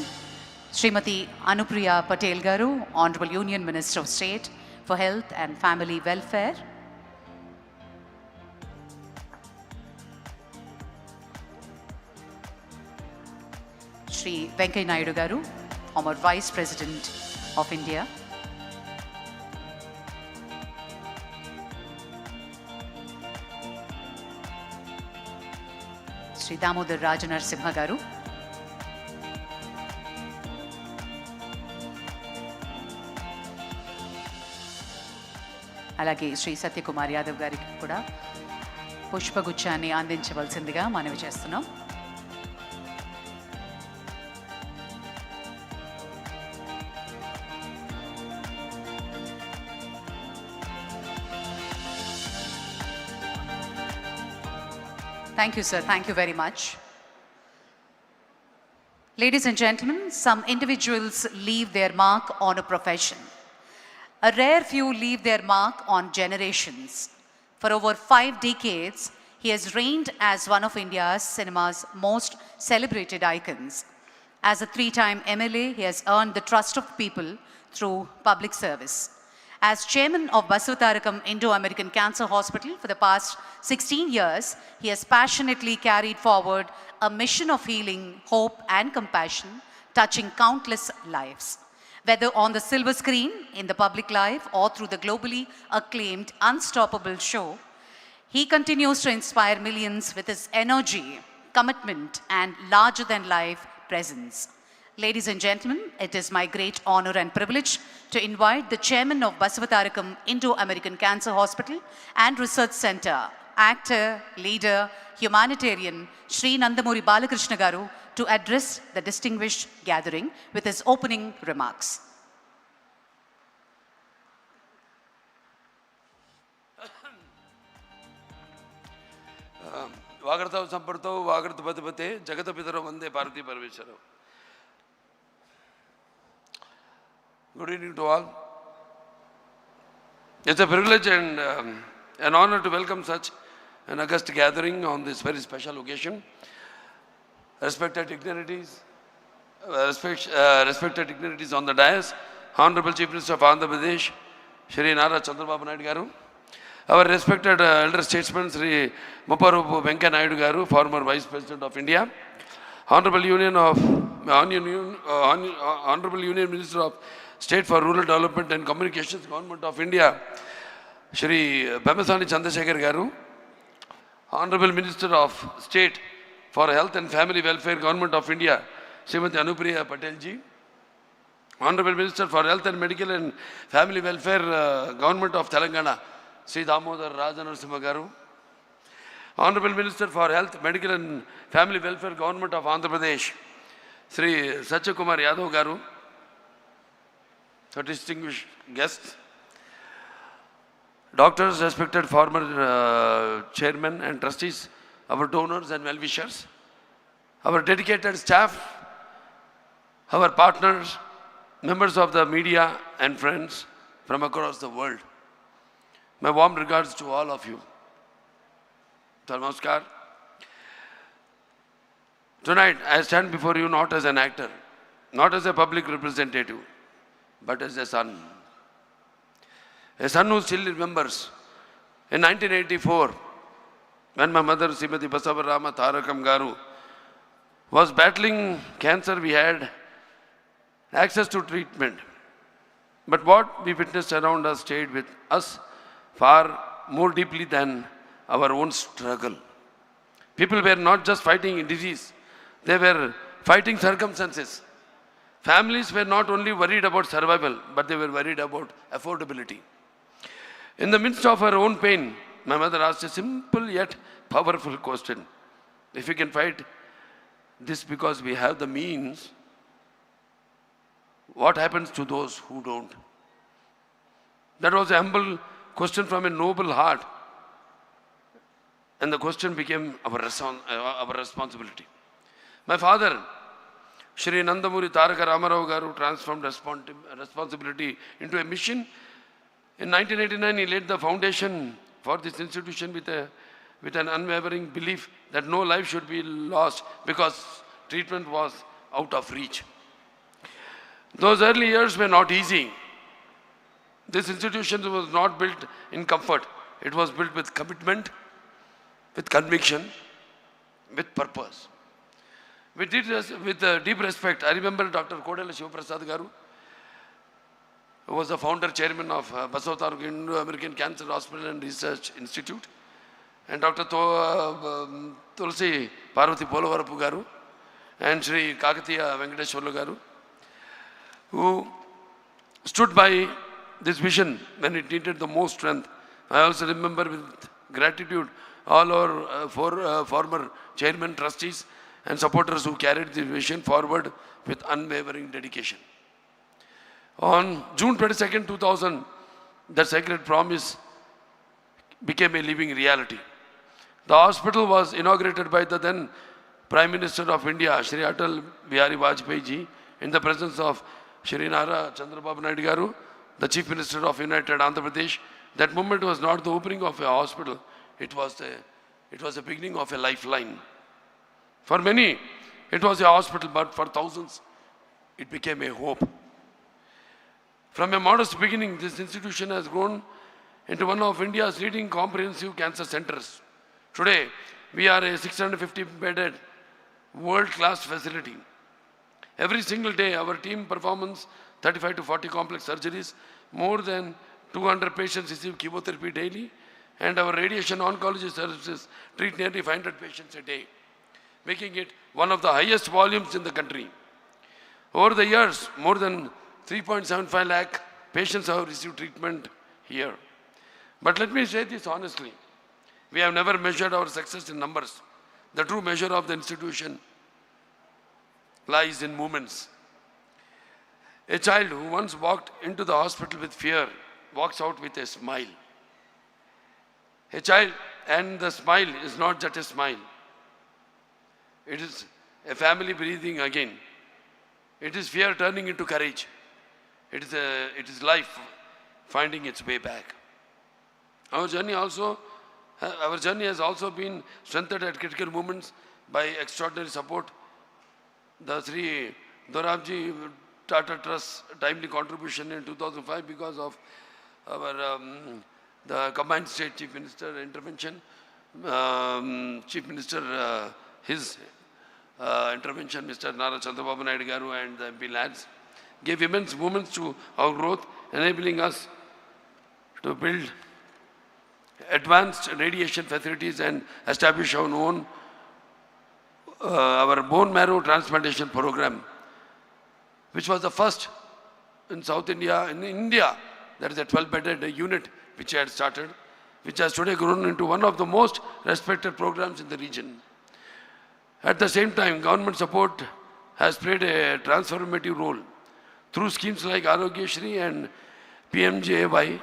Srimati Anupriya Patel Garu, Honorable Union Minister of State for Health and Family Welfare. Sri Venkaiah Naidu Garu, former Vice President of India. Sri Damodar Rajanarasimha Garu. అలాగే శ్రీ సత్యకుమార్ యాదవ్ గారికి కూడా పుష్పగుచ్చాన్ని అందించవలసిందిగా మనవి చేస్తున్నాం. Thank you, sir. Thank you very much. Ladies and gentlemen, some individuals leave their mark on a profession. A rare few leave their mark on generations. For over 5 decades, he has reigned as one of India's cinema's most celebrated icons. As a 3-time MLA, he has earned the trust of people through public service. As chairman of Basavatarakam Indo-American Cancer Hospital for the past 16 years, he has passionately carried forward a mission of healing, hope, and compassion, touching countless lives. Whether on the silver screen, in the public life, or through the globally acclaimed Unstoppable show, he continues to inspire millions with his energy, commitment, and larger-than-life presence. Ladies and gentlemen, it is my great honor and privilege to invite the chairman of Basavatarakam Indo-American Cancer Hospital and Research Center, actor, leader, humanitarian, Sri Nandamuri Balakrishna Garu, to address the distinguished gathering with his opening remarks. వాగర్తవ సంపర్తో వాగర్త పతిపతే జగత పితరో వందే Parvati Parameswaram. Good evening to all. It's a privilege and an honor to welcome such an august gathering on this very special occasion. Respected dignitaries, respected dignitaries on the dais, Honorable Chief Minister of Andhra Pradesh, Shri Nara Chandrababu Naidu Garu, our respected elder statesman Sri Mupparupu Venkaya Naidu Garu, former Vice President of India, Honorable Union Minister of State for Rural Development and Communications, Government of India, Shri Pemasani Chandrasekhar Garu, Honorable Minister of State for Health and Family Welfare, Government of India, Srimati Anupriya Patel ji, Honorable Minister for Health and Medical and Family Welfare, Government of Telangana, Sri Damodar Rajanarasimha Garu, Honorable Minister for Health, Medical and Family Welfare, Government of Andhra Pradesh, Sri Satyakumar Yadav Garu, distinguished guests, doctors, respected former chairmen and trustees, our donors and well-wishers, our dedicated staff, our partners, members of the media and friends from across the world. My warm regards to all of you. Namaskar. Tonight, I stand before you not as an actor, not as a public representative, but as a son. A son who still remembers in 1984, when my mother, Srimati Basavatarakam Garu, was battling cancer, we had access to treatment. But what we witnessed around us stayed with us far more deeply than our own struggle. People were not just fighting disease, they were fighting circumstances. Families were not only worried about survival, but they were worried about affordability. In the midst of her own pain, my mother asked a simple yet powerful question. If we can fight this because we have the means, what happens to those who don't? That was a humble question from a noble heart. And the question became our responsibility. My father, Shri Nandamuri Taraka Ramarao Garu, transformed responsibility into a mission. In 1989, he laid the foundation for this institution with an unwavering belief that no life should be lost because treatment was out of reach. Those early years were not easy. This institution was not built in comfort. It was built with commitment, with conviction, with purpose. With deep respect, I remember Dr. Kodela Shivaprasad Garu, who was the founder chairman of Basavatarakam Indo-American Cancer Hospital and Research Institute, and Dr. Tulsi Parvati Polavarapu Garu, and Sri Kakatiya Venkateshwarlu Garu, who stood by this vision when it needed the most strength. I also remember with gratitude all our former chairmen, trustees, and supporters who carried this vision forward with unwavering dedication. On June 22nd, 2000, the sacred promise became a living reality. The hospital was inaugurated by the then Prime Minister of India, Shri Atal Bihari Vajpayee ji, in the presence of Shri Nara Chandrababu Naidu Garu, the Chief Minister of United Andhra Pradesh. That moment was not the opening of a hospital, it was the It was the beginning of a lifeline. For many, it was a hospital, but for thousands, it became a hope. From a modest beginning, this institution has grown into one of India's leading comprehensive cancer centers. Today, we are a 650-bedded world-class facility. Every single day, our team performs 35 to 40 complex surgeries. More than 200 patients receive chemotherapy daily, and our radiation oncology services treat nearly 500 patients a day, making it one of the highest volumes in the country. Over the years, more than 3.75 lakh patients have received treatment here. But let me say this honestly, we have never measured our success in numbers. The true measure of the institution lies in moments. A child who once walked into the hospital with fear walks out with a smile. A child, and the smile is not just a smile. It is a family breathing again. It is fear turning into courage. It is life finding its way back. Our journey has also been strengthened at critical moments by extraordinary support. The Sri Dorabji Tata Trust timely contribution in 2005 because of our the combined state chief minister intervention, chief minister his intervention, Mr. Nara Chandrababu Naidu Garu and the MP lads gave immense movements to our growth, enabling us to build advanced radiation facilities and establish our own our bone marrow transplantation program, which was the first in South India, in India. That is a 12-bedded unit which I had started, which has today grown into one of the most respected programs in the region. At the same time, government support has played a transformative role. Through schemes like Arogya Shri and PMJAY,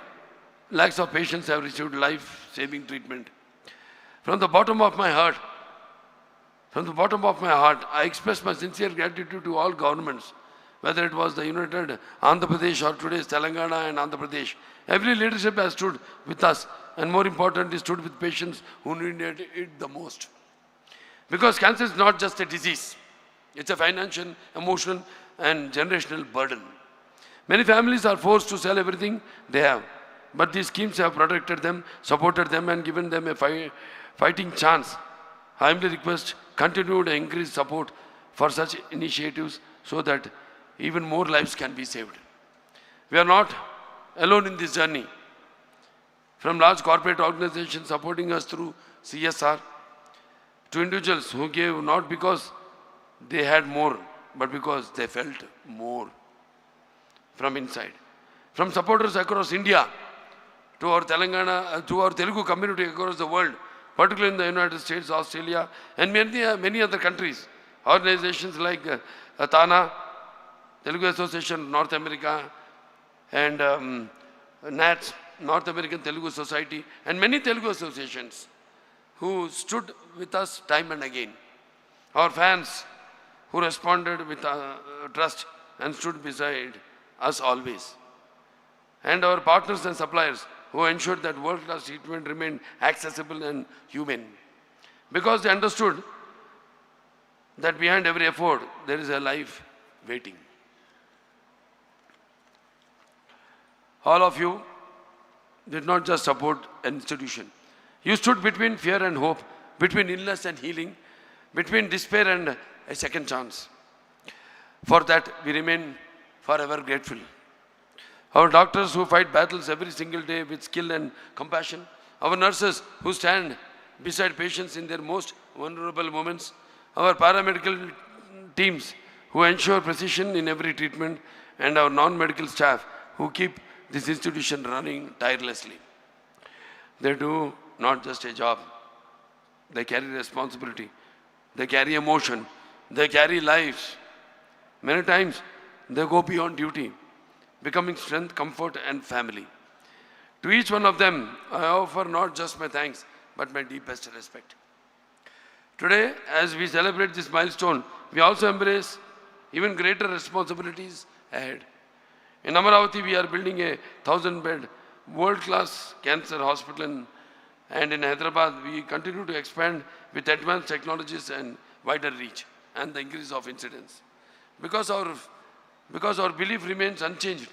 lakhs of patients have received life-saving treatment. From the bottom of my heart, I express my sincere gratitude to all governments, whether it was the United Andhra Pradesh or today's Telangana and Andhra Pradesh. Every leadership has stood with us, and more importantly, stood with patients who needed it the most. Because cancer is not just a disease, it's a financial, emotional, and generational burden. Many families are forced to sell everything they have, but these schemes have protected them, supported them, and given them a fighting chance. I humbly request continued and increased support for such initiatives so that even more lives can be saved. We are not alone in this journey. From large corporate organizations supporting us through CSR, to individuals who gave not because they had more, but because they felt more from inside. From supporters across India to our Telangana, to our Telugu community across the world, particularly in the United States, Australia, and many other countries. Organizations like TANA, Telugu Association North America, and NATS, North American Telugu Society, and many Telugu associations who stood with us time and again. Our fans who responded with trust and stood beside us always. And our partners and suppliers who ensured that world-class treatment remained accessible and humane. Because they understood that behind every effort, there is a life waiting. All of you did not just support an institution. You stood between fear and hope, between illness and healing, between despair and a second chance. For that, we remain forever grateful. Our doctors who fight battles every single day with skill and compassion, our nurses who stand beside patients in their most vulnerable moments, our paramedical teams who ensure precision in every treatment, and our non-medical staff who keep this institution running tirelessly. They do not just a job, they carry responsibility, they carry emotion, they carry lives. Many times they go beyond duty, becoming strength, comfort, and family. To each one of them, I offer not just my thanks, but my deepest respect. Today, as we celebrate this milestone, we also embrace even greater responsibilities ahead. In Amaravati, we are building a 1,000-bed world-class cancer hospital And in Hyderabad, we continue to expand with advanced technologies and wider reach and the increase of incidence. Because our belief remains unchanged,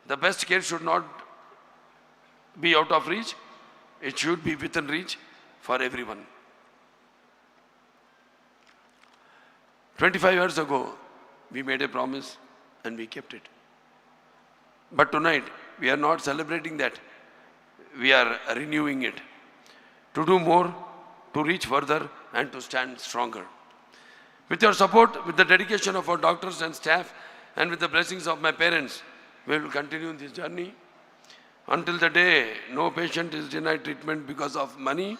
the best care should not be out of reach, it should be within reach for everyone. 25 years ago, we made a promise and we kept it. But tonight, we are not celebrating that. We are renewing it. To do more, to reach further, and to stand stronger. With your support, with the dedication of our doctors and staff, and with the blessings of my parents, we will continue this journey until the day no patient is denied treatment because of money,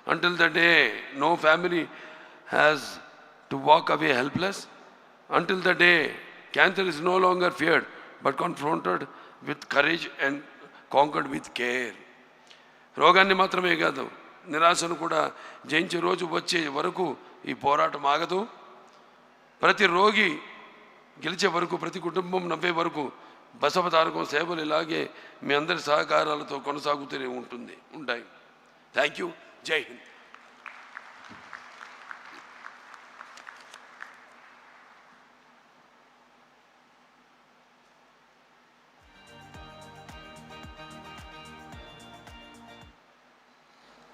until the day no family has to walk away helpless, until the day cancer is no longer feared but confronted with courage and conquered with care. రోగాన్ని మాత్రమే కాదు, నిరాశను కూడా జయించే రోజు వచ్చే వరకు ఈ పోరాటం ఆగదు. ప్రతి రోగి గెలిచే వరకు, ప్రతి కుటుంబం నవ్వే వరకు బసవతారకం సేవలు ఇలాగే మీ అందరి సహకారాలతో కొనసాగుతూనే ఉంటాయి. Thank you. జై Hind.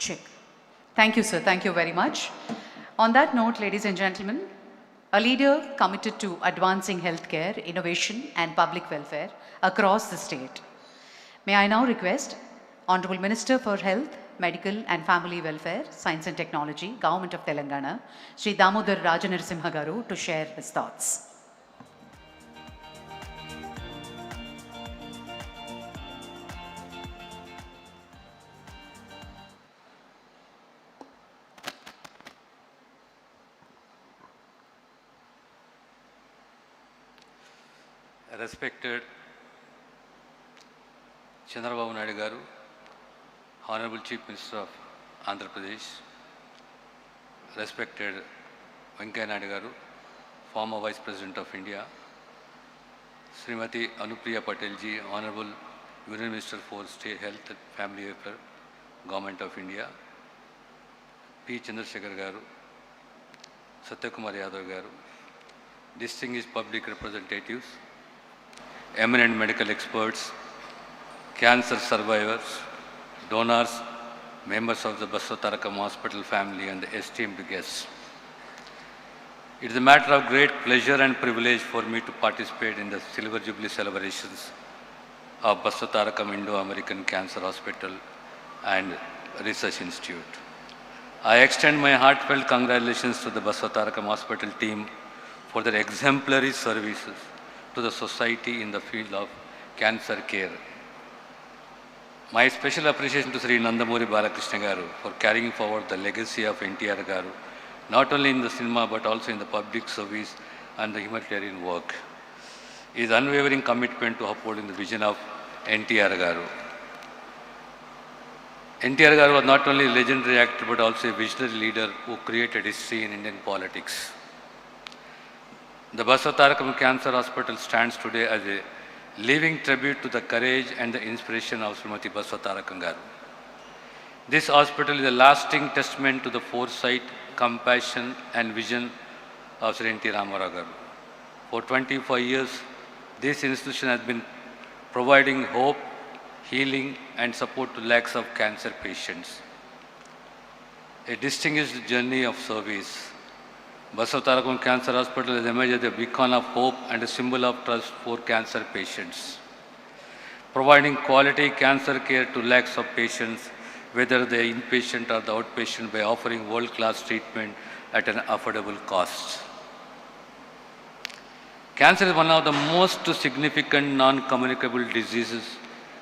Check. Thank you, sir. Thank you very much. On that note, ladies and gentlemen, a leader committed to advancing healthcare, innovation, and public welfare across the state. May I now request Honorable Minister for Health, Medical and Family Welfare, Science and Technology, Government of Telangana, Shri Damodar Rajanarasimha Garu, to share his thoughts. Respected Chandrababu Naidu Garu, Honorable Chief Minister of Andhra Pradesh, respected Venkaiah Naidu Garu, former Vice President of India, Srimati Anupriya Patel ji, Honorable Union Minister for State Health and Family Welfare, Government of India, P. Chandrasekhar Garu, Satyakumar Yadav Garu, distinguished public representatives, eminent medical experts, cancer survivors, donors, members of the Basavatarakam Hospital family, and the esteemed guests. It is a matter of great pleasure and privilege for me to participate in the Silver Jubilee celebrations of Basavatarakam Indo-American Cancer Hospital and Research Institute. I extend my heartfelt congratulations to the Basavatarakam Hospital team for their exemplary services to the society in the field of cancer care. My special appreciation to Sri Nandamuri Balakrishna Garu for carrying forward the legacy of NTR Garu, not only in the cinema but also in the public service and the humanitarian work. His unwavering commitment to upholding the vision of NTR Garu. NTR Garu was not only a legendary actor but also a visionary leader who created history in Indian politics. The Basavatarakam Cancer Hospital stands today as a living tribute to the courage and the inspiration of Srimati Basavatarakam Garu. This hospital is a lasting testament to the foresight, compassion and vision of Sri N.T. Ramarao Garu. For 25 years, this institution has been providing hope, healing and support to lakhs of cancer patients. A distinguished journey of service. Basavatarakam Cancer Hospital has emerged as a beacon of hope and a symbol of trust for cancer patients, providing quality cancer care to lakhs of patients, whether they are inpatient or the outpatient, by offering world-class treatment at an affordable cost. Cancer is one of the most significant non-communicable diseases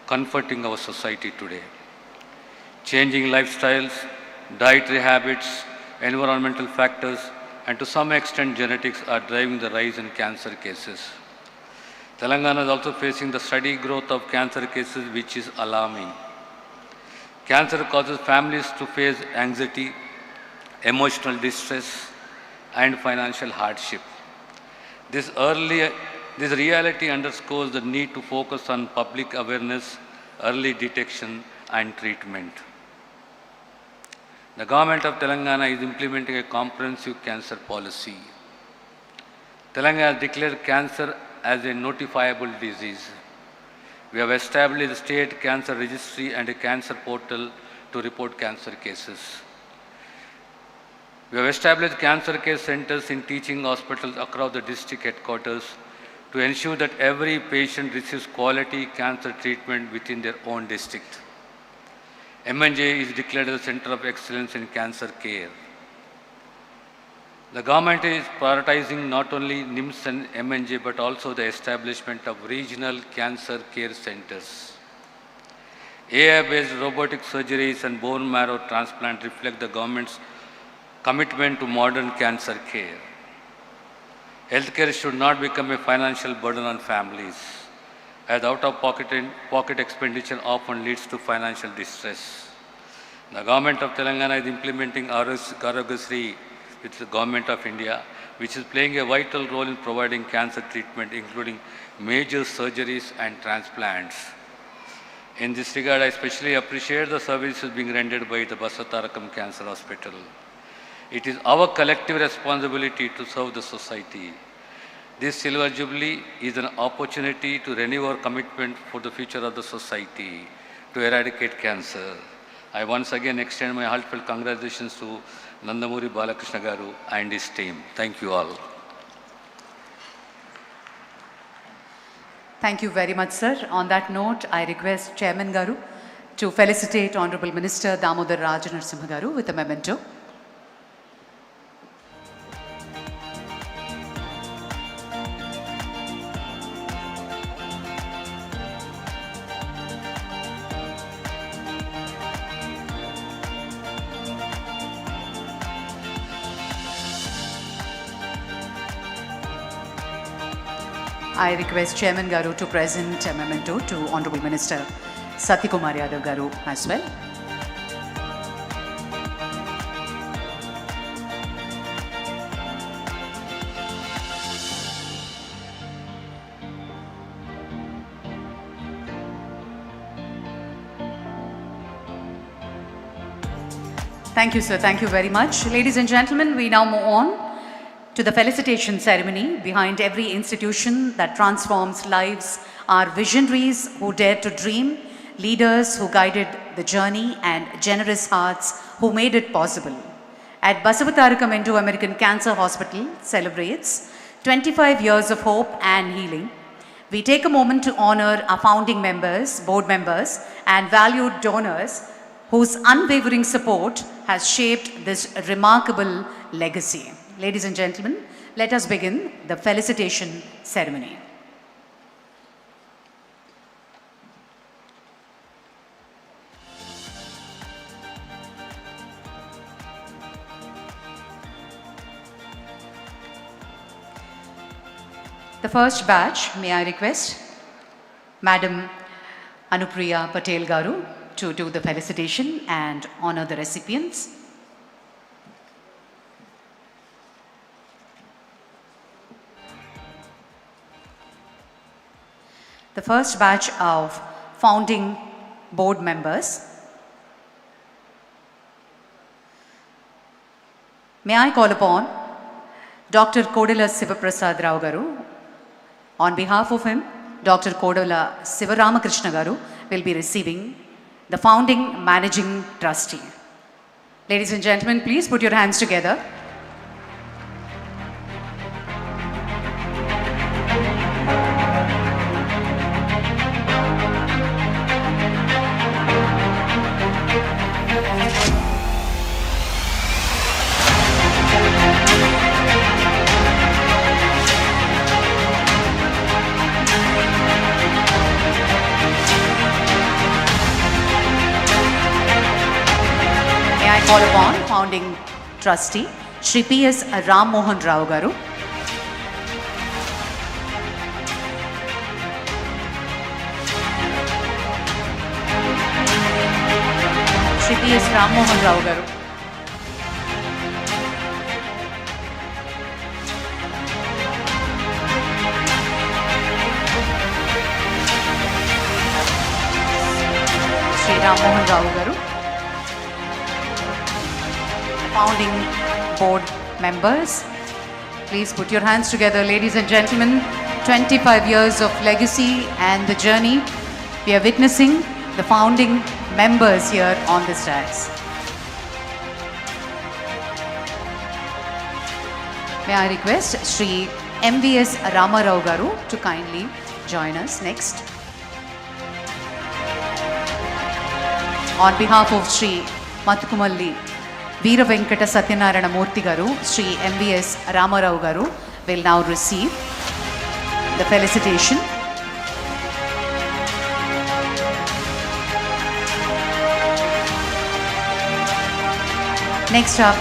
confronting our society today. Changing lifestyles, dietary habits, environmental factors, and to some extent genetics are driving the rise in cancer cases. Telangana is also facing the steady growth of cancer cases, which is alarming. Cancer causes families to face anxiety, emotional distress, and financial hardship. This reality underscores the need to focus on public awareness, early detection, and treatment. The government of Telangana is implementing a comprehensive cancer policy. Telangana has declared cancer as a notifiable disease. We have established a state cancer registry and a cancer portal to report cancer cases. We have established cancer care centers in teaching hospitals across the district headquarters to ensure that every patient receives quality cancer treatment within their own district. MNJ is declared as a center of excellence in cancer care. The government is prioritizing not only NIMS and MNJ but also the establishment of regional cancer care centers. AI-based robotic surgeries and bone marrow transplant reflect the government's commitment to modern cancer care. Healthcare should not become a financial burden on families, as out-of-pocket expenditure often leads to financial distress. The government of Telangana is implementing Arogyasri with the government of India, which is playing a vital role in providing cancer treatment, including major surgeries and transplants. In this regard, I especially appreciate the services being rendered by the Basavatarakam Cancer Hospital. It is our collective responsibility to serve the society. This Silver Jubilee is an opportunity to renew our commitment for the future of the society, to eradicate cancer. I once again extend my heartfelt congratulations to Nandamuri Balakrishna Garu and his team. Thank you all. Thank you very much, sir. On that note, I request Chairman Garu to felicitate Honorable Minister Damodar Rajanarasimha Garu with a memento. I request Chairman Garu to present a memento to Honorable Minister Satyakumar Yadav Garu as well. Thank you, sir. Thank you very much. Ladies and gentlemen, we now move on to the felicitation ceremony. Behind every institution that transforms lives are visionaries who dared to dream, leaders who guided the journey, and generous hearts who made it possible. At Basavatarakam Indo-American Cancer Hospital celebrates 25 years of hope and healing. We take a moment to honor our founding members, board members, and valued donors whose unwavering support has shaped this remarkable legacy. Ladies and gentlemen, let us begin the felicitation ceremony. The first batch, may I request Madam Anupriya Patel Garu to do the felicitation and honor the recipients. The first batch of founding board members. May I call upon Dr. Kodala Sivaprasad Rao Garu. On behalf of him, Dr. Kodala Sivaramakrishna Garu will be receiving the founding managing trustee. Ladies and gentlemen, please put your hands together. Call upon founding trustee Shri P.S. Ram Mohan Rao Garu. Shri P.S. Ram Mohan Rao Garu. Shri Ram Mohan Rao Garu. founding board members. Please put your hands together, ladies and gentlemen. 25 years of legacy and the journey. We are witnessing the founding members here on this dais. May I request Shri MVS Ramarao Garu to kindly join us next. On behalf of Shri Matukumalli Veera Venkata Satyanarayana Murthy Garu, Shri MVS Ramarao Garu will now receive the felicitation. Next up,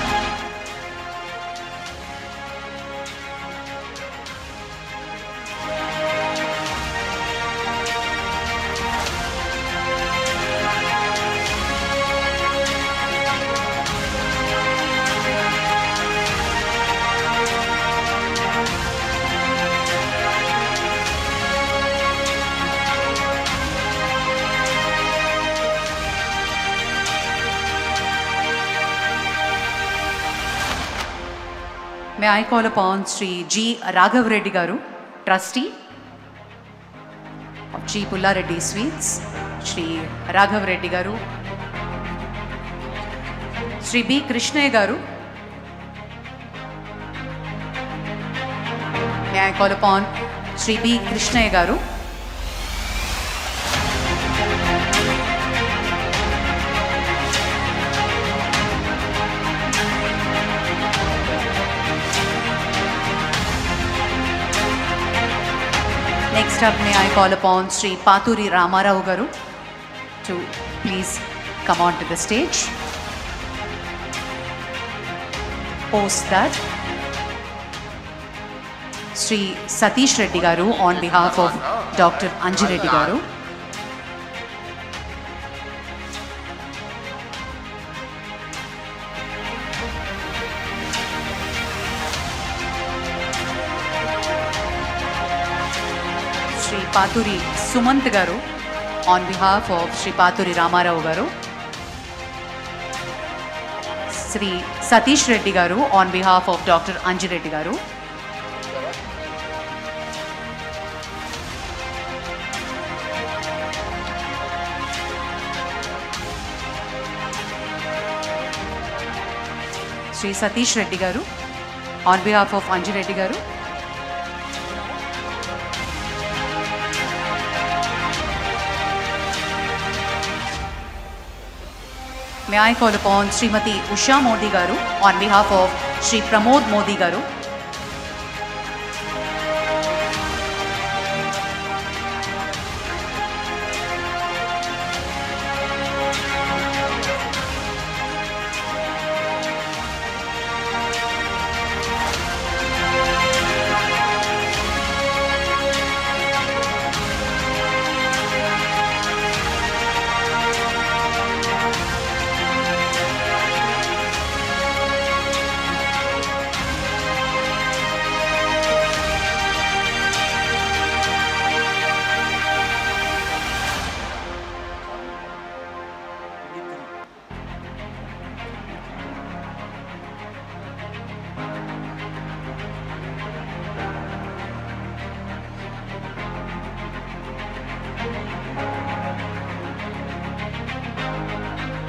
may I call upon Shri G. Raghav Reddy Garu, Trustee of G. Pulla Reddy Sweets, Shri Raghav Reddy Garu, Shri B. Krishna Garu. May I call upon Shri B. Krishna Garu. Next up, may I call upon Sri Paturi Ramarao Garu to please come on to the stage. Post that, Sri Satish Reddy Garu on behalf of Dr. Anji Reddy Garu. Paturi Sumant Garu on behalf of Shri Paturi Ramarao Garu. Sri Satish Reddy Garu on behalf of Dr. Anji Reddy Garu. Sri Satish Reddy Garu on behalf of Anji Reddy Garu. May I call upon Srimati Usha Modi Garu on behalf of Shri Pramod Modi Garu.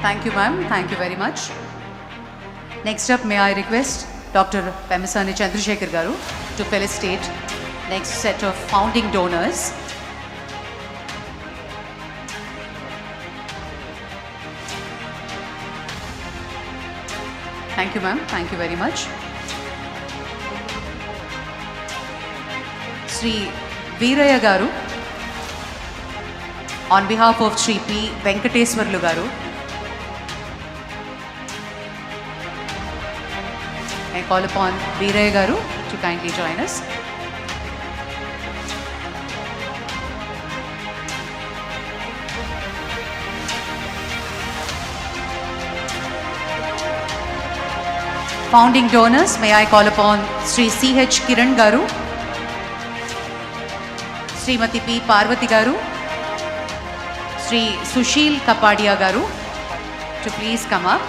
Thank you, ma'am. Thank you very much. Next up, may I request Dr. Pemasani Chandrasekhar Garu to felicitate next set of founding donors. Thank you, ma'am. Thank you very much. Sri Veeraya Garu on behalf of Sri P. Venkateswarlu Garu. I call upon Veeraya Garu to kindly join us. Founding donors, may I call upon Sri C.H. Kiran Garu, Srimati P. Parvati Garu, Sri Sushil Kapadia Garu to please come up.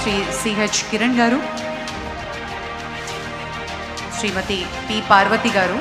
Sri C.H. Kiran garu, Srimati P. Parvati garu,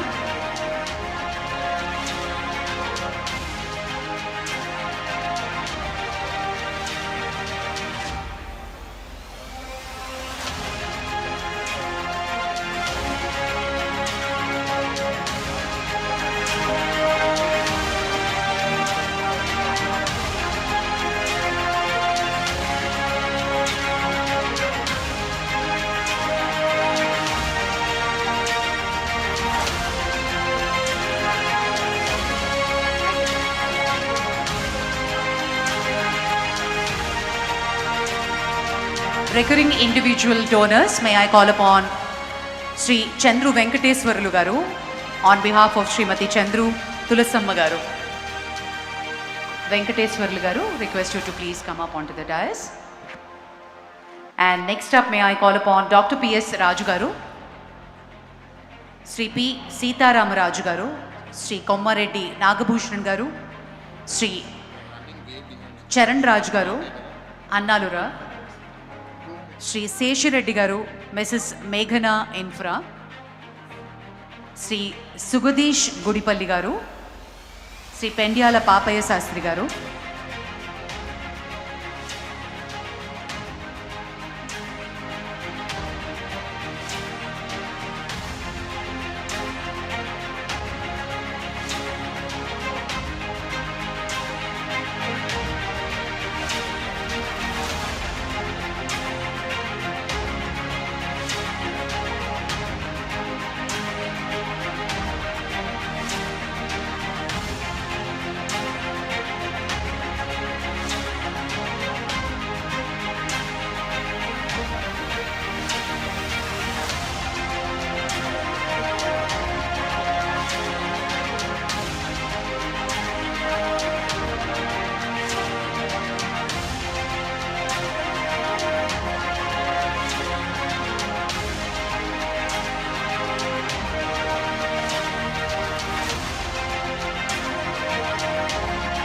recurring individual donors, may I call upon Sri Chandru Venkateswarlu garu on behalf of Srimati Chandru Tulasamma garu. Venkateswarlu garu, request you to please come up onto the dais. And next up, may I call upon Dr. P.S. Raju garu, Sri P. Sitaram Raju garu, Sri Kommareddy Nagabhushan garu, Sri Charan Raj garu, Annalura, Sri Seshireddy garu, Mrs. Meghana Infra, Sri Sugadish Gudipalli garu, Sri Pendyala Papaya Sastri garu,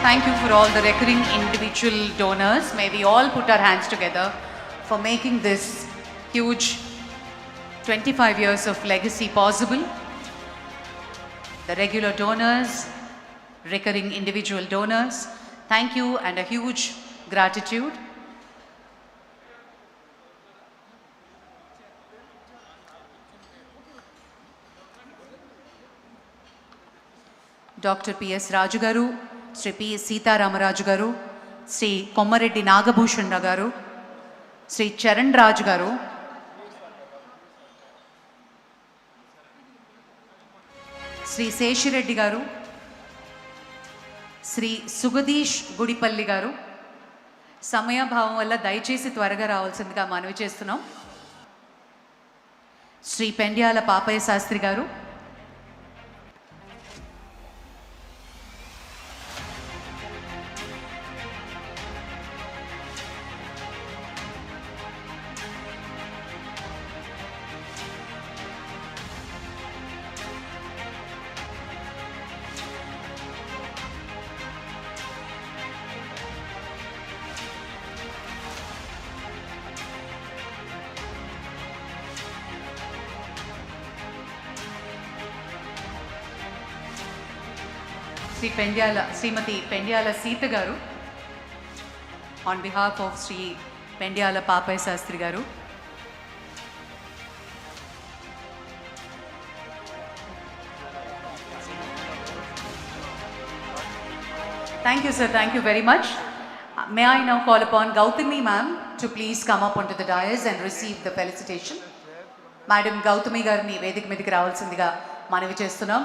Thank you for all the recurring individual donors. May we all put our hands together for making this huge 25 years of legacy possible. The regular donors, recurring individual donors, thank you and a huge gratitude. Dr. P.S. Raju garu, Sri P. Sitaramaraju garu, Sri Kommareddy Nagabhushan garu, Sri Charan Raj garu, Sri Seshireddy garu, Sri Sugadish Gudipalli garu. సమయ భావం వల్ల దయచేసి త్వరగా రావాల్సిందిగా మనవి చేస్తున్నాం. శ్రీ పెండ్యాల పాపయ్య శాస్త్రి గారు, Srimati Pendyala Sita garu, on behalf of Sri Pendyala Papaya Sastri garu. Thank you, sir. Thank you very much. May I now call upon Gautami ma'am to please come up onto the dais and receive the felicitation. Madam Gautami garni Vedik midiki ravalsindiga manavi chestunam.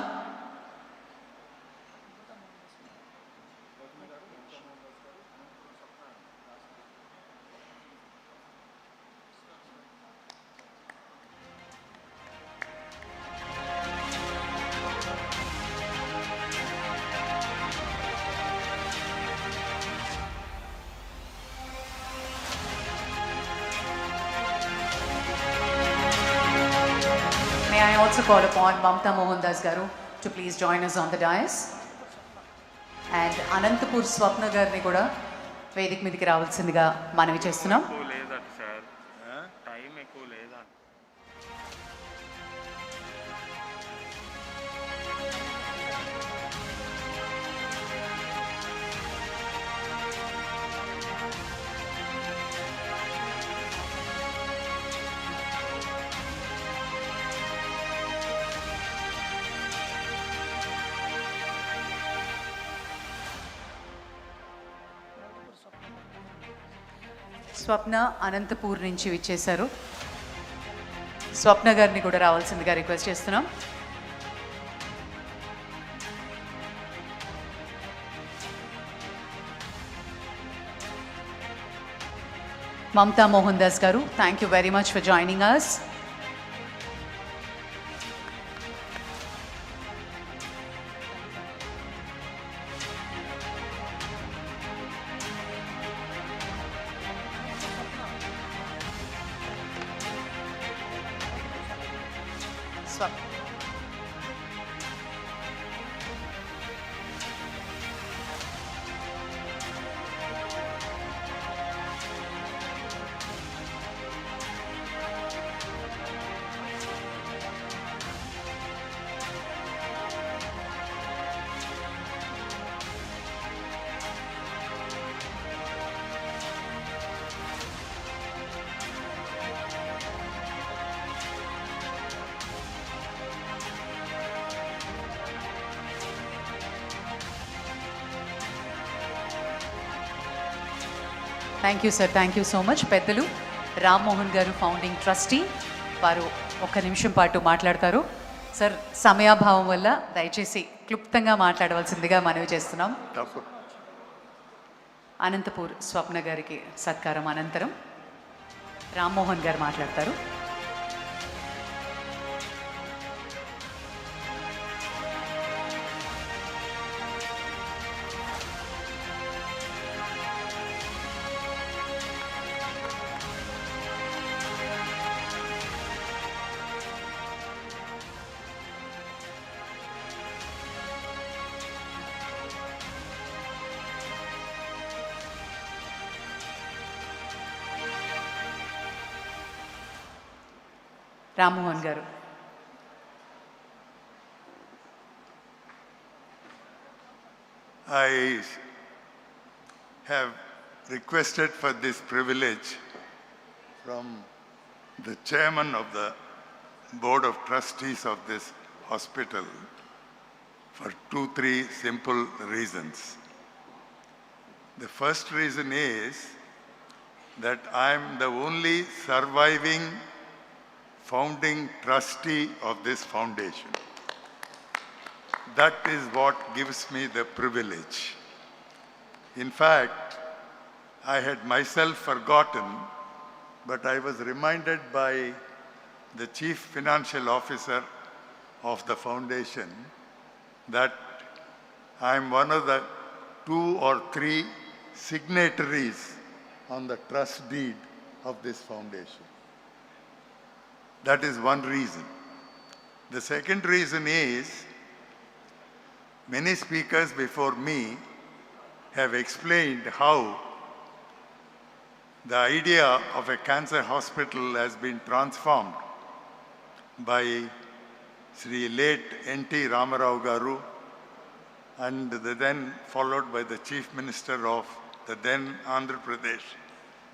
May I also call upon Mamta Mohandas garu to please join us on the dais. And Anantapur Swapna garni kuda Vedik midiki ravalsindiga manavi chestunam. స్వప్న అనంతపూర్ నుంచి విచ్చేశారు. స్వప్న గారిని కూడా రావాల్సిందిగా request చేస్తున్నాం. Mamta Mohandas garu, thank you very much for joining us. Thank you sir, thank you so much. పెద్దలు రామ్మోహన్ గారు founding trustee, వారు ఒక్క నిమిషం పాటు మాట్లాడతారు. సార్, సమయాభావం వల్ల దయచేసి క్లుప్తంగా మాట్లాడవలసిందిగా మనవి చేస్తున్నాం. అనంతపూర్ స్వప్న గారికి సత్కారం అనంతరం రామ్మోహన్ గారు మాట్లాడతారు. రామ్మోహన్ గారు. I have requested for this privilege from the chairman of the board of trustees of this hospital for 2-3 simple reasons. The first reason is that I am the only surviving founding trustee of this foundation. That is what gives me the privilege. In fact, I had myself forgotten, but I was reminded by the chief financial officer of the foundation that I am one of the 2 or 3 signatories on the trust deed of this foundation. That is one reason. The second reason is many speakers before me have explained how the idea of a cancer hospital has been transformed by Sri late N.T. Ramarao Garu and then followed by the Chief Minister of the then Andhra Pradesh,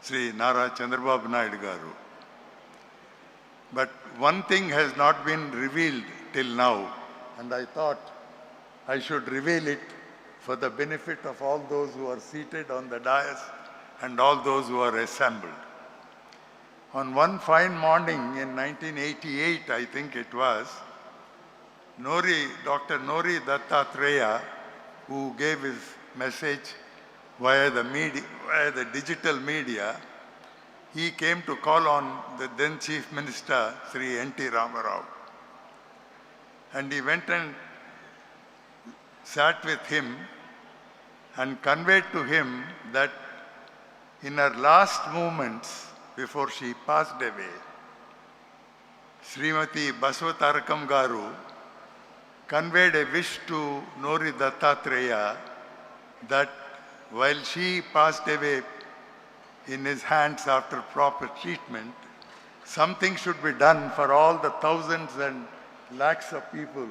Sri Nara Chandrababu Garu. But one thing has not been revealed till now, and I thought I should reveal it for the benefit of all those who are seated on the dais and all those who are assembled. On one fine morning in 1988, I think it was, Dr. Nori Dattatreya, who gave his message via the digital media, he came to call on the then Chief Minister, Sri N.T. Ramarao. And he went and sat with him and conveyed to him that in her last moments before she passed away, Srimati Basavatarakam Garu conveyed a wish to Nori Dattatreya that while she passed away in his hands after proper treatment, something should be done for all the thousands and lakhs of people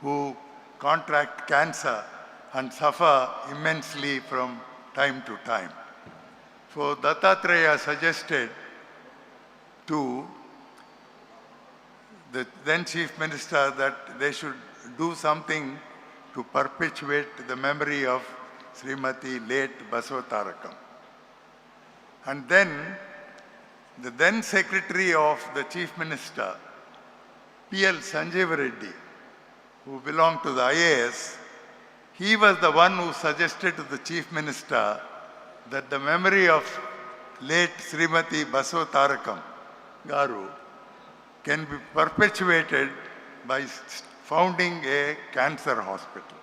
who contract cancer and suffer immensely from time to time. So Dattatreya suggested to the then Chief Minister that they should do something to perpetuate the memory of Srimati late Basavatarakam. And then the then Secretary of the Chief Minister, P.L. Sanjeev Reddy, who belonged to the IAS, he was the one who suggested to the Chief Minister that the memory of late Srimati Basavatarakam Garu can be perpetuated by founding a cancer hospital.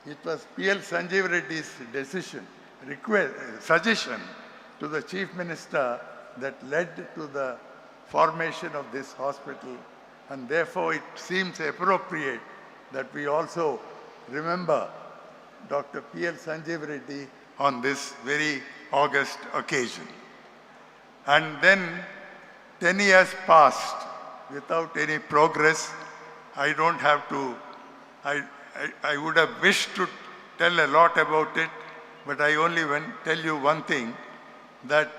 It was P.L. Sanjeev Reddy's suggestion to the Chief Minister that led to the formation of this hospital, and therefore it seems appropriate that we also remember Dr. P.L. Sanjeev Reddy on this very august occasion. And then 10 years passed without any progress. I don't have to, I would have wished to tell a lot about it, but I only tell you one thing, that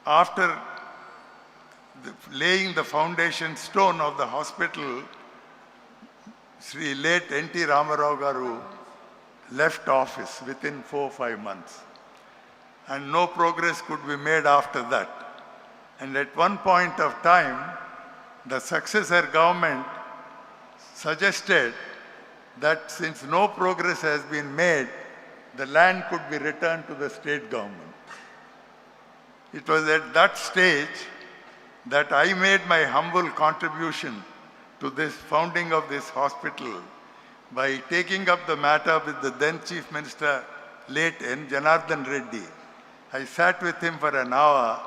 after laying the foundation stone of the hospital, Sri late N.T. Ramarao Garu left office within 4 or 5 months. And no progress could be made after that. And at one point of time, the successor government suggested that since no progress has been made, the land could be returned to the state government. It was at that stage that I made my humble contribution to this founding of this hospital by taking up the matter with the then Chief Minister, late N. Janardhan Reddy. I sat with him for an hour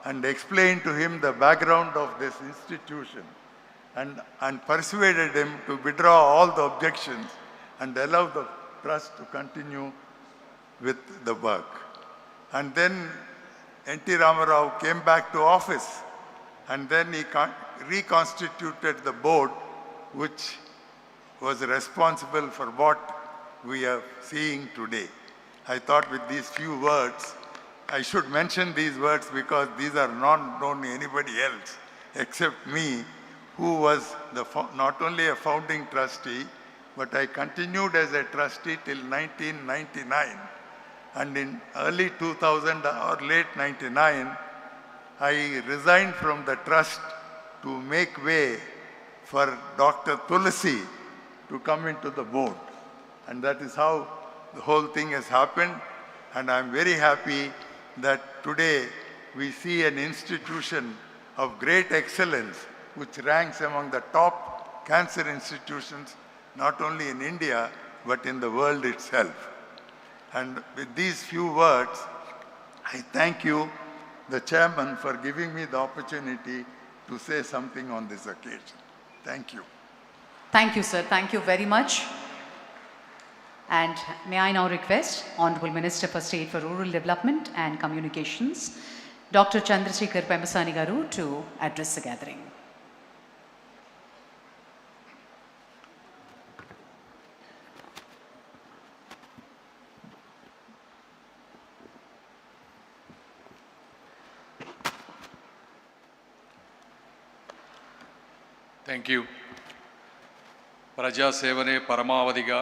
and explained to him the background of this institution and persuaded him to withdraw all the objections and allow the trust to continue with the work. And then N.T. Ramarao came back to office, and then he reconstituted the board which was responsible for what we are seeing today. I thought with these few words, I should mention these words because these are not known to anybody else except me, who was not only a founding trustee, but I continued as a trustee till 1999. And in early 2000 or late 99, I resigned from the trust to make way for Dr. Tulsi to come into the board. And that is how the whole thing has happened. And I'm very happy that today we see an institution of great excellence which ranks among the top cancer institutions, not only in India, but in the world itself. And with these few words, I thank you, the chairman, for giving me the opportunity to say something on this occasion. Thank you. Thank you, sir. Thank you very much. And may I now request Honorable Minister for State for Rural Development and Communications, Dr. Chandrasekhar Pemasani Garu, to address the gathering. Thank you. ప్రజాసేవనే పరమావధిగా,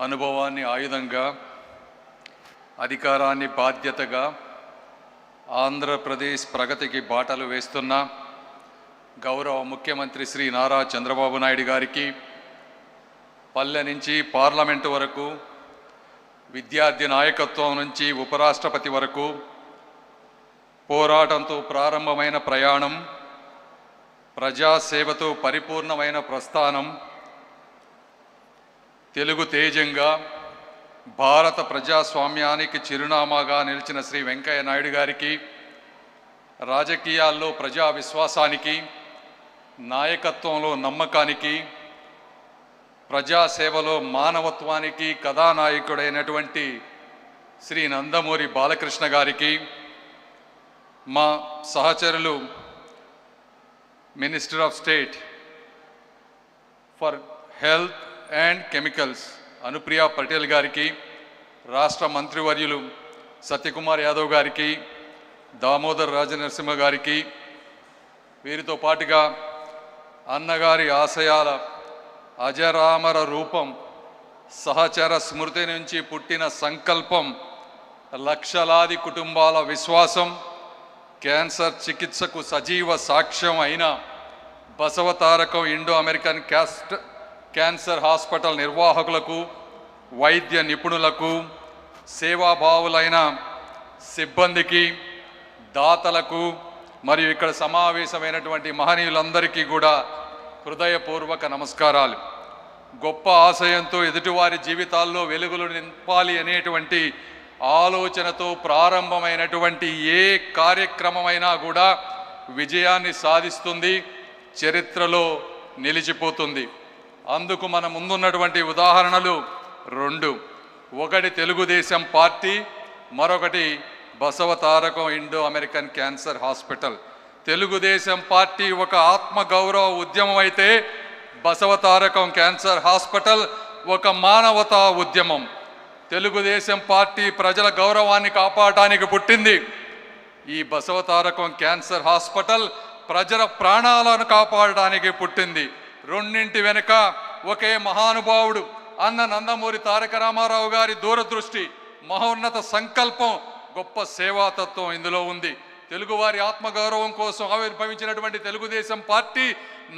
అనుభవాన్ని ఆయుధంగా, అధికారాన్ని బాధ్యతగా ఆంధ్రప్రదేశ్ ప్రగతికి బాటలు వేస్తున్న గౌరవ ముఖ్యమంత్రి శ్రీ నారా చంద్రబాబు నాయుడు గారికి, పల్లె నుంచి పార్లమెంటు వరకు, విద్యార్థి నాయకత్వం నుంచి ఉపరాష్ట్రపతి వరకు పోరాటంతో ప్రారంభమైన ప్రయాణం, ప్రజాసేవతో పరిపూర్ణమైన ప్రస్థానం, తెలుగు తేజంగా భారత ప్రజాస్వామ్యానికి చిరునామాగా నిలిచిన శ్రీ వెంకయ్య నాయుడు గారికి, రాజకీయాల్లో ప్రజా విశ్వాసానికి, నాయకత్వంలో నమ్మకానికి, ప్రజాసేవలో మానవత్వానికి కథానాయకుడైనటువంటి శ్రీ నందమూరి బాలకృష్ణ గారికి, మా సహచరులు minister of state for health and chemicals Anupriya Patel గారికి, రాష్ట్ర మంత్రివర్యులు సత్యకుమార్ యాదవ్ గారికి, దామోదర్ రాజనరసింహ గారికి, వీరితో పాటుగా అన్నగారి ఆశయాల అజరామర రూపం సహచర స్మృతి నుంచి పుట్టిన సంకల్పం, లక్షలాది కుటుంబాల విశ్వాసం, క్యాన్సర్ చికిత్సకు సజీవ సాక్ష్యం అయిన Basavatarakam Indo American cancer hospital నిర్వాహకులకు, వైద్య నిపుణులకు, సేవాభావులైన సిబ్బందికి, దాతలకు మరియు ఇక్కడ సమావేశమైనటువంటి మహనీయులందరికీ కూడా హృదయపూర్వక నమస్కారాలు. గొప్ప ఆశయంతో ఎదుటివారి జీవితాల్లో వెలుగులు నింపాలి అనేటువంటి ఆలోచనతో ప్రారంభమైనటువంటి ఏ కార్యక్రమమైనా కూడా విజయాన్ని సాధిస్తుంది, చరిత్రలో నిలిచిపోతుంది. అందుకు మన ముందున్నటువంటి ఉదాహరణలు 2. ఒకటి తెలుగుదేశం పార్టీ, మరొకటి Basavatarakam Indo American cancer hospital. Telugu Desam party ఒక ఆత్మగౌరవ ఉద్యమం అయితే బసవతారకం క్యాన్సర్ హాస్పిటల్ ఒక మానవతా ఉద్యమం. తెలుగుదేశం పార్టీ ప్రజల గౌరవాన్ని కాపాడటానికి పుట్టింది. ఈ బసవతారకం క్యాన్సర్ హాస్పిటల్ ప్రజల ప్రాణాలను కాపాడడానికి పుట్టింది. రెండింటి వెనుక ఒకే మహానుభావుడు అన్న నందమూరి తారక రామారావు గారి దూరదృష్టి, మహోన్నత సంకల్పం, గొప్ప సేవాతత్వం ఇందులో ఉంది. తెలుగువారి ఆత్మగౌరవం కోసం ఆవిర్భవించినటువంటి తెలుగుదేశం పార్టీ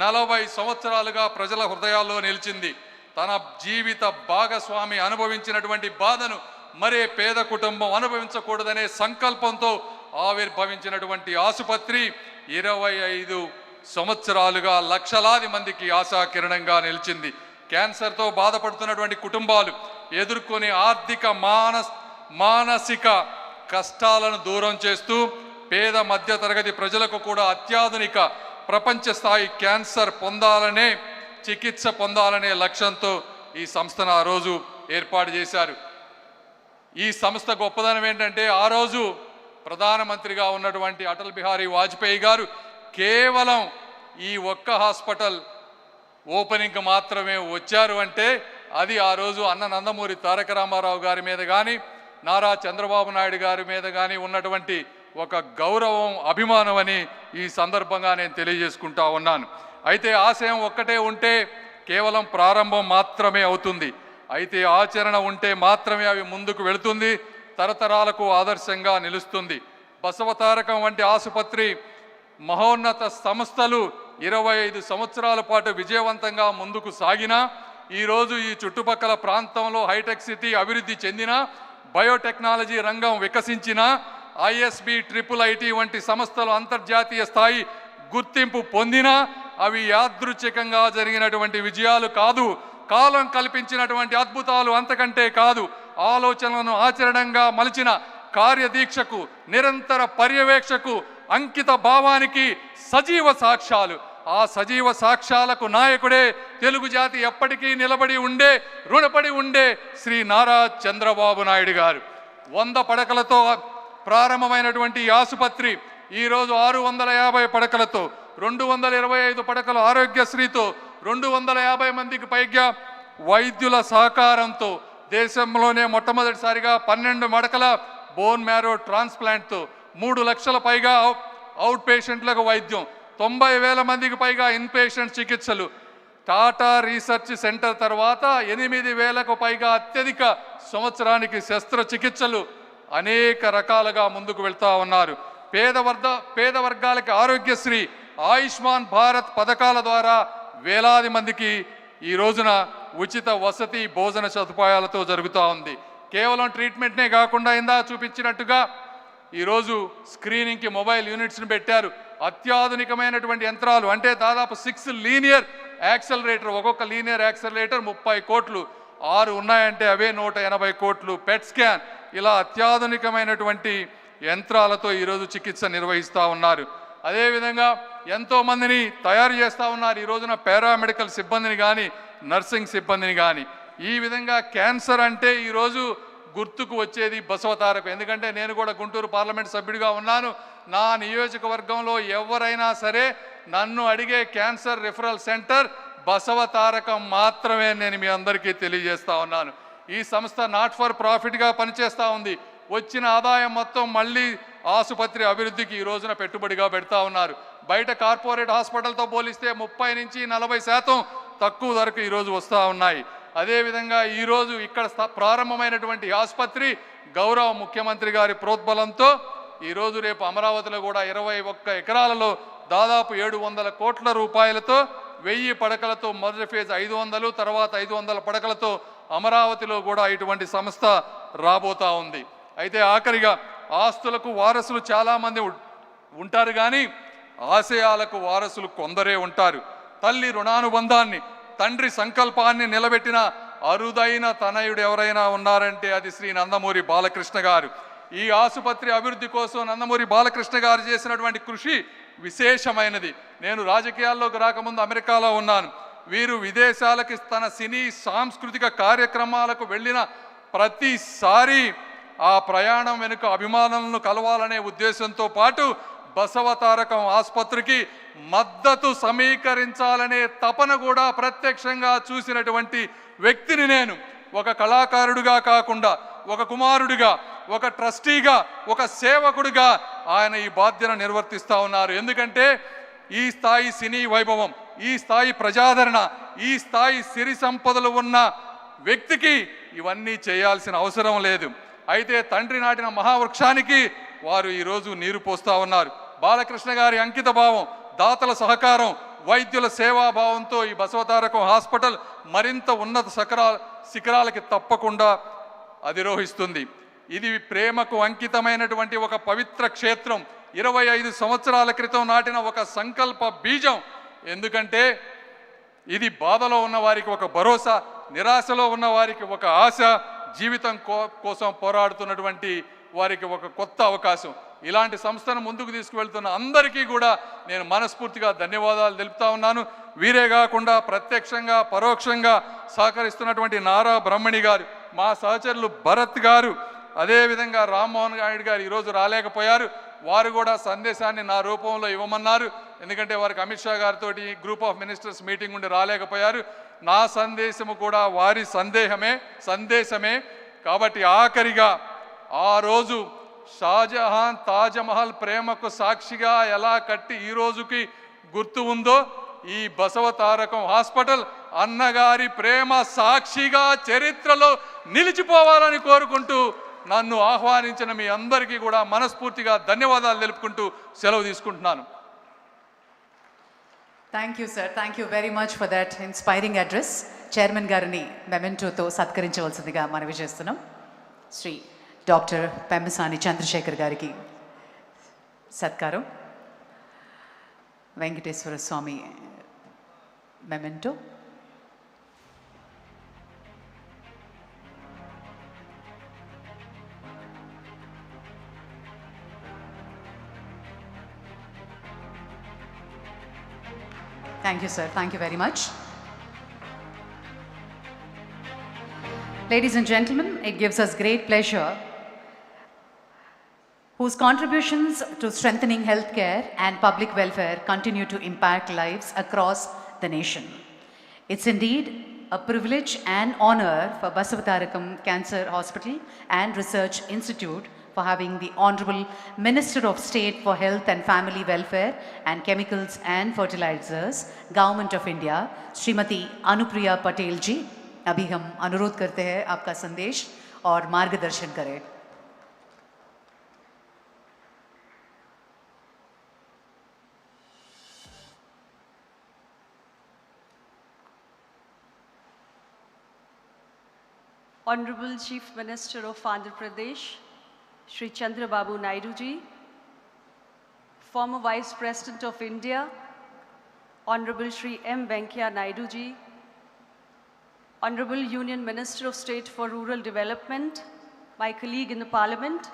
40 సంవత్సరాలుగా ప్రజల హృదయాల్లో నిలిచింది. తన జీవిత భాగస్వామి అనుభవించినటువంటి బాధను మరే పేద కుటుంబం అనుభవించకూడదనే సంకల్పంతో ఆవిర్భవించినటువంటి ఆసుపత్రి 25 సంవత్సరాలుగా లక్షలాది మందికి ఆశాకిరణంగా నిలిచింది. క్యాన్సర్తో బాధపడుతున్నటువంటి కుటుంబాలు ఎదుర్కొనే ఆర్థిక మానసిక కష్టాలను దూరం చేస్తూ పేద మధ్యతరగతి ప్రజలకు కూడా అత్యాధునిక ప్రపంచ స్థాయి క్యాన్సర్ చికిత్స పొందాలనే లక్ష్యంతో ఈ సంస్థను ఆ రోజు ఏర్పాటు చేశారు. ఈ సంస్థ గొప్పదనం ఏంటంటే, ఆ రోజు ప్రధానమంత్రిగా ఉన్నటువంటి అటల్ బిహారీ వాజ్పేయి గారు కేవలం ఈ ఒక్క హాస్పిటల్ ఓపెనింగ్కి మాత్రమే వచ్చారు అంటే అది ఆ రోజు అన్న నందమూరి తారక రామారావు గారి మీద కానీ, నారా చంద్రబాబు నాయుడు గారి మీద కానీ ఉన్నటువంటి ఒక గౌరవం, అభిమానం అని ఈ సందర్భంగా నేను తెలియజేసుకుంటా ఉన్నాను. అయితే ఆశయం ఒక్కటే ఉంటే కేవలం ప్రారంభం మాత్రమే అవుతుంది. అయితే ఆచరణ ఉంటే మాత్రమే అవి ముందుకు వెళుతుంది, తరతరాలకు ఆదర్శంగా నిలుస్తుంది. బసవతారకం వంటి ఆసుపత్రి, మహోన్నత సంస్థలు 25 సంవత్సరాల పాటు విజయవంతంగా ముందుకు సాగినా, ఈరోజు ఈ చుట్టుపక్కల ప్రాంతంలో హైటెక్ సిటీ అభివృద్ధి చెందిన, బయోటెక్నాలజీ రంగం వికసించిన, ISB IIIT వంటి సంస్థలు అంతర్జాతీయ స్థాయి గుర్తింపు పొందినా అవి యాదృచ్ఛికంగా జరిగినటువంటి విజయాలు కాదు, కాలం కల్పించినటువంటి అద్భుతాలు అంతకంటే కాదు. ఆలోచనలను ఆచరణంగా మలిచిన కార్యదీక్షకు, నిరంతర పర్యవేక్షకు, అంకిత భావానికి సజీవ సాక్ష్యాలు. ఆ సజీవ సాక్ష్యాలకు నాయకుడే తెలుగు జాతి ఎప్పటికీ నిలబడి ఉండే, రుణపడి ఉండే శ్రీ నారా చంద్రబాబు నాయుడు గారు. 100 పడకలతో ప్రారంభమైనటువంటి ఈ ఆసుపత్రి ఈరోజు 650 పడకలతో, 225 పడకల ఆరోగ్యశ్రీతో, 250 మందికి పైగా వైద్యుల సహకారంతో, దేశంలోనే మొట్టమొదటిసారిగా 12 మడకల బోన్ మ్యారో ట్రాన్స్ప్లాంట్తో, 3 లక్షల పైగా అవుట్ పేషెంట్లకు వైద్యం, 90,000 మందికి పైగా ఇన్పేషెంట్ చికిత్సలు, టాటా రీసెర్చ్ సెంటర్ తర్వాత 8,000కు పైగా అత్యధిక సంవత్సరానికి శస్త్రచికిత్సలు, అనేక రకాలుగా ముందుకు వెళ్తూ ఉన్నారు. పేద వర్గాలకి ఆరోగ్యశ్రీ, ఆయుష్మాన్ భారత్ పథకాల ద్వారా వేలాది మందికి ఈ రోజున ఉచిత వసతి, భోజన సదుపాయాలతో జరుగుతూ ఉంది. కేవలం ట్రీట్మెంట్నే కాకుండా ఇందా చూపించినట్టుగా ఈరోజు స్క్రీనింగ్కి మొబైల్ యూనిట్స్ని పెట్టారు. అత్యాధునికమైనటువంటి యంత్రాలు, అంటే దాదాపు 6 లీనియర్ యాక్సలరేటర్, ఒక్కొక్క లీనియర్ యాక్సలరేటర్ 30 కోట్లు, 6 ఉన్నాయంటే అవే 180 కోట్లు. పెట్ స్కాన్, ఇలా అత్యాధునికమైనటువంటి యంత్రాలతో ఈరోజు చికిత్స నిర్వహిస్తూ ఉన్నారు. అదేవిధంగా ఎంతోమందిని తయారు చేస్తూ ఉన్నారు ఈ రోజున, పారామెడికల్ సిబ్బందిని కానీ, నర్సింగ్ సిబ్బందిని కానీ. ఈ విధంగా క్యాన్సర్ అంటే ఈరోజు గుర్తుకు వచ్చేది బసవతారకం. ఎందుకంటే నేను కూడా గుంటూరు పార్లమెంట్ సభ్యుడిగా ఉన్నాను. నా నియోజకవర్గంలో ఎవరైనా సరే నన్ను అడిగే క్యాన్సర్ రిఫరల్ సెంటర్ బసవతారకం మాత్రమే నేను మీ అందరికీ తెలియజేస్తా ఉన్నాను. ఈ సంస్థ నాట్ ఫర్ ప్రాఫిట్గా పనిచేస్తూ ఉంది. వచ్చిన ఆదాయం మొత్తం మళ్ళీ ఆసుపత్రి అభివృద్ధికి ఈ రోజున పెట్టుబడిగా పెడతా ఉన్నారు. బయట కార్పొరేట్ హాస్పిటల్తో పోలిస్తే 30 నుంచి 40% తక్కువ ధరకు ఈరోజు వస్తూ ఉన్నాయి. అదేవిధంగా ఈరోజు ఇక్కడ ప్రారంభమైనటువంటి ఆసుపత్రి గౌరవ ముఖ్యమంత్రి గారి ప్రోద్బలంతో ఈరోజు రేపు అమరావతిలో కూడా 21 ఎకరాలలో దాదాపు 700 కోట్ల రూపాయలతో 1000 పడకలతో మొదటి ఫేజ్ 500, తర్వాత 500 పడకలతో అమరావతిలో కూడా ఇటువంటి సంస్థ రాబోతా ఉంది. అయితే ఆఖరిగా ఆస్తులకు వారసులు చాలామంది ఉంటారు కానీ ఆశయాలకు వారసులు కొందరే ఉంటారు. తల్లి రుణానుబంధాన్ని, తండ్రి సంకల్పాన్ని నిలబెట్టిన అరుదైన తనయుడు ఎవరైనా ఉన్నారంటే అది శ్రీ నందమూరి బాలకృష్ణ గారు. ఈ ఆసుపత్రి అభివృద్ధి కోసం నందమూరి బాలకృష్ణ గారు చేసినటువంటి కృషి విశేషమైనది. నేను రాజకీయాల్లోకి రాకముందు అమెరికాలో ఉన్నాను. వీరు విదేశాలకి తన సినీ సాంస్కృతిక కార్యక్రమాలకు వెళ్ళిన ప్రతిసారి ఆ ప్రయాణం వెనుక అభిమానులను కలవాలనే ఉద్దేశంతో పాటు బసవతారకం ఆసుపత్రికి మద్దతు సమీకరించాలనే తపన కూడా ప్రత్యక్షంగా చూసినటువంటి వ్యక్తిని నేను. ఒక కళాకారుడిగా కాకుండా ఒక కుమారుడిగా, ఒక ట్రస్టీగా, ఒక సేవకుడిగా ఆయన ఈ బాధ్యతను నిర్వర్తిస్తూ ఉన్నారు. ఎందుకంటే ఈ స్థాయి సినీ వైభవం, ఈ స్థాయి ప్రజాదరణ, ఈ స్థాయి సిరి సంపదలు ఉన్న వ్యక్తికి ఇవన్నీ చేయాల్సిన అవసరం లేదు. అయితే తండ్రి నాటిన మహావృక్షానికి వారు ఈరోజు నీరు పోస్తూ ఉన్నారు. బాలకృష్ణ గారి అంకిత భావం, దాతల సహకారం, వైద్యుల సేవాభావంతో ఈ బసవతారకం హాస్పిటల్ మరింత ఉన్నత శిఖరాలకి తప్పకుండా అధిరోహిస్తుంది. ఇది ప్రేమకు అంకితమైనటువంటి ఒక పవిత్ర క్షేత్రం. 25 సంవత్సరాల క్రితం నాటిన ఒక సంకల్ప బీజం. ఎందుకంటే ఇది బాధలో ఉన్న వారికి ఒక భరోసా, నిరాశలో ఉన్న వారికి ఒక ఆశ, జీవితం కోసం పోరాడుతున్నటువంటి వారికి ఒక కొత్త అవకాశం. ఇలాంటి సంస్థను ముందుకు తీసుకువెళ్తున్న అందరికీ కూడా నేను మనస్ఫూర్తిగా ధన్యవాదాలు తెలుపుతా ఉన్నాను. వీరే కాకుండా ప్రత్యక్షంగా పరోక్షంగా సహకరిస్తున్నటువంటి నారా బ్రహ్మణి గారు, మా సహచరులు భరత్ గారు, అదేవిధంగా రామ్మోహన్ నాయుడు గారు ఈరోజు రాలేకపోయారు. వారు కూడా సందేశాన్ని నా రూపంలో ఇవ్వమన్నారు. ఎందుకంటే వారికి అమిత్ షా గారితో గ్రూప్ ఆఫ్ మినిస్టర్స్ మీటింగ్ ఉండి రాలేకపోయారు. నా సందేశము కూడా వారి సందేశమే. కాబట్టి ఆఖరిగా ఆ రోజు షాజహాన్ తాజ్మహల్ ప్రేమకు సాక్షిగా ఎలా కట్టి ఈ రోజుకి గుర్తు ఉందో, ఈ బసవతారకం హాస్పిటల్ అన్నగారి ప్రేమ సాక్షిగా చరిత్రలో నిలిచిపోవాలని కోరుకుంటూ నన్ను ఆహ్వానించిన మీ అందరికీ కూడా మనస్ఫూర్తిగా ధన్యవాదాలు తెలుపుకుంటూ సెలవు తీసుకుంటున్నాను. Thank you sir, thank you very much for that inspiring address. Chairman గారిని మెమెంటోతో సత్కరించవలసిందిగా మనవి చేస్తున్నాం. శ్రీ డాక్టర్ పెమ్మసాని చంద్రశేఖర్ గారికి సత్కారం. వెంకటేశ్వర స్వామి memento. Thank you, sir. Thank you very much. Ladies and gentlemen, it gives us great pleasure whose contributions to strengthening healthcare and public welfare continue to impact lives across the nation. It's indeed a privilege and honor for Basavatarakam Cancer Hospital and Research Institute for having the Honorable Minister of State for Health and Family Welfare and Chemicals and Fertilizers, Government of India, Srimati Anupriya Patel ji. अभी हम अनुरोध करते हैं आपका संदेश और मार्गदर्शन करें. Honorable Chief Minister of Andhra Pradesh, Shri Chandrababu Naidu ji, former Vice President of India, Honorable Shri M. Venkaiah Naidu ji, Honorable Union Minister of State for Rural Development, my colleague in the Parliament,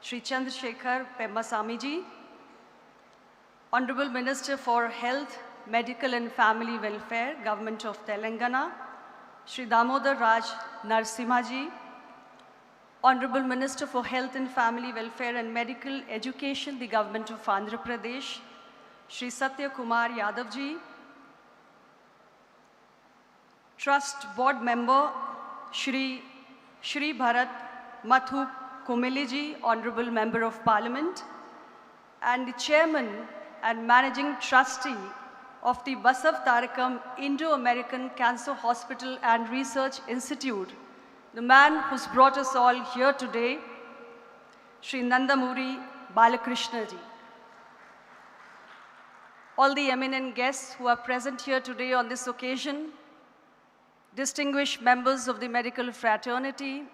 Shri Chandrasekhar Pemmasamy ji, Honorable Minister for Health, Medical and Family Welfare, Government of Telangana, Shri Damodar Raj Narsimha ji, Honorable Minister for Health and Family Welfare and Medical Education, the Government of Andhra Pradesh, Shri Satya Kumar Yadav ji, Trust Board Member, Shri Bharat Mathu Kumili ji, Honorable Member of Parliament, and the Chairman and Managing Trustee of the Basavatarakam Indo-American Cancer Hospital and Research Institute, the man who's brought us all here today, Sri Nandamuri Balakrishna ji. All the eminent guests who are present here today on this occasion, distinguished members of the medical fraternity,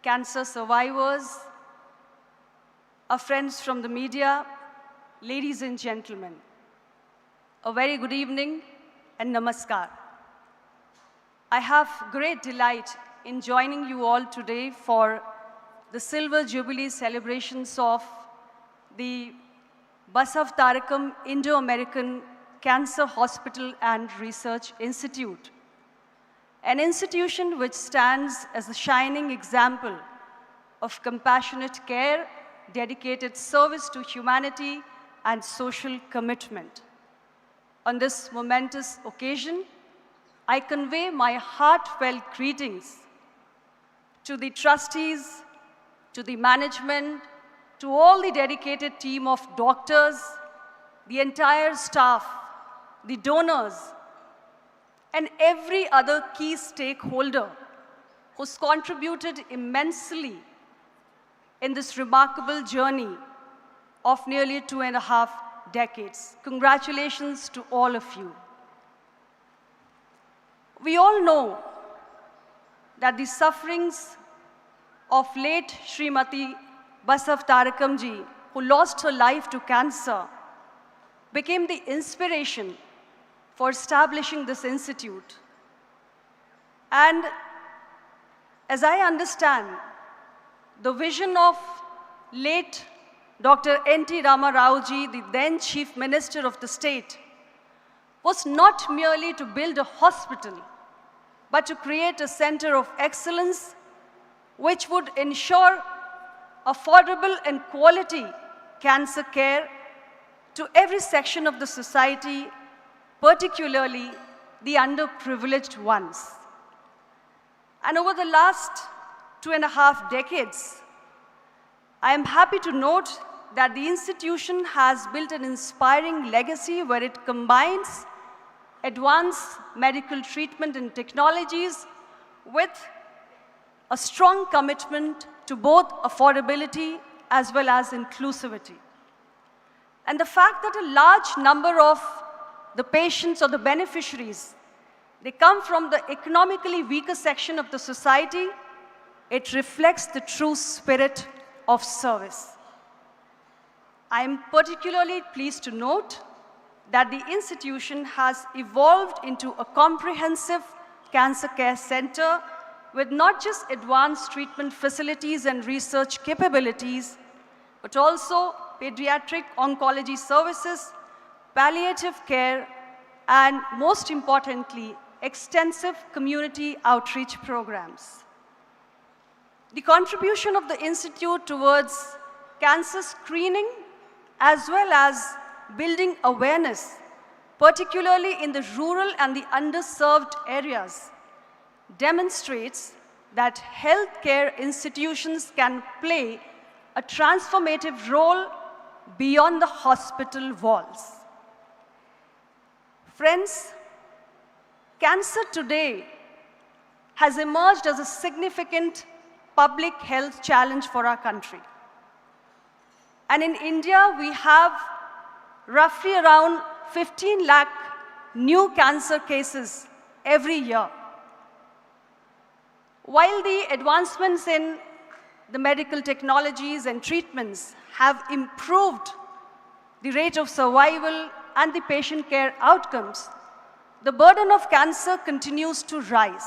cancer survivors, our friends from the media, ladies and gentlemen, a very good evening and namaskar. I have great delight in joining you all today for the Silver Jubilee celebrations of the Basavatarakam Indo-American Cancer Hospital and Research Institute, an institution which stands as a shining example of compassionate care, dedicated service to humanity, and social commitment. On this momentous occasion, I convey my heartfelt greetings to the trustees, to the management, to all the dedicated team of doctors, the entire staff, the donors, and every other key stakeholder who's contributed immensely in this remarkable journey of nearly 2.5 decades. Congratulations to all of you. We all know that the sufferings of late Srimati Basavatarakam ji, who lost her life to cancer, became the inspiration for establishing this institute. And as I understand, the vision of late Dr. N.T. Rama Rao ji, the then Chief Minister of the state, was not merely to build a hospital, but to create a center of excellence which would ensure affordable and quality cancer care to every section of the society, particularly the underprivileged ones. And over the last 2.5 decades, I am happy to note that the institution has built an inspiring legacy where it combines advanced medical treatment and technologies with a strong commitment to both affordability as well as inclusivity. And the fact that a large number of the patients or the beneficiaries, they come from the economically weaker section of the society, it reflects the true spirit of service. I am particularly pleased to note that the institution has evolved into a comprehensive cancer care center with not just advanced treatment facilities and research capabilities, but also pediatric oncology services, palliative care, and most importantly, extensive community outreach programs. The contribution of the Institute towards cancer screening as well as building awareness, particularly in the rural and the underserved areas, demonstrates that healthcare institutions can play a transformative role beyond the hospital walls. Friends, cancer today has emerged as a significant public health challenge for our country. And in India, we have roughly around 15 lakh new cancer cases every year. While the advancements in the medical technologies and treatments have improved the rate of survival and the patient care outcomes, the burden of cancer continues to rise.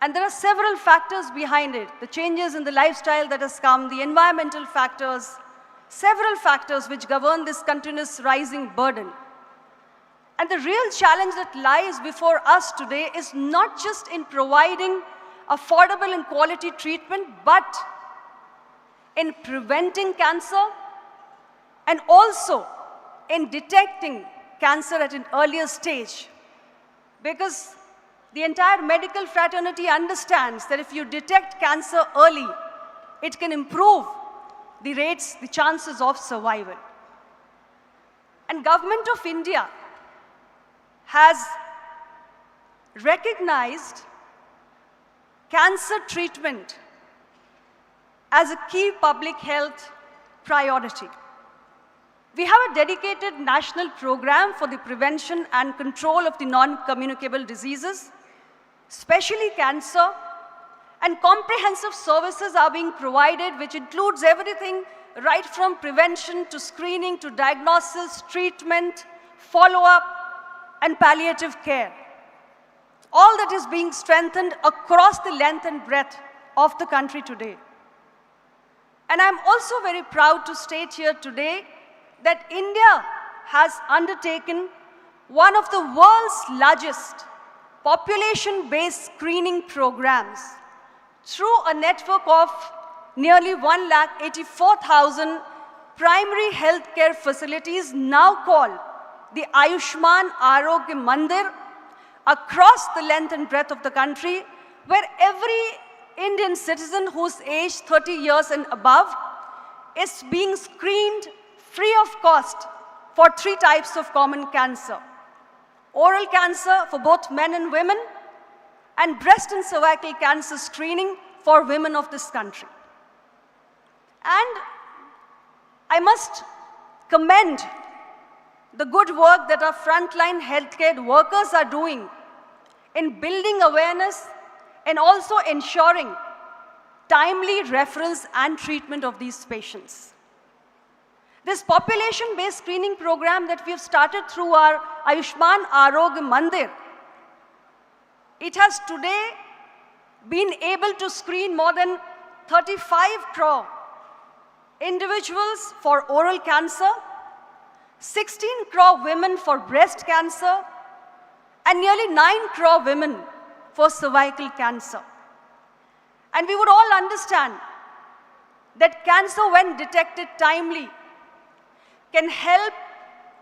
And there are several factors behind it. The changes in the lifestyle that has come, the environmental factors, several factors which govern this continuous rising burden. And the real challenge that lies before us today is not just in providing affordable and quality treatment, but in preventing cancer and also in detecting cancer at an earlier stage. Because the entire medical fraternity understands that if you detect cancer early, it can improve the chances of survival. And Government of India has recognized cancer treatment as a key public health priority. We have a dedicated national program for the prevention and control of the non-communicable diseases, especially cancer, and comprehensive services are being provided, which includes everything right from prevention to screening to diagnosis, treatment, follow-up, and palliative care. All that is being strengthened across the length and breadth of the country today. And I'm also very proud to state here today that India has undertaken one of the world's largest population-based screening programs through a network of nearly 184,000 primary healthcare facilities, now called the Ayushman Arogya Mandir, across the length and breadth of the country, where every Indian citizen who's aged 30 years and above is being screened free of cost for 3 types of common cancer: oral cancer for both men and women, and breast and cervical cancer screening for women of this country. And I must commend the good work that our frontline healthcare workers are doing in building awareness and also ensuring timely referrals and treatment of these patients. This population-based screening program that we have started through our Ayushman Arogya Mandir, it has today been able to screen more than 35 crore individuals for oral cancer, 16 crore women for breast cancer, and nearly 9 crore women for cervical cancer. And we would all understand that cancer, when detected timely, can help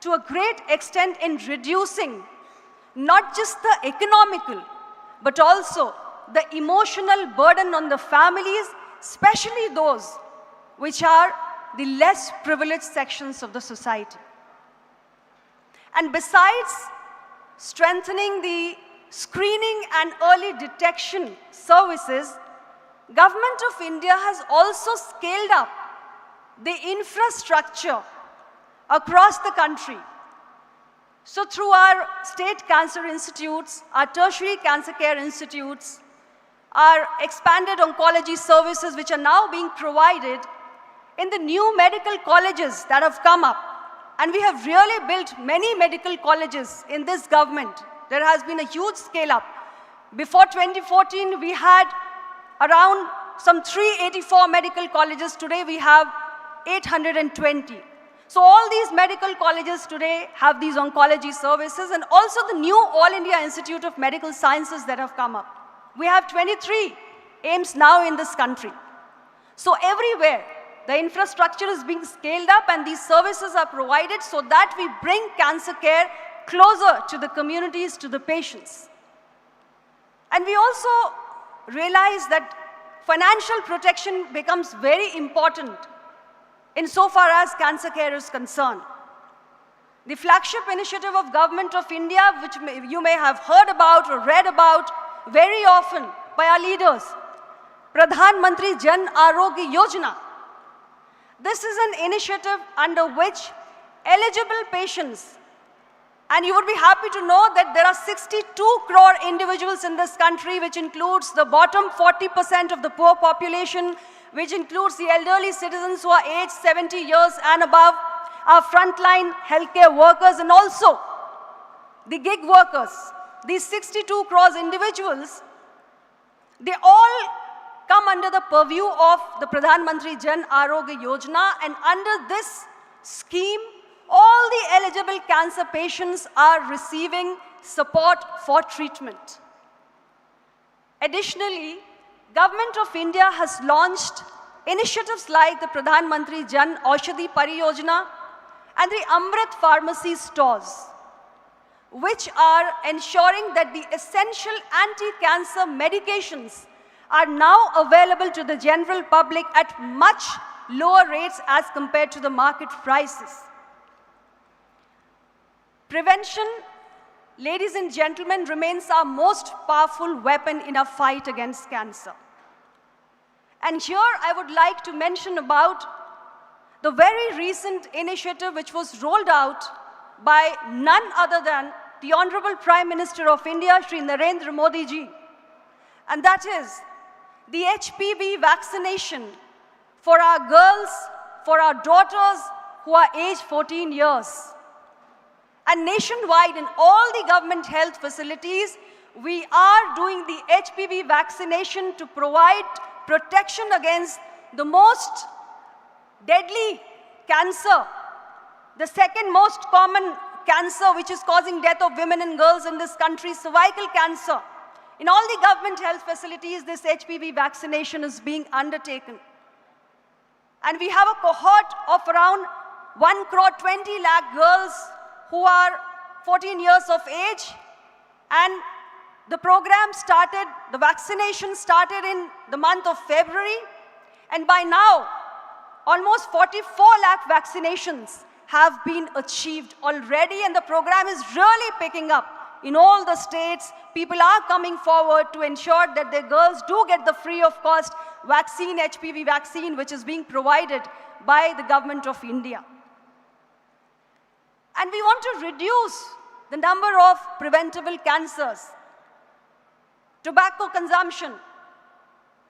to a great extent in reducing not just the economical, but also the emotional burden on the families, especially those which are the less privileged sections of the society. And besides strengthening the screening and early detection services, Government of India has also scaled up the infrastructure across the country. So through our state cancer institutes, our tertiary cancer care institutes, our expanded oncology services which are now being provided in the new medical colleges that have come up. And we have really built many medical colleges in this government. There has been a huge scale up. Before 2014, we had around some 384 medical colleges. Today we have 820. So all these medical colleges today have these oncology services, and also the new All India Institute of Medical Sciences that have come up. We have 23 AIIMS now in this country. So everywhere, the infrastructure is being scaled up and these services are provided so that we bring cancer care closer to the communities, to the patients. And we also realize that financial protection becomes very important insofar as cancer care is concerned. The flagship initiative of Government of India, which you may have heard about or read about very often by our leaders, Pradhan Mantri Jan Arogya Yojana. This is an initiative under which eligible patients, and you would be happy to know that there are 62 crore individuals in this country, which includes the bottom 40% of the poor population, which includes the elderly citizens who are aged 70 years and above, our frontline healthcare workers, and also the gig workers. These 62 crores individuals, they all come under the purview of the Pradhan Mantri Jan Arogya Yojana, and under this scheme, all the eligible cancer patients are receiving support for treatment. Additionally, Government of India has launched initiatives like the Pradhan Mantri Jan Aushadhi Pariyojana and the Amrit Pharmacy stores, which are ensuring that the essential anti-cancer medications are now available to the general public at much lower rates as compared to the market prices. Prevention, ladies and gentlemen, remains our most powerful weapon in our fight against cancer. And here I would like to mention about the very recent initiative which was rolled out by none other than the Honorable Prime Minister of India, Shri Narendra Modi ji. And that is the HPV vaccination for our girls, for our daughters who are aged 14 years. And nationwide in all the government health facilities, we are doing the HPV vaccination to provide protection against the most deadly cancer, the second most common cancer which is causing death of women and girls in this country, cervical cancer. In all the government health facilities, this HPV vaccination is being undertaken. And we have a cohort of around 1.20 lakh girls who are 14 years of age, and the program started, the vaccination started in the month of February, and by now, almost 44 lakh vaccinations have been achieved already, and the program is really picking up. In all the states, people are coming forward to ensure that their girls do get the free of cost vaccine, HPV vaccine, which is being provided by the government of India. And we want to reduce the number of preventable cancers. Tobacco consumption,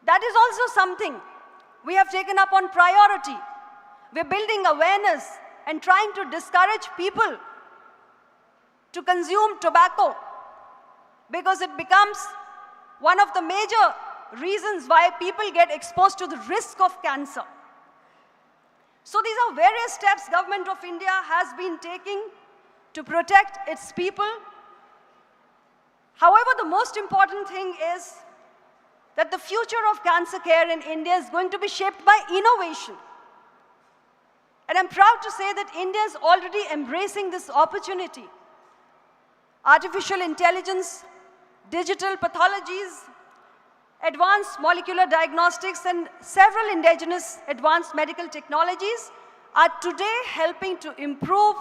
that is also something we have taken up on priority. We're building awareness and trying to discourage people to consume tobacco because it becomes one of the major reasons why people get exposed to the risk of cancer. So these are various steps Government of India has been taking to protect its people. However, the most important thing is that the future of cancer care in India is going to be shaped by innovation. And I'm proud to say that India is already embracing this opportunity. Artificial intelligence, digital pathologies, advanced molecular diagnostics, and several indigenous advanced medical technologies are today helping to improve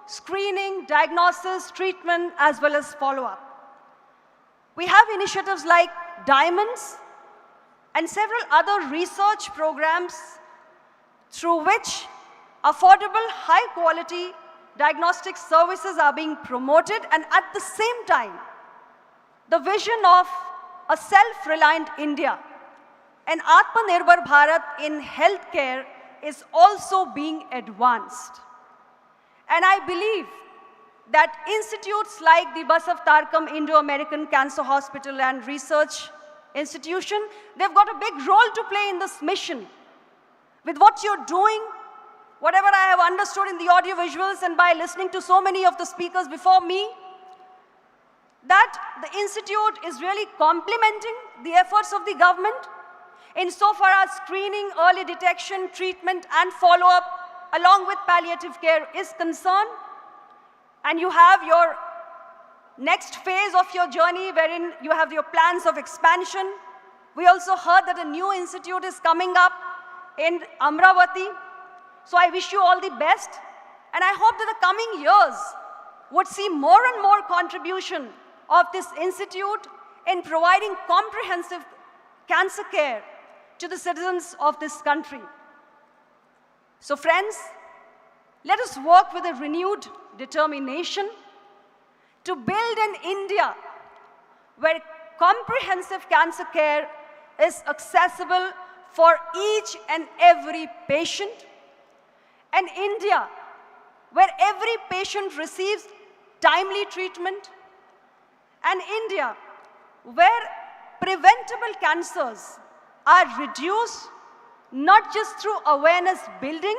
screening, diagnosis, treatment, as well as follow-up. We have initiatives like Diamonds and several other research programs through which affordable, high-quality diagnostic services are being promoted, and at the same time, the vision of a self-reliant India, an Atmanirbhar Bharat in healthcare is also being advanced. And I believe that institutes like the Basavatarakam Indo-American Cancer Hospital and Research Institution, they've got a big role to play in this mission. With what you're doing, whatever I have understood in the audio visuals and by listening to so many of the speakers before me, that the institute is really complementing the efforts of the government insofar as screening, early detection, treatment, and follow-up along with palliative care is concerned. And you have your next phase of your journey wherein you have your plans of expansion. We also heard that a new institute is coming up in Amravati. So I wish you all the best. And I hope that the coming years would see more and more contribution of this institute in providing comprehensive cancer care to the citizens of this country. So friends, let us work with a renewed determination to build an India where comprehensive cancer care is accessible for each and every patient, an India where every patient receives timely treatment, an India where preventable cancers are reduced not just through awareness building,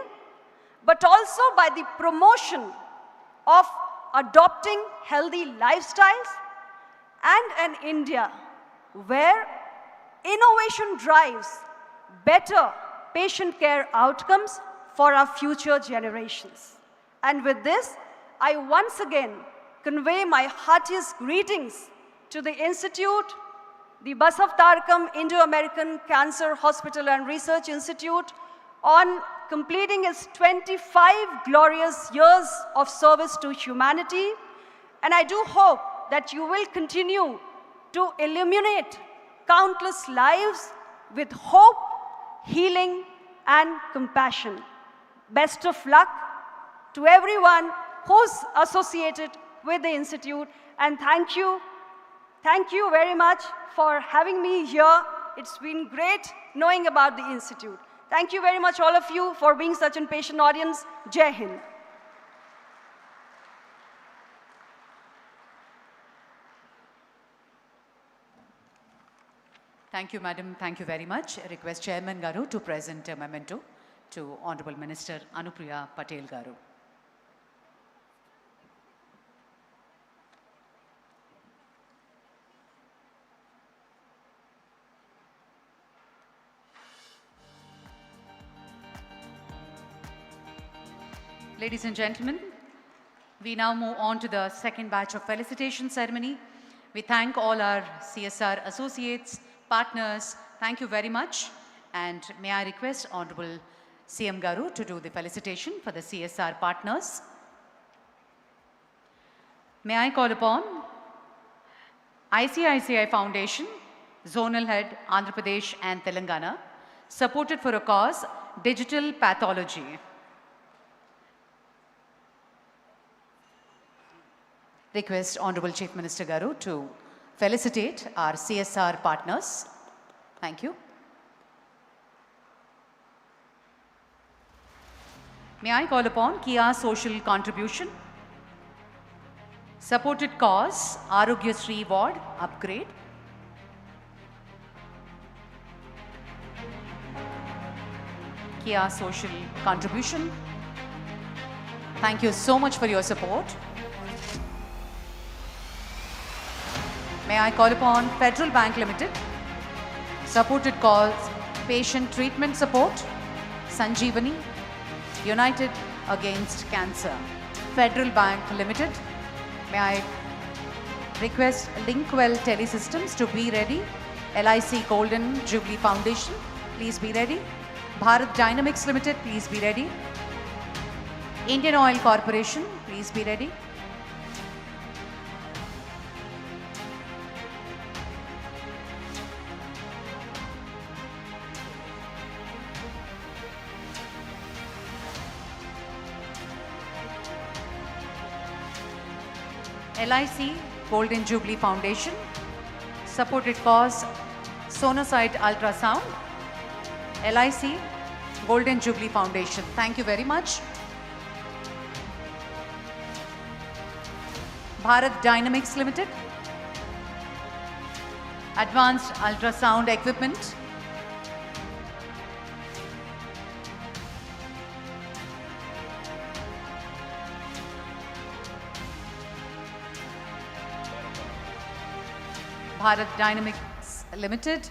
but also by the promotion of adopting healthy lifestyles, and an India where innovation drives better patient care outcomes for our future generations. And with this, I once again convey my heartiest greetings to the Institute, the Basavatarakam Indo-American Cancer Hospital and Research Institute, on completing its 25 glorious years of service to humanity. And I do hope that you will continue to illuminate countless lives with hope, healing, and compassion. Best of luck to everyone who's associated with the Institute, and thank you very much for having me here. It's been great knowing about the Institute. Thank you very much, all of you, for being such a patient audience. Jai Hind. Thank you, Madam. Thank you very much. I request Chairman Garu to present a memento to Honorable Minister Anupriya Patel Garu. Ladies and gentlemen, we now move on to the second batch of felicitation ceremony. We thank all our CSR associates, partners. Thank you very much. And may I request Honorable CM Garu to do the felicitation for the CSR partners. May I call upon ICICI Foundation, Zonal Head, Andhra Pradesh and Telangana, supported for a cause, digital pathology. Request Honorable Chief Minister Garu to felicitate our CSR partners. Thank you. May I call upon Kia Social Contribution, supported cause, Arogya Sri Ward upgrade. Kia Social Contribution. Thank you so much for your support. May I call upon Federal Bank Limited, supported cause, patient treatment support, Sanjeevani, United Against Cancer. Federal Bank Limited. May I request Linkwell Telesystems to be ready. LIC Golden Jubilee Foundation, please be ready. Bharat Dynamics Limited, please be ready. Indian Oil Corporation, please be ready. LIC Golden Jubilee Foundation, supported cause, Sonosite Ultrasound. LIC Golden Jubilee Foundation. Thank you very much. Bharat Dynamics Limited, Advanced Ultrasound Equipment. Bharat Dynamics Limited.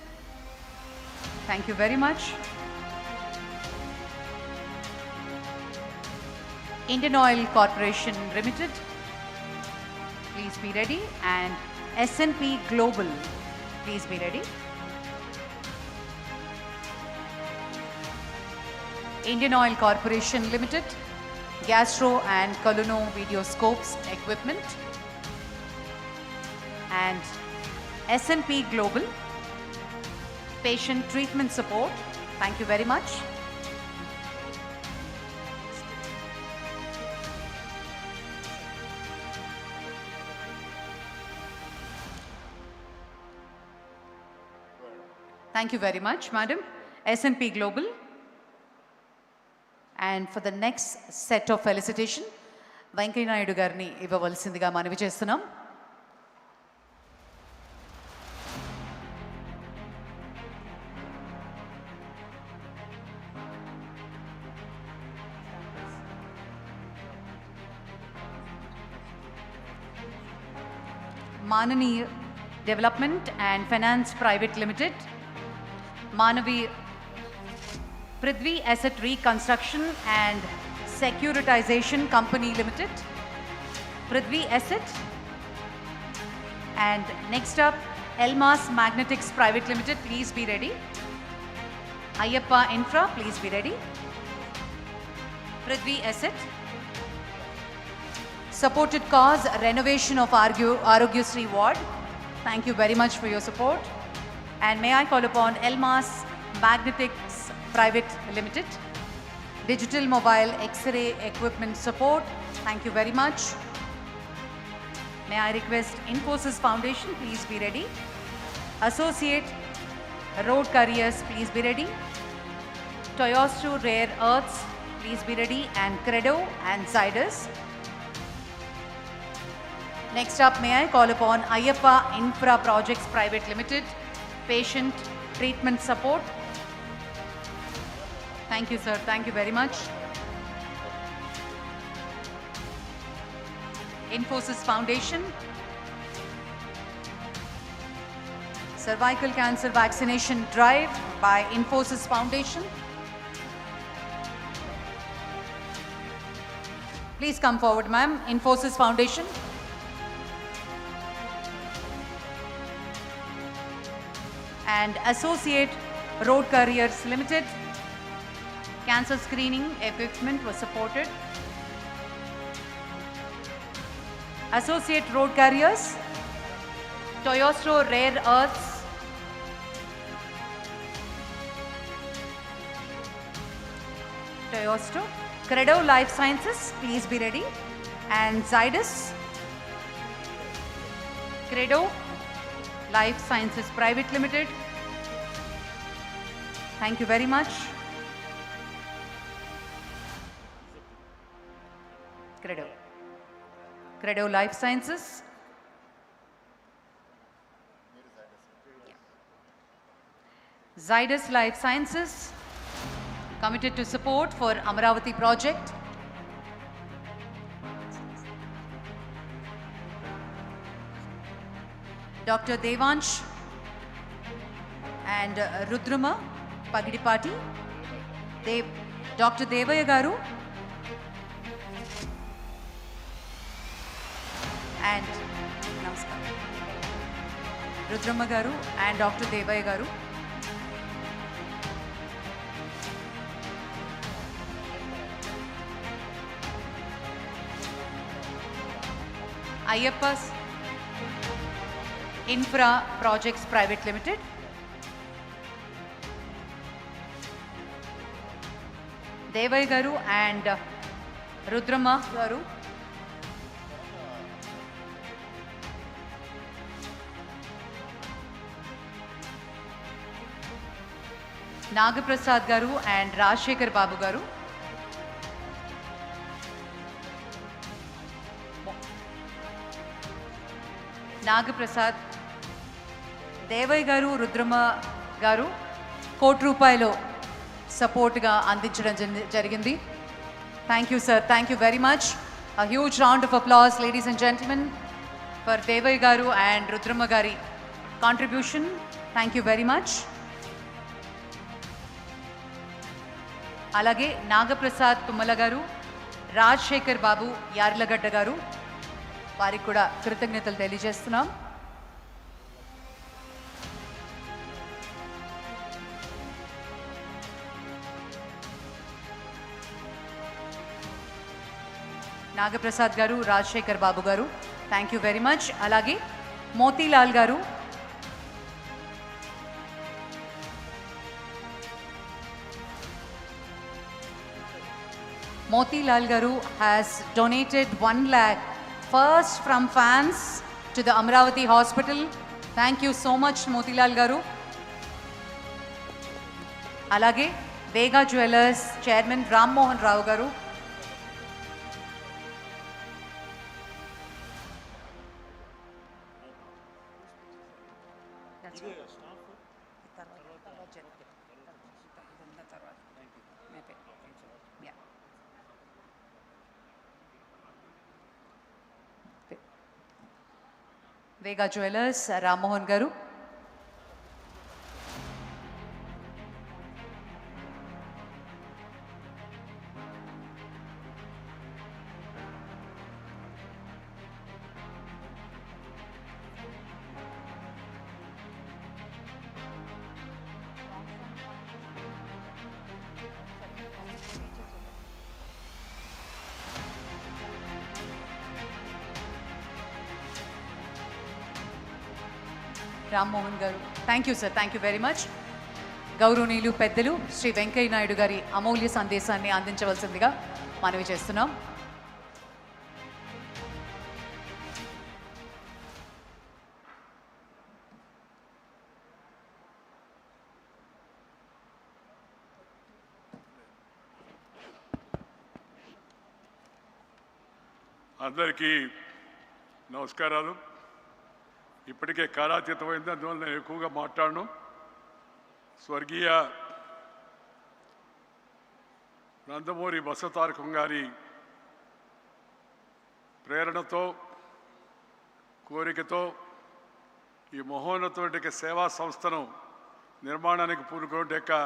Thank you very much. Indian Oil Corporation Limited, please be ready. And S&P Global, please be ready. Indian Oil Corporation Limited, Gastro and Colono Videoscopes Equipment. And S&P Global, patient treatment support. Thank you very much. Thank you very much, Madam. S&P Global. And for the next set of felicitation, Venkaiah Naidu Garni ఇవ్వవలసిందిగా మనవి చేస్తున్నాం. Manani Development and Finance Private Limited, Manavi Prithvi Asset Reconstruction and Securitization Company Limited, Prithvi Asset. And next up, Elmas Magnetics Private Limited, please be ready. Ayyappa Infra, please be ready. Prithvi Asset. supported cause renovation of Arogyasri ward. Thank you very much for your support. And may I call upon Elmas Magnetics Private Limited, digital mobile X-ray equipment support. Thank you very much. May I request Infosys Foundation, please be ready. Associate Road Couriers, please be ready. Toyosu Rare Earths, please be ready. And Credo and Zydus. Next up, may I call upon Ayyappa Infra Projects Private Limited, patient treatment support. Thank you, sir. Thank you very much. Infosys Foundation. Cervical Cancer Vaccination Drive by Infosys Foundation. Please come forward, ma'am. Infosys Foundation. And Associate Road Couriers Limited. Cancer screening equipment was supported. Associate Road Carriers, Toyosu Rare Earths, Toyosu, Credo Life Sciences, please be ready, and Zydus, Credo Life Sciences Private Limited. Thank you very much. Credo Life Sciences. Zydus Life Sciences, committed to support for Amaravati project. Dr. Devansh and Rudrama Pagidipati. Dr. Devaya Garu and Namaskar. Rudrama Garu and Dr. Devaya Garu. Ayyappa's Infra Projects Private Limited. Devaya Garu and Rudrama Garu. Nagaprasad Garu and Rajshekhar Babu Garu. Nagaprasad, Devaya Garu, Rudrama Garu, కోటి రూపాయలు సపోర్ట్గా అందించడం జరిగింది. Thank you, sir. Thank you very much. A huge round of applause, ladies and gentlemen, for Devaya Garu and Rudrama Gari contribution. Thank you very much. అలాగే నాగప్రసాద్ తుమ్మల గారు, రాజశేఖర్ బాబు యార్లగడ్డ గారు, వారికి కూడా కృతజ్ఞతలు తెలియజేస్తున్నాం. నాగప్రసాద్ గారు, రాజశేఖర్ బాబు గారు, థ్యాంక్ యూ వెరీ మచ్. అలాగే మోతీలాల్ గారు, Motilal Garu has donated 1 lakh first from fans to the Amaravati Hospital. Thank you so much, Motilal Garu. Alage Vega Jewellers Chairman Ram Mohan Rao Garu. Vega Jewellers, Ram Mohan Garu. Rammohan గారు. Thank you sir, thank you very much. గౌరవనీయులు పెద్దలు శ్రీ వెంకయ్య నాయుడు గారి అమూల్య సందేశాన్ని అందించవలసిందిగా మనవి చేస్తున్నాం. అందరికీ నమస్కారాలు. ఇప్పటికే కాలాతీతమైంది, అందువల్ల నేను ఎక్కువగా మాట్లాడను. స్వర్గీయ నందమూరి బసవతారకం గారి ప్రేరణతో, కోరికతో ఈ మహోన్నతమైన సేవా సంస్థను నిర్మాణానికి పూనుకునే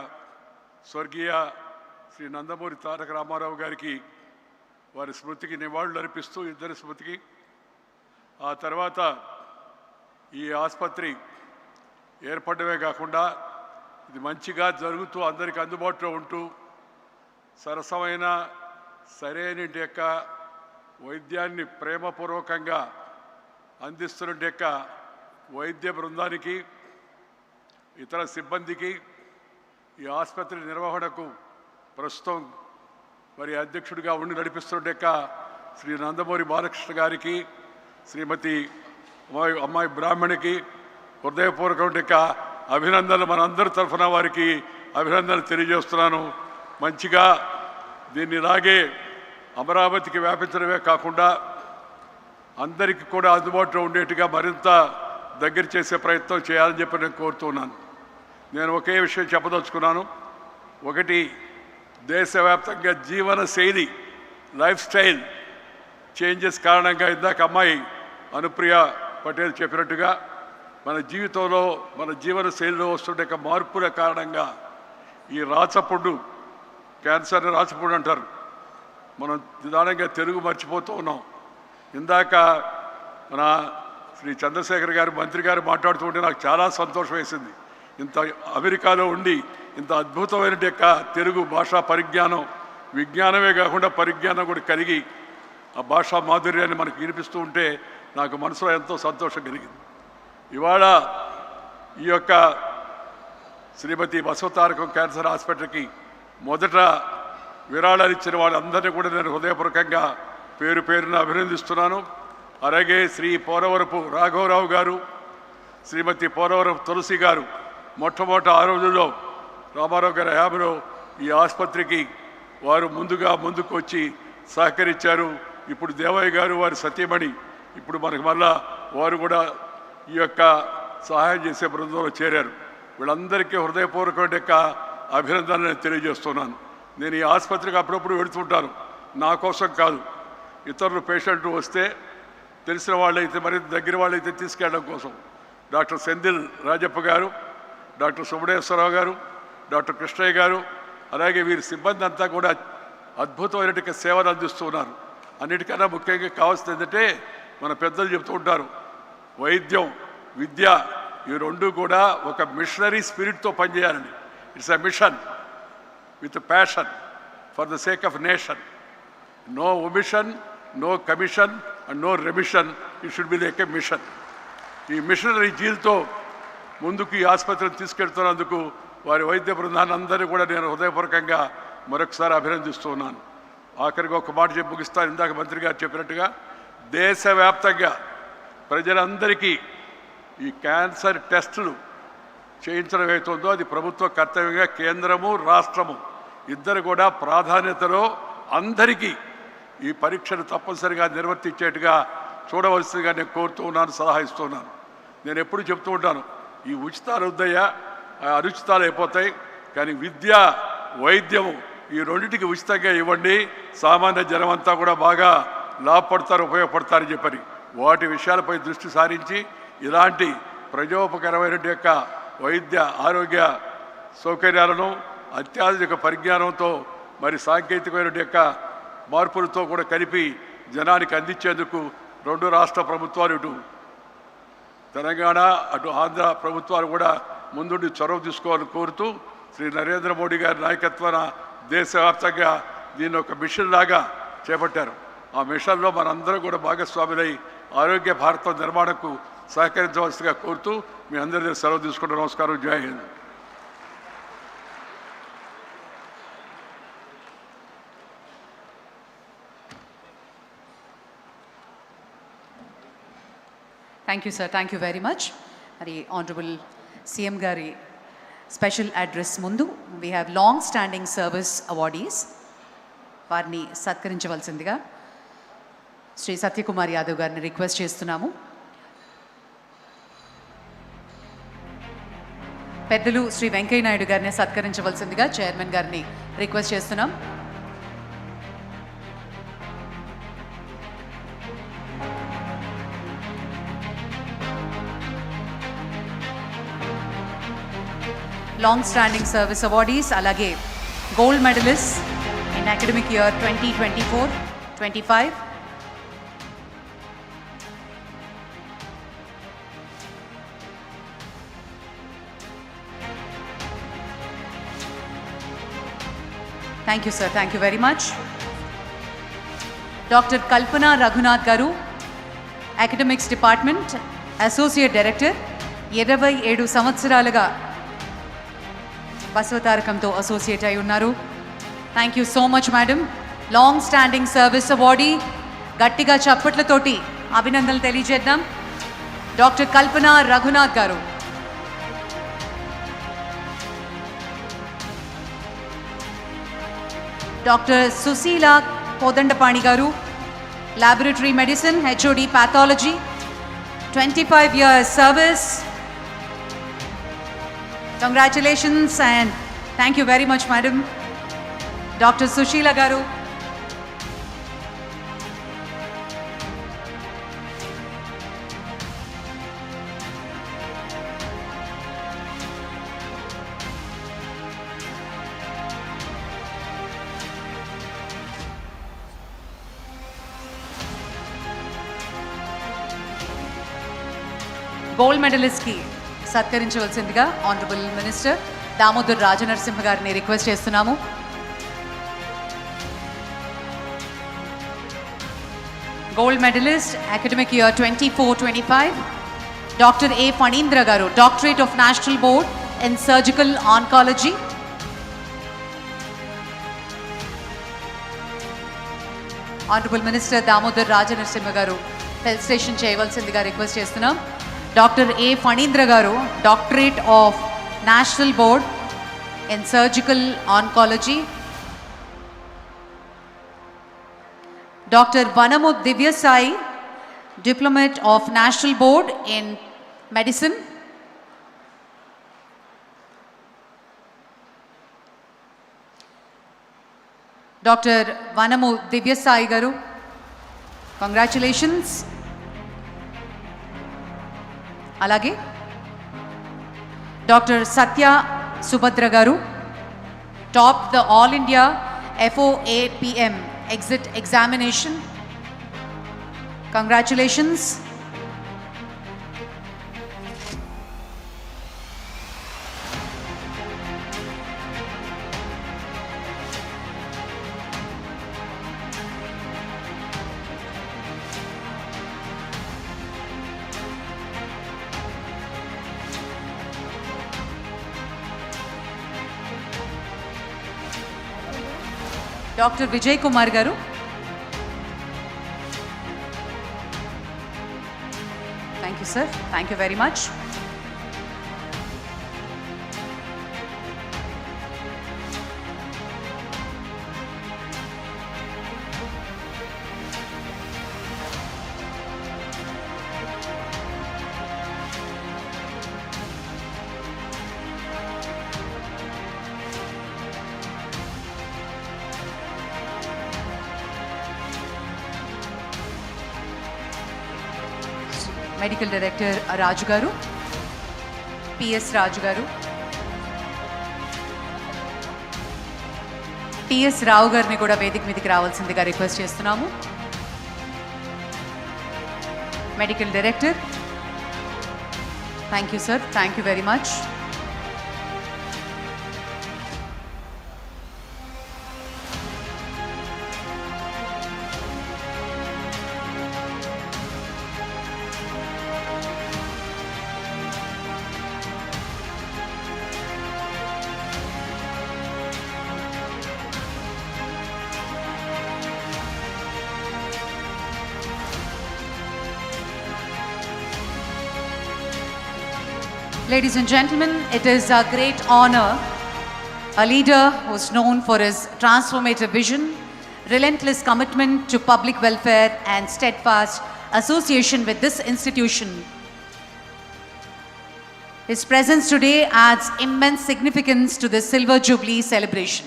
స్వర్గీయ శ్రీ నందమూరి తారక రామారావు గారికి వారి స్మృతికి నివాళులు అర్పిస్తూ, ఇద్దరి స్మృతికి, ఆ తర్వాత ఈ ఆసుపత్రి ఏర్పడమే కాకుండా ఇది మంచిగా జరుగుతూ అందరికీ అందుబాటులో ఉంటూ సరసమైన సరైన యొక్క వైద్యాన్ని ప్రేమపూర్వకంగా అందిస్తున్న యొక్క వైద్య బృందానికి, ఇతర సిబ్బందికి, ఈ ఆసుపత్రి నిర్వహణకు ప్రస్తుతం మరి అధ్యక్షుడిగా ఉండి నడిపిస్తున్న శ్రీ నందమూరి బాలకృష్ణ గారికి, శ్రీమతి అమ్మాయి బ్రాహ్మణికి హృదయపూర్వక అభినందనలు మనందరి తరఫున వారికి అభినందనలు తెలియజేస్తున్నాను. మంచిగా దీన్ని ఇలాగే అమరావతికి వ్యాపించడమే కాకుండా అందరికీ కూడా అందుబాటులో ఉండేట్టుగా మరింత దగ్గర చేసే ప్రయత్నం చేయాలని చెప్పి నేను కోరుతున్నాను. నేను ఒకే విషయం చెప్పదలుచుకున్నాను. ఒకటి, దేశవ్యాప్తంగా జీవన శైలి, లైఫ్ స్టైల్ చేంజెస్ కారణంగా ఇందాక అమ్మాయి అనుప్రియ పటేల్ చెప్పినట్టుగా మన జీవితంలో, మన జీవన శైలిలో వస్తుండే మార్పుల కారణంగా ఈ రాచపుండు, క్యాన్సర్ని రాచపుండు అంటారు, మనం నిదానంగా తెలుగు మర్చిపోతూ ఉన్నాం. ఇందాక మన శ్రీ చంద్రశేఖర్ గారు, మంత్రి గారు మాట్లాడుతూ ఉంటే నాకు చాలా సంతోషం వేసింది. ఇంత అమెరికాలో ఉండి ఇంత అద్భుతమైన తెలుగు భాషా పరిజ్ఞానం, విజ్ఞానమే కాకుండా పరిజ్ఞానం కూడా కలిగి ఆ భాషా మాధుర్యాన్ని మనకు వినిపిస్తూ ఉంటే నాకు మనసులో ఎంతో సంతోషం కలిగింది. ఇవాళ ఈ యొక్క శ్రీమతి బసవతారకం క్యాన్సర్ హాస్పిటల్కి మొదట విరాళాలు ఇచ్చిన వాళ్ళందరినీ కూడా నేను హృదయపూర్వకంగా పేరు పేరున అభినందిస్తున్నాను. అలాగే శ్రీ పోరవరపు రాఘవరావు గారు, శ్రీమతి పోరవరపు తులసి గారు మొట్టమొదటి ఆ రోజుల్లో రామారావు గారి హయాంలో ఈ ఆసుపత్రికి వారు ముందుకు వచ్చి సహకరించారు. ఇప్పుడు దేవయ్య గారు, వారి సతీమణి ఇప్పుడు మనకు మళ్ళా వారు కూడా ఈ యొక్క సహాయం చేసే బృందంలో చేరారు. వీళ్ళందరికీ హృదయపూర్వక అభినందనలు తెలియజేస్తున్నాను. నేను ఈ ఆసుపత్రికి అప్పుడప్పుడు వెళుతుంటాను, నా కోసం కాదు, ఇతరులు పేషెంట్లు వస్తే తెలిసిన వాళ్ళైతే, మరి దగ్గర వాళ్ళైతే తీసుకెళ్ళడం కోసం. డాక్టర్ సెందిల్ రాజప్ప గారు, డాక్టర్ సుబ్రహ్మణ్యేశ్వరరావు గారు, డాక్టర్ కృష్ణయ్య గారు, అలాగే వీరి సిబ్బంది అంతా కూడా అద్భుతమైన సేవలు అందిస్తున్నారు. అన్నిటికన్నా ముఖ్యంగా కావాల్సింది ఏంటంటే, మన పెద్దలు చెప్తూ ఉంటారు, వైద్యం, విద్య ఈ రెండు కూడా ఒక మిషనరీ స్పిరిట్తో పనిచేయాలండి. It's a mission with passion for the sake of nation. No omission, no commission and no remission. It should be like a mission. ఈ మిషనరీ జీల్తో ముందుకు ఈ ఆసుపత్రిని తీసుకెళ్తున్నందుకు వారి వైద్య బృందాన్ని అందరినీ కూడా నేను హృదయపూర్వకంగా మరొకసారి అభినందిస్తూ ఉన్నాను. ఆఖరికి ఒక మాట చెప్పి ముగిస్తాను. ఇందాక మంత్రి గారు చెప్పినట్టుగా దేశవ్యాప్తంగా ప్రజలందరికీ ఈ క్యాన్సర్ టెస్టులు చేయించడం అవుతుందో అది ప్రభుత్వ కర్తవ్యంగా కేంద్రము, రాష్ట్రము ఇద్దరు కూడా ప్రాధాన్యతలో అందరికీ ఈ పరీక్షను తప్పనిసరిగా నిర్వర్తించేట్టుగా చూడవలసిందిగా నేను కోరుతూ ఉన్నాను, సలహా ఇస్తున్నాను. నేను ఎప్పుడు చెప్తూ ఉంటాను, ఈ ఉచితాలు వద్దయ్యా, అనుచితాలు అయిపోతాయి, కానీ విద్య, వైద్యము ఈ రెండింటికి ఉచితంగా ఇవ్వండి, సామాన్య జనం అంతా కూడా బాగా లాభపడతారు, ఉపయోగపడతారని చెప్పని వాటి విషయాలపై దృష్టి సారించి ఇలాంటి ప్రజోపకరమైన యొక్క వైద్య ఆరోగ్య సౌకర్యాలను అత్యాధునిక పరిజ్ఞానంతో మరి సాంకేతికమైన యొక్క మార్పులతో కూడా కలిపి జనానికి అందించేందుకు రెండు రాష్ట్ర ప్రభుత్వాలు, ఇటు తెలంగాణ అటు ఆంధ్ర ప్రభుత్వాలు కూడా ముందుండి చొరవ తీసుకోవాలని కోరుతూ శ్రీ నరేంద్ర మోడీ గారి నాయకత్వాన దేశవ్యాప్తంగా దీన్ని ఒక మిషన్ లాగా చేపట్టారు. ఆ మిషన్లో మనందరం కూడా భాగస్వాములై ఆరోగ్య భారతం నిర్మాణకు సహకరించవలసిగా కోరుతూ మీ అందరి దగ్గర సెలవు తీసుకుంటూ నమస్కారం. జై Hind. Thank you sir, thank you very much. మరి ఆనరబుల్ సీఎం గారి స్పెషల్ అడ్రస్ ముందు we have long standing service awardees, వారిని సత్కరించవలసిందిగా శ్రీ సత్యకుమార్ యాదవ్ గారిని రిక్వెస్ట్ చేస్తున్నాము. పెద్దలు శ్రీ వెంకయ్య నాయుడు గారిని సత్కరించవలసిందిగా చైర్మన్ గారిని రిక్వెస్ట్ చేస్తున్నాం. లాంగ్ స్టాండింగ్ సర్వీస్ అవార్డీస్, అలాగే gold medalist in academic year 2024-25. Thank you sir, thank you very much. Doctor Kalpana Raghunath garu, academics department associate director, 27 సంవత్సరాలుగా బసవతారకంతో అసోసియేట్ అయి ఉన్నారు. Thank you so much madam. Long standing service awardee, గట్టిగా చప్పట్లతోటి అభినందనలు తెలియజేద్దాం doctor Kalpana Raghunath గారు. Doctor Susheela Kodandapani గారు, laboratory medicine, HOD pathology, 25 years service. Congratulations and thank you very much, madam. Dr. Sushila garu. Gold మెడలిస్ట్కి సత్కరించవలసిందిగా honourable minister Damodar Rajanarasimha గారిని request చేస్తున్నాము. Gold medalist academic year 24-25 doctor A Phanindra garu, doctorate of national board in surgical oncology. Honourable minister Damodar Rajanarasimha garu felicitation చేయవలసిందిగా request చేస్తున్నాం. Doctor A Phanindra garu, doctorate of national board in surgical oncology. Doctor Vanamu Divyasai, diplomate of national board in medicine. Doctor Vanamu Divyasai garu, congratulations. అలాగే doctor Satya Subhadra garu, top the all India FOAPM exit examination. Congratulations. Doctor Vijay Kumar garu, thank you sir, thank you very much. Medical director Raju garu, PS రాజు గారు, TS రావు గారిని కూడా వేదిక మీదకి రావాల్సిందిగా request చేస్తున్నాము. Medical director, thank you sir, thank you very much. Ladies and gentlemen, it is a great honor, a leader who is known for his transformative vision, relentless commitment to public welfare and steadfast association with this institution. His presence today adds immense significance to the Silver Jubilee celebration.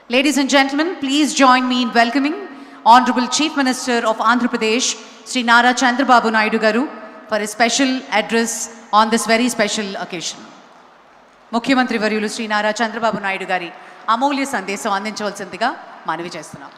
Ladies and gentlemen, please join me in welcoming Honorable Chief Minister of Andhra Pradesh, Sri Nara Chandrababu Naidu Garu, for a special address on this very special occasion. ముఖ్యమంత్రి వర్యులు శ్రీ నారా చంద్రబాబు నాయుడు గారి అమూల్య సందేశం అందించవలసిందిగా మనవి చేస్తున్నాం.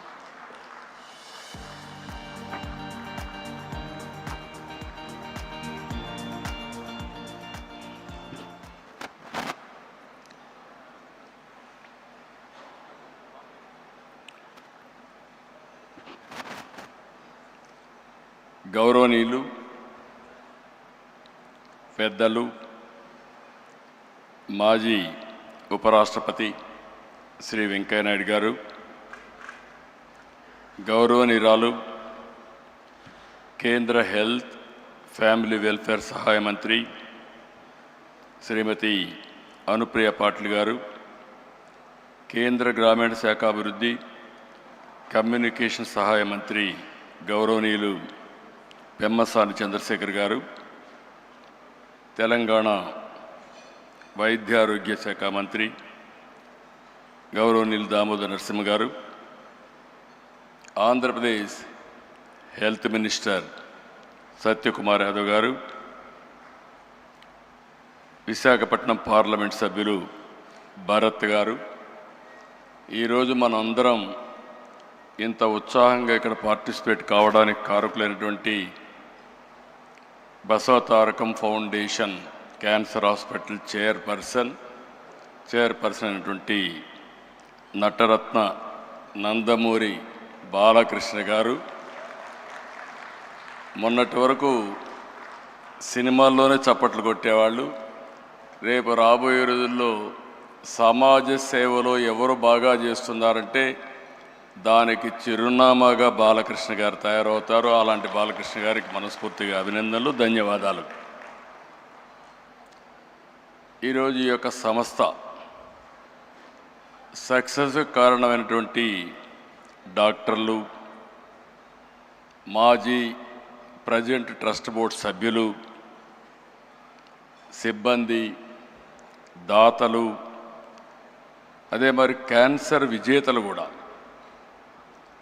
గౌరవనీయులు, పెద్దలు, మాజీ ఉపరాష్ట్రపతి శ్రీ వెంకయ్యనాయుడు గారు, గౌరవనీయురాలు కేంద్ర హెల్త్ ఫ్యామిలీ వెల్ఫేర్ సహాయ మంత్రి శ్రీమతి అనుప్రియ పాటిల్ గారు, కేంద్ర గ్రామీణ శాఖాభివృద్ధి కమ్యూనికేషన్ సహాయ మంత్రి గౌరవనీయులు పెమ్మసాని చంద్రశేఖర్ గారు, తెలంగాణ వైద్యారోగ్య శాఖ మంత్రి గౌరవనీయులు దామోదర్ నరసింహ గారు, ఆంధ్రప్రదేశ్ హెల్త్ మినిస్టర్ సత్యకుమార్ యాదవ్ గారు, విశాఖపట్నం పార్లమెంట్ సభ్యులు భరత్ గారు, ఈరోజు మనందరం ఇంత ఉత్సాహంగా ఇక్కడ పార్టిసిపేట్ కావడానికి కారకులైనటువంటి Basavatarakam foundation cancer hospital chairperson అయినటువంటి నటరత్న నందమూరి బాలకృష్ణ గారు, మొన్నటి వరకు సినిమాల్లోనే చప్పట్లు కొట్టేవాళ్ళు, రేపు రాబోయే రోజుల్లో సమాజ సేవలో ఎవరు బాగా చేస్తున్నారంటే దానికి చిరునామాగా బాలకృష్ణ గారు తయారవుతారు. అలాంటి బాలకృష్ణ గారికి మనస్ఫూర్తిగా అభినందనలు, ధన్యవాదాలు. ఈరోజు ఈ యొక్క సంస్థ సక్సెస్ కారణమైనటువంటి డాక్టర్లు, మాజీ ప్రజెంట్ ట్రస్ట్ బోర్డ్ సభ్యులు, సిబ్బంది, దాతలు, అదే మరి క్యాన్సర్ విజేతలు కూడా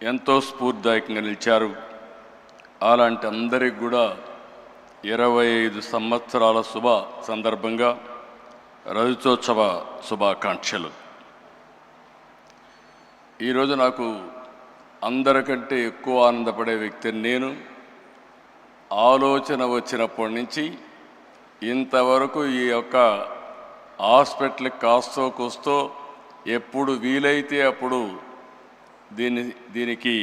ఎంతో స్ఫూర్తిదాయకంగా నిలిచారు. అలాంటి అందరికి కూడా 25 సంవత్సరాల శుభ సందర్భంగా రజతోత్సవ శుభాకాంక్షలు. ఈరోజు నాకు అందరికంటే ఎక్కువ ఆనందపడే వ్యక్తిని నేను. ఆలోచన వచ్చినప్పటి నుంచి ఇంతవరకు ఈ యొక్క హాస్పిటల్కి కాస్తో కూస్తో ఎప్పుడు వీలైతే అప్పుడు దీనికి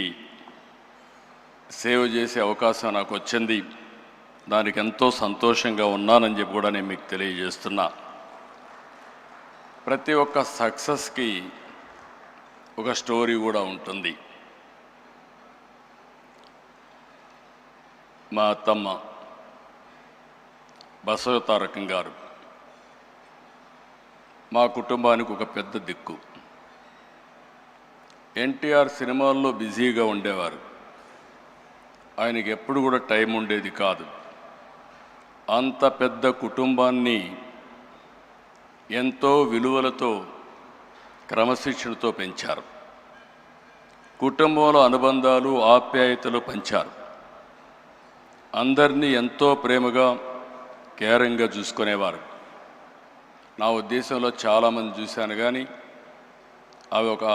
సేవ చేసే అవకాశం నాకు వచ్చింది. దానికి ఎంతో సంతోషంగా ఉన్నానని చెప్పి కూడా నేను మీకు తెలియజేస్తున్నా. ప్రతి ఒక్క సక్సెస్కి ఒక స్టోరీ కూడా ఉంటుంది. మా అత్తమ్మ బసవతారకం గారు మా కుటుంబానికి ఒక పెద్ద దిక్కు. ఎన్టీఆర్ సినిమాల్లో బిజీగా ఉండేవారు, ఆయనకి ఎప్పుడు కూడా టైం ఉండేది కాదు. అంత పెద్ద కుటుంబాన్ని ఎంతో విలువలతో క్రమశిక్షణతో పెంచారు. కుటుంబంలో అనుబంధాలు, ఆప్యాయతలు పంచారు. అందరినీ ఎంతో ప్రేమగా, కేరింగ్గా చూసుకునేవారు. నా ఉద్దేశంలో చాలామంది చూశాను, కానీ అవి ఒక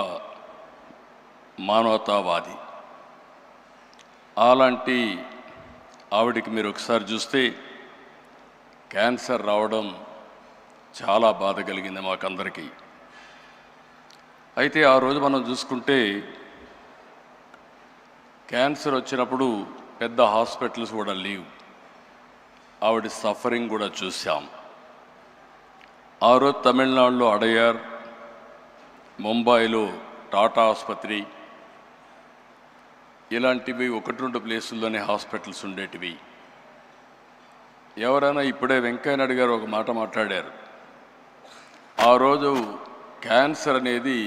మానవతావాది. అలాంటి ఆవిడికి మీరు ఒకసారి చూస్తే క్యాన్సర్ రావడం చాలా బాధ కలిగింది మాకందరికీ. అయితే ఆ రోజు మనం చూసుకుంటే క్యాన్సర్ వచ్చినప్పుడు పెద్ద హాస్పిటల్స్ కూడా లేవు. ఆవిడ సఫరింగ్ కూడా చూసాం. ఆ రోజు తమిళనాడులో అడయార్, ముంబైలో టాటా ఆసుపత్రి, ఇలాంటివి 1-2 ప్లేసుల్లోనే హాస్పిటల్స్ ఉండేటివి. ఎవరైనా ఇప్పుడే వెంకయ్య నాయుడు గారు ఒక మాట మాట్లాడారు. ఆ రోజు క్యాన్సర్ అనేది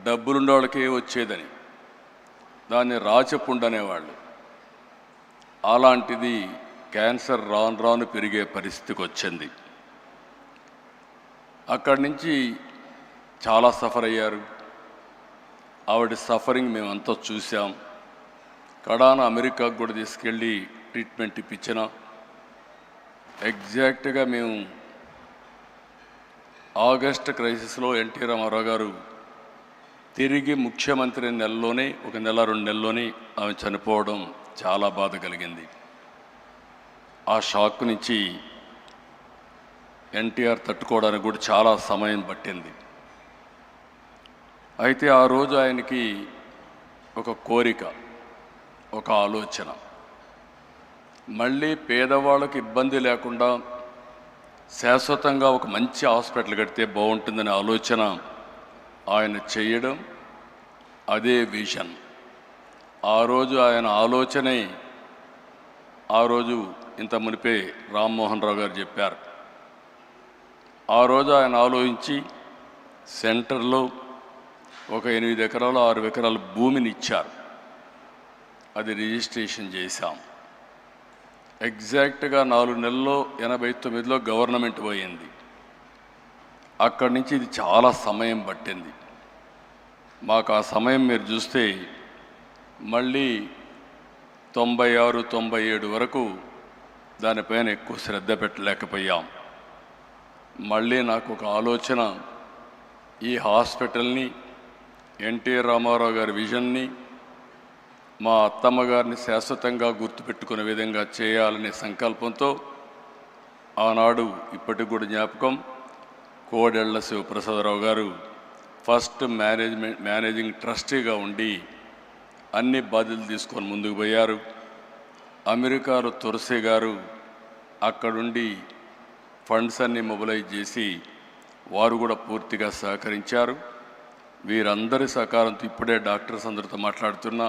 డబ్బులున్న వాళ్ళకే వచ్చేదని, దాన్ని రాచపుండు అనేవాళ్ళు. అలాంటిది క్యాన్సర్ రాను రాను పెరిగే పరిస్థితికి వచ్చింది. అక్కడి నుంచి చాలా సఫర్ అయ్యారు. ఆవిడ సఫరింగ్ మేమంతా చూసాం. కడాన అమెరికాకు కూడా తీసుకెళ్ళి ట్రీట్మెంట్ ఇప్పించిన. ఎగ్జాక్ట్గా మేము ఆగస్ట్ క్రైసిస్లో ఎన్టీ రామారావు గారు తిరిగి ముఖ్యమంత్రి నెలలోనే, ఒక నెల 2 నెలల్లోనే ఆమె చనిపోవడం చాలా బాధ కలిగింది. ఆ షాక్ నుంచి ఎన్టీఆర్ తట్టుకోవడానికి కూడా చాలా సమయం పట్టింది. అయితే ఆ రోజు ఆయనకి ఒక కోరిక, ఒక ఆలోచన, మళ్ళీ పేదవాళ్ళకి ఇబ్బంది లేకుండా శాశ్వతంగా ఒక మంచి హాస్పిటల్ కడితే బాగుంటుందనే ఆలోచన ఆయన చేయడం, అదే విజన్. ఆ రోజు ఆయన ఆలోచనే ఆ రోజు ఇంత మునిపే రామ్మోహన్ రావు గారు చెప్పారు. ఆ రోజు ఆయన ఆలోచించి సెంటర్లో ఒక 8 ఎకరాలు 6 ఎకరాల భూమిని ఇచ్చారు. అది రిజిస్ట్రేషన్ చేశాం. ఎగ్జాక్ట్గా 4 నెలల్లో 89లో గవర్నమెంట్ పోయింది. అక్కడి నుంచి ఇది చాలా సమయం పట్టింది మాకు. ఆ సమయం మీరు చూస్తే మళ్ళీ 96, 97 వరకు దానిపైన ఎక్కువ శ్రద్ధ పెట్టలేకపోయాం. మళ్ళీ నాకు ఒక ఆలోచన, ఈ హాస్పిటల్ని ఎన్టీ రామారావు గారి విజన్ని మా అత్తమ్మ గారిని శాశ్వతంగా గుర్తుపెట్టుకునే విధంగా చేయాలనే సంకల్పంతో ఆనాడు ఇప్పటికి కూడా జ్ఞాపకం, కోడెళ్ల శివప్రసాదరావు గారు ఫస్ట్ మేనేజింగ్ ట్రస్టీగా ఉండి అన్ని బాధ్యతలు తీసుకొని ముందుకు పోయారు. అమెరికాలో తులసి గారు అక్కడుండి ఫండ్స్ అన్నీ మొబిలైజ్ చేసి వారు కూడా పూర్తిగా సహకరించారు. వీరందరి సహకారంతో ఇప్పుడే డాక్టర్స్ అందరితో మాట్లాడుతున్నా,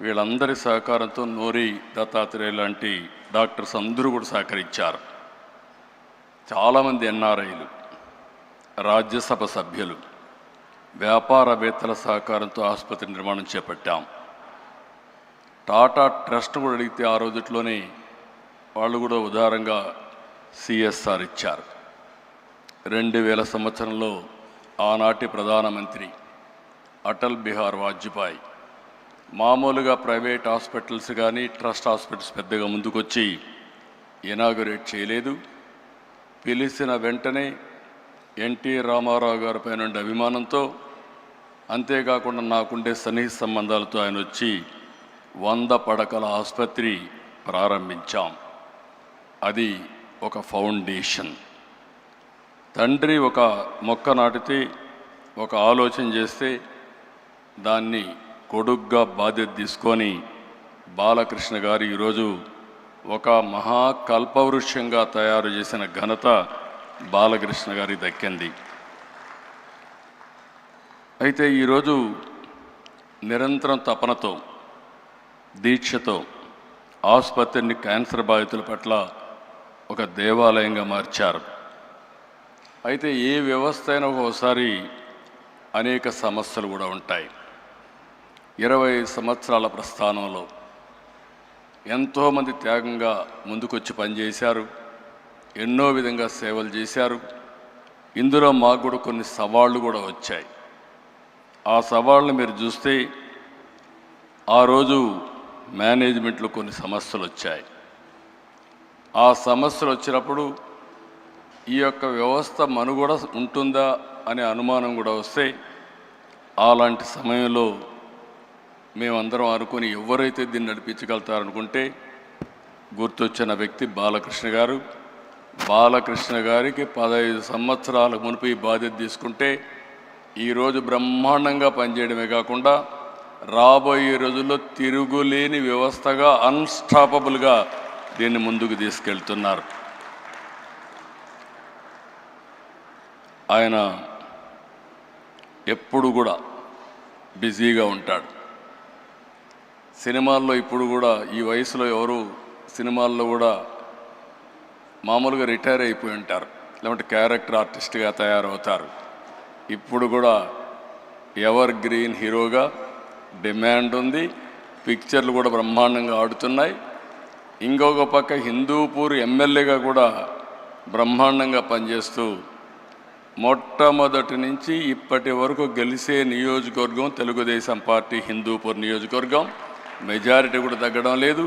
వీళ్ళందరి సహకారంతో నోరి దత్తాత్రేయ లాంటి డాక్టర్స్ అందరూ కూడా సహకరించారు. చాలామంది ఎన్ఆర్ఐలు, రాజ్యసభ సభ్యులు, వ్యాపారవేత్తల సహకారంతో ఆసుపత్రి నిర్మాణం చేపట్టాం. టాటా ట్రస్ట్ కూడా అడిగితే ఆ రోజుట్లోనే వాళ్ళు కూడా ఉదారంగా సిఎస్ఆర్ ఇచ్చారు. 2000 సంవత్సరంలో ఆనాటి ప్రధానమంత్రి అటల్ బిహార్ వాజ్పేయి మామూలుగా ప్రైవేట్ హాస్పిటల్స్ కానీ ట్రస్ట్ హాస్పిటల్స్ పెద్దగా ముందుకొచ్చి ఇనాగరేట్ చేయలేదు. పిలిచిన వెంటనే ఎన్టీ రామారావు గారి పైన అభిమానంతో, అంతేకాకుండా నాకుండే సన్నిహిత సంబంధాలతో ఆయన వచ్చి 100 పడకల ఆసుపత్రి ప్రారంభించాం. అది ఒక ఫౌండేషన్. తండ్రి ఒక మొక్క నాటితే, ఒక ఆలోచన చేస్తే దాన్ని కొడుగ్గా బాధ్యత తీసుకొని బాలకృష్ణ గారు ఈరోజు ఒక మహాకల్పవృక్షంగా తయారు చేసిన ఘనత బాలకృష్ణ గారికి దక్కింది. అయితే ఈరోజు నిరంతరం తపనతో, దీక్షతో ఆసుపత్రిని క్యాన్సర్ బాధితుల పట్ల ఒక దేవాలయంగా మార్చారు. అయితే ఏ వ్యవస్థ అయినా ఒకసారి అనేక సమస్యలు కూడా ఉంటాయి. 20 సంవత్సరాల ప్రస్థానంలో ఎంతోమంది త్యాగంగా ముందుకొచ్చి పనిచేశారు, ఎన్నో విధంగా సేవలు చేశారు. ఇందులో మాకు కూడా కొన్ని సవాళ్ళు కూడా వచ్చాయి. ఆ సవాళ్ళను మీరు చూస్తే ఆ రోజు మేనేజ్మెంట్లో కొన్ని సమస్యలు వచ్చాయి. ఆ సమస్యలు వచ్చినప్పుడు ఈ యొక్క వ్యవస్థ మనుగడ ఉంటుందా అనే అనుమానం కూడా వస్తే, అలాంటి సమయంలో మేమందరం అనుకుని ఎవరైతే దీన్ని నడిపించగలుగుతారనుకుంటే గుర్తొచ్చిన వ్యక్తి బాలకృష్ణ గారు. బాలకృష్ణ గారికి 15 సంవత్సరాల మునుపు ఈ బాధ్యత తీసుకుంటే ఈరోజు బ్రహ్మాండంగా పనిచేయడమే కాకుండా రాబోయే రోజుల్లో తిరుగులేని వ్యవస్థగా, అన్స్టాపబుల్గా దీన్ని ముందుకు తీసుకెళ్తున్నారు. ఆయన ఎప్పుడు కూడా బిజీగా ఉంటాడు. సినిమాల్లో ఇప్పుడు కూడా ఈ వయసులో ఎవరు సినిమాల్లో కూడా మామూలుగా రిటైర్ అయిపోయి ఉంటారు, లేదంటే క్యారెక్టర్ ఆర్టిస్ట్గా తయారవుతారు. ఇప్పుడు కూడా ఎవర్ గ్రీన్ హీరోగా డిమాండ్ ఉంది, పిక్చర్లు కూడా బ్రహ్మాండంగా ఆడుతున్నాయి. ఇంకొక పక్క హిందూపూర్ ఎమ్మెల్యేగా కూడా బ్రహ్మాండంగా పనిచేస్తూ మొట్టమొదటి నుంచి ఇప్పటి వరకు గెలిచే నియోజకవర్గం తెలుగుదేశం పార్టీ హిందూపూర్ నియోజకవర్గం. మెజారిటీ కూడా తగ్గడం లేదు,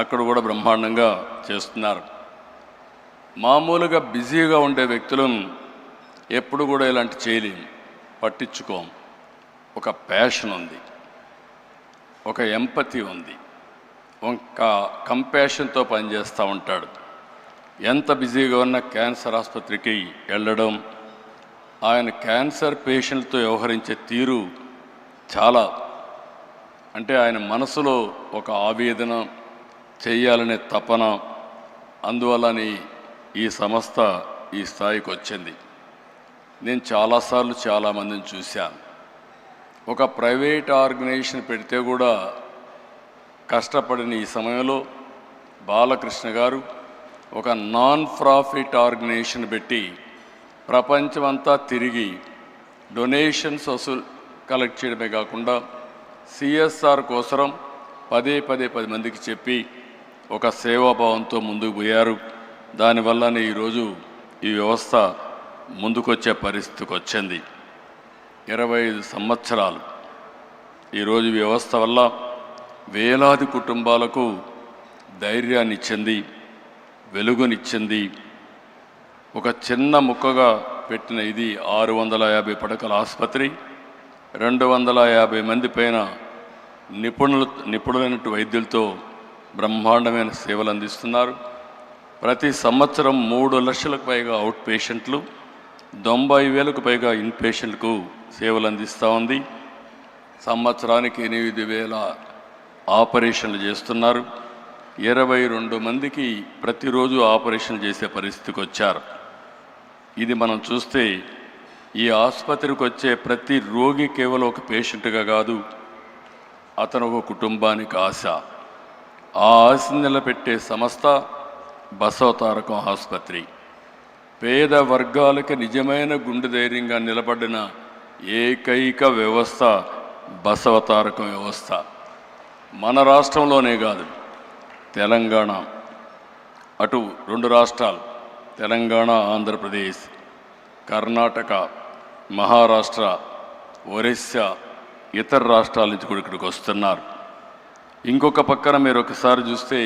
అక్కడ కూడా బ్రహ్మాండంగా చేస్తున్నారు. మామూలుగా బిజీగా ఉండే వ్యక్తులను ఎప్పుడు కూడా ఇలాంటి చేయలేము, పట్టించుకోం. ఒక ప్యాషన్ ఉంది, ఒక ఎంపతి ఉంది, ఒక కంపాషన్తో పనిచేస్తూ ఉంటాడు. ఎంత బిజీగా ఉన్న క్యాన్సర్ ఆసుపత్రికి వెళ్ళడం, ఆయన క్యాన్సర్ పేషెంట్తో వ్యవహరించే తీరు చాలా, అంటే ఆయన మనసులో ఒక ఆవేదన చేయాలనే తపన, అందువల్లనే ఈ సంస్థ ఈ స్థాయికి వచ్చింది. నేను చాలాసార్లు చాలామందిని చూశాను. ఒక ప్రైవేట్ ఆర్గనైజేషన్ పెడితే కూడా కష్టపడిన ఈ సమయంలో బాలకృష్ణ గారు ఒక నాన్ ప్రాఫిట్ ఆర్గనైజేషన్ పెట్టి ప్రపంచమంతా తిరిగి డొనేషన్స్ కలెక్ట్ చేయడమే కాకుండా సిఎస్ఆర్ కోసం పదే 10 మందికి చెప్పి ఒక సేవాభావంతో ముందుకు పోయారు. దానివల్లనే ఈరోజు ఈ వ్యవస్థ ముందుకొచ్చే పరిస్థితికి వచ్చింది. 25 సంవత్సరాలు ఈరోజు వ్యవస్థ వల్ల వేలాది కుటుంబాలకు ధైర్యాన్ని ఇచ్చింది, వెలుగునిచ్చింది. ఒక చిన్న ముక్కగా పెట్టిన ఇది 650 పడకల ఆసుపత్రి, 250 మంది పైన నిపుణులైన వైద్యులతో బ్రహ్మాండమైన సేవలు అందిస్తున్నారు. ప్రతి సంవత్సరం 3 లక్షలకు పైగా అవుట్ పేషెంట్లు, 90,000కు పైగా ఇన్ పేషెంట్లకు సేవలు అందిస్తూ ఉంది. సంవత్సరానికి 8,000 ఆపరేషన్లు చేస్తున్నారు. 22 మందికి ప్రతిరోజు ఆపరేషన్ చేసే పరిస్థితికి వచ్చారు. ఇది మనం చూస్తే ఈ ఆసుపత్రికి వచ్చే ప్రతి రోగి కేవలం ఒక పేషెంట్గా కాదు, అతను ఒక కుటుంబానికి ఆశ. ఆ ఆశను నిలబెట్టే సంస్థ బసవతారకం ఆసుపత్రి. పేద వర్గాలకి నిజమైన గుండె ధైర్యంగా నిలబడిన ఏకైక వ్యవస్థ బసవతారకం వ్యవస్థ. మన రాష్ట్రంలోనే కాదు, తెలంగాణ, అటు 2 రాష్ట్రాలు తెలంగాణ, ఆంధ్రప్రదేశ్, కర్ణాటక, మహారాష్ట్ర, ఒరిస్సా, ఇతర రాష్ట్రాల నుంచి కూడా ఇక్కడికి వస్తున్నారు. ఇంకొక పక్కన మీరు ఒకసారి చూస్తే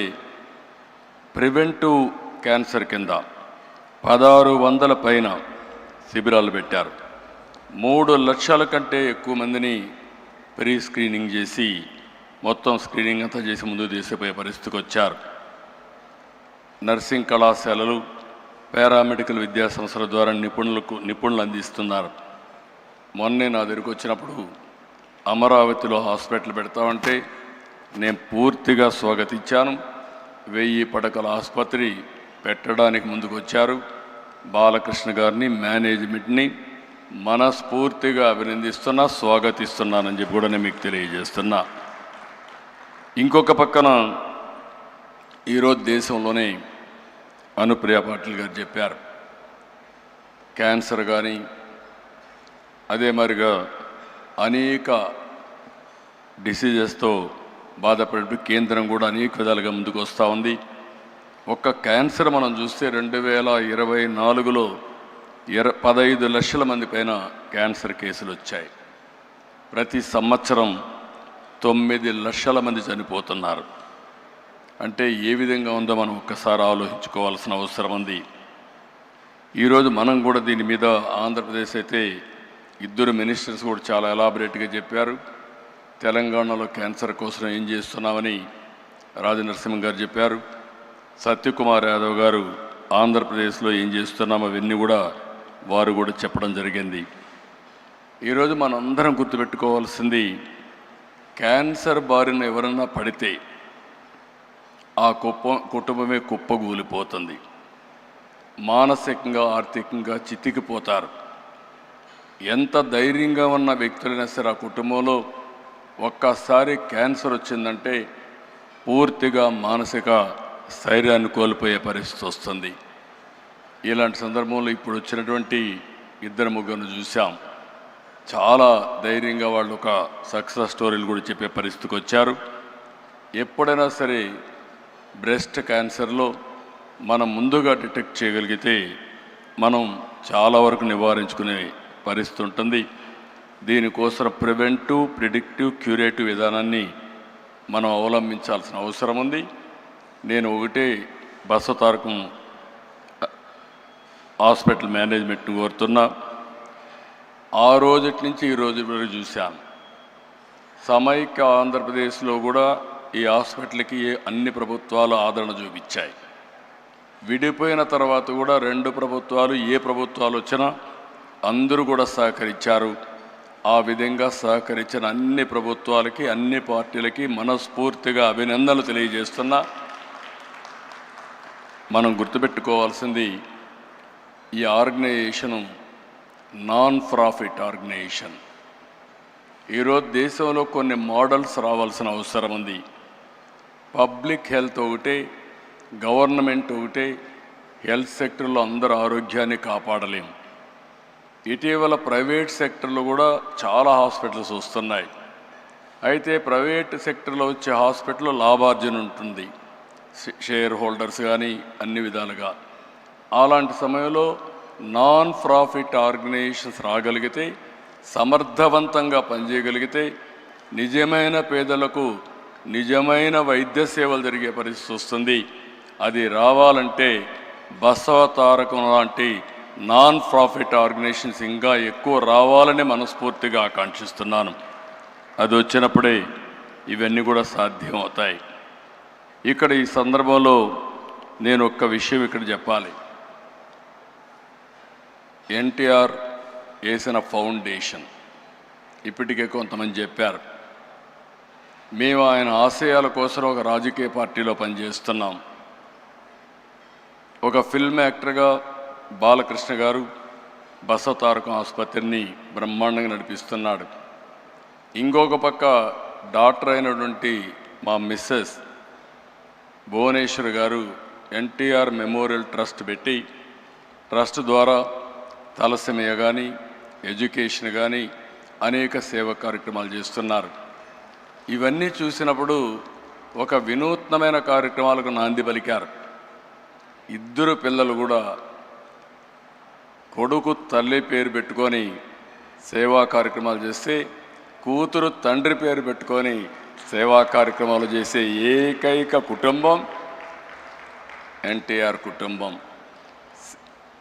ప్రివెంటివ్ క్యాన్సర్ కింద 1600 పైన శిబిరాలు పెట్టారు. 3 లక్షల కంటే ఎక్కువ మందిని ప్రీ స్క్రీనింగ్ చేసి మొత్తం స్క్రీనింగ్ అంతా చేసి ముందుకు తీసిపోయే పరిస్థితికి వచ్చారు. నర్సింగ్ కళాశాలలు, పారామెడికల్ విద్యా సంస్థల ద్వారా నిపుణులు అందిస్తున్నారు. మొన్నే నా దగ్గరికి వచ్చినప్పుడు అమరావతిలో హాస్పిటల్ పెడతామంటే నేను పూర్తిగా స్వాగతించాను. 1000 పడకల ఆసుపత్రి పెట్టడానికి ముందుకు వచ్చారు. బాలకృష్ణ గారిని, మేనేజ్మెంట్ని మనస్ఫూర్తిగా అభినందిస్తున్నా, స్వాగతిస్తున్నానని చెప్పి కూడా నేను మీకు తెలియజేస్తున్నా. ఇంకొక పక్కన ఈరోజు దేశంలోనే అనుప్రియ పాటిల్ గారు చెప్పారు, క్యాన్సర్ కానీ అదే మరిగా అనేక డిసీజెస్తో బాధపడే కేంద్రం కూడా అనేక విధాలుగా ముందుకు వస్తూ ఉంది. ఒక్క క్యాన్సర్ మనం చూస్తే 2024లో 15 లక్షల మంది పైన క్యాన్సర్ కేసులు వచ్చాయి. ప్రతి సంవత్సరం 9 లక్షల మంది చనిపోతున్నారు. అంటే ఏ విధంగా ఉందో మనం ఒక్కసారి ఆలోచించుకోవాల్సిన అవసరం ఉంది. ఈరోజు మనం కూడా దీని మీద ఆంధ్రప్రదేశ్ అయితే 2 మినిస్టర్స్ కూడా చాలా ఎలాబరేట్గా చెప్పారు. తెలంగాణలో క్యాన్సర్ కోసం ఏం చేస్తున్నామని రాజనరసింహ గారు చెప్పారు. సత్యకుమార్ యాదవ్ గారు ఆంధ్రప్రదేశ్లో ఏం చేస్తున్నామో అవన్నీ కూడా వారు కూడా చెప్పడం జరిగింది. ఈరోజు మనందరం గుర్తుపెట్టుకోవాల్సింది, క్యాన్సర్ బారిన ఎవరన్నా పడితే ఆ కుటుంబమే కుప్పగూలిపోతుంది. మానసికంగా, ఆర్థికంగా చితికిపోతారు. ఎంత ధైర్యంగా ఉన్న వ్యక్తులైనా సరే ఆ కుటుంబంలో ఒక్కసారి క్యాన్సర్ వచ్చిందంటే పూర్తిగా మానసిక స్థైర్యాన్ని కోల్పోయే పరిస్థితి వస్తుంది. ఇలాంటి సందర్భంలో ఇప్పుడు వచ్చినటువంటి ఇద్దరు ముగ్గురు చూసాం. చాలా ధైర్యంగా వాళ్ళు ఒక సక్సెస్ స్టోరీలు కూడా చెప్పే పరిస్థితికి వచ్చారు. ఎప్పుడైనా సరే బ్రెస్ట్ క్యాన్సర్లో మనం ముందుగా డిటెక్ట్ చేయగలిగితే మనం చాలా వరకు నివారించుకునే పరిస్థితి ఉంటుంది. దీనికోసం ప్రివెంటివ్, ప్రిడిక్టివ్, క్యూరేటివ్ విధానాన్ని మనం అవలంబించాల్సిన అవసరం ఉంది. నేను ఒకటే బసవతారకం హాస్పిటల్ మేనేజ్మెంట్ని కోరుతున్నా. ఆ రోజు నుంచి ఈ రోజు వరకు చూశాను. సమైక్య ఆంధ్రప్రదేశ్లో కూడా ఈ హాస్పిటల్కి అన్ని ప్రభుత్వాలు ఆదరణ చూపించాయి. విడిపోయిన తర్వాత కూడా రెండు ప్రభుత్వాలు, ఏ ప్రభుత్వాలు వచ్చినా అందరూ కూడా సహకరించారు. ఆ విధంగా సహకరించిన అన్ని ప్రభుత్వాలకి, అన్ని పార్టీలకి మనస్ఫూర్తిగా అభినందనలు తెలియజేస్తున్నా. మనం గుర్తుపెట్టుకోవాల్సింది, ఈ ఆర్గనైజేషను నాన్ ప్రాఫిట్ ఆర్గనైజేషన్. ఈరోజు దేశంలో కొన్ని మోడల్స్ రావాల్సిన అవసరం ఉంది. పబ్లిక్ హెల్త్ ఒకటే, గవర్నమెంట్ ఒకటే, హెల్త్ సెక్టర్లో అందరూ ఆరోగ్యాన్ని కాపాడలేం. ఇటీవల ప్రైవేట్ సెక్టర్లో కూడా చాలా హాస్పిటల్స్ వస్తున్నాయి. అయితే ప్రైవేట్ సెక్టర్లో వచ్చే హాస్పిటల్లో లాభార్జన ఉంటుంది, షేర్ హోల్డర్స్ కానీ అన్ని విధాలుగా. అలాంటి సమయంలో నాన్ ప్రాఫిట్ ఆర్గనైజేషన్స్ రాగలిగితే, సమర్థవంతంగా పనిచేయగలిగితే నిజమైన పేదలకు నిజమైన వైద్య సేవలు జరిగే పరిస్థితి వస్తుంది. అది రావాలంటే బసవతారకం లాంటి నాన్ ప్రాఫిట్ ఆర్గనైజేషన్స్ ఇంకా ఎక్కువ రావాలని మనస్ఫూర్తిగా ఆకాంక్షిస్తున్నాను. అది వచ్చినప్పుడే ఇవన్నీ కూడా సాధ్యం అవుతాయి. ఇక్కడ ఈ సందర్భంలో నేను ఒక్క విషయం ఇక్కడ చెప్పాలి. ఎన్టీఆర్ వేసిన ఫౌండేషన్ ఇప్పటికే కొంతమంది చెప్పారు. మేము ఆయన ఆశయాల కోసం ఒక రాజకీయ పార్టీలో పనిచేస్తున్నాం. ఒక ఫిల్మ్ యాక్టర్గా బాలకృష్ణ గారు బసవతారకం ఆసుపత్రిని బ్రహ్మాండంగా నడిపిస్తున్నాడు. ఇంకొక పక్క డాక్టర్ అయినటువంటి మా మిస్సెస్ భువనేశ్వర్ గారు ఎన్టీఆర్ మెమోరియల్ ట్రస్ట్ పెట్టి, ట్రస్ట్ ద్వారా తలసీమియా కానీ, ఎడ్యుకేషన్ కానీ అనేక సేవా కార్యక్రమాలు చేస్తున్నారు. ఇవన్నీ చూసినప్పుడు ఒక వినూత్నమైన కార్యక్రమాలకు నాంది పలికారు. ఇద్దరు పిల్లలు కూడా కొడుకు తల్లి పేరు పెట్టుకొని సేవా కార్యక్రమాలు చేస్తే, కూతురు తండ్రి పేరు పెట్టుకొని సేవా కార్యక్రమాలు చేసే ఏకైక కుటుంబం ఎన్టీఆర్ కుటుంబం.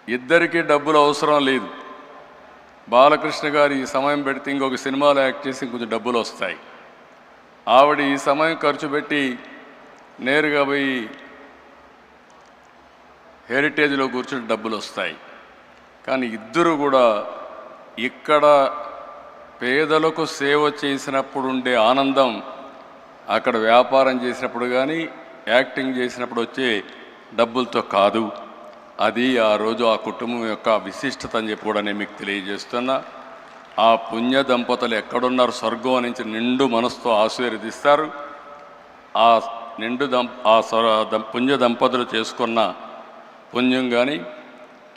ఇద్దరికీ డబ్బులు అవసరం లేదు. బాలకృష్ణ గారు ఈ సమయం పెడితే ఇంకొక సినిమాలో యాక్ట్ చేసి ఇంకొంచెం డబ్బులు వస్తాయి. ఆవిడ ఈ సమయం ఖర్చు పెట్టి నేరుగా పోయి హెరిటేజ్లో కూర్చుని డబ్బులు వస్తాయి. కానీ ఇద్దరు కూడా ఇక్కడ పేదలకు సేవ చేసినప్పుడు ఉండే ఆనందం అక్కడ వ్యాపారం చేసినప్పుడు కానీ, యాక్టింగ్ చేసినప్పుడు వచ్చే డబ్బులతో కాదు. అది ఆ రోజు ఆ కుటుంబం యొక్క విశిష్టత అని చెప్పి కూడా నేను మీకు తెలియజేస్తున్నా. ఆ పుణ్య దంపతులు ఎక్కడున్నారు, స్వర్గం నుంచి నిండు మనసుతో ఆశీర్వదిస్తారు. ఆ నిండు పుణ్య దంపతులు చేసుకున్న పుణ్యం కానీ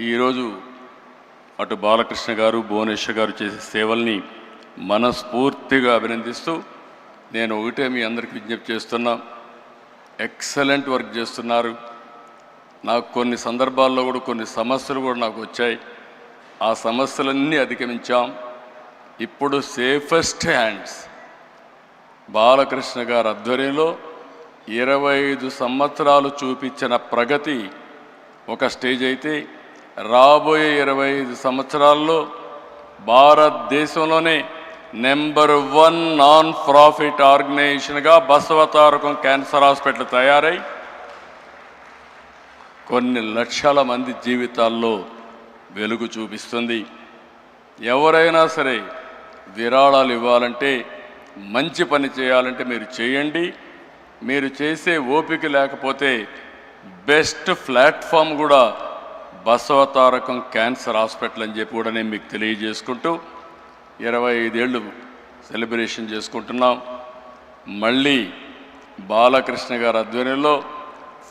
ఈరోజు అటు బాలకృష్ణ గారు, భువనేశ్వర్ గారు చేసే సేవల్ని మనస్ఫూర్తిగా అభినందిస్తూ నేను ఒకటే మీ అందరికీ విజ్ఞప్తి చేస్తున్నా. ఎక్సలెంట్ వర్క్ చేస్తున్నారు. నాకు కొన్ని సందర్భాల్లో కూడా కొన్ని సమస్యలు కూడా నాకు వచ్చాయి. ఆ సమస్యలన్నీ అధిగమించాం. ఇప్పుడు సేఫెస్ట్ హ్యాండ్స్ బాలకృష్ణ గారి ఆధ్వర్యంలో 25 సంవత్సరాలు చూపించిన ప్రగతి ఒక స్టేజ్ అయితే, రాబోయే 25 సంవత్సరాల్లో భారతదేశంలోనే నెంబర్ 1 నాన్ ప్రాఫిట్ ఆర్గనైజేషన్గా బసవతారకం క్యాన్సర్ హాస్పిటల్ తయారై కొన్ని లక్షల మంది జీవితాల్లో వెలుగు చూపిస్తుంది. ఎవరైనా సరే విరాళాలు ఇవ్వాలంటే, మంచి పని చేయాలంటే మీరు చేయండి. మీరు చేసే ఓపిక లేకపోతే బెస్ట్ ప్లాట్ఫామ్ కూడా బసవతారకం క్యాన్సర్ హాస్పిటల్ అని చెప్పి కూడా నేను మీకు తెలియజేసుకుంటూ 25 ఏళ్ళు సెలబ్రేషన్ చేసుకుంటున్నాం. మళ్ళీ బాలకృష్ణ గారి ఆధ్వర్యంలో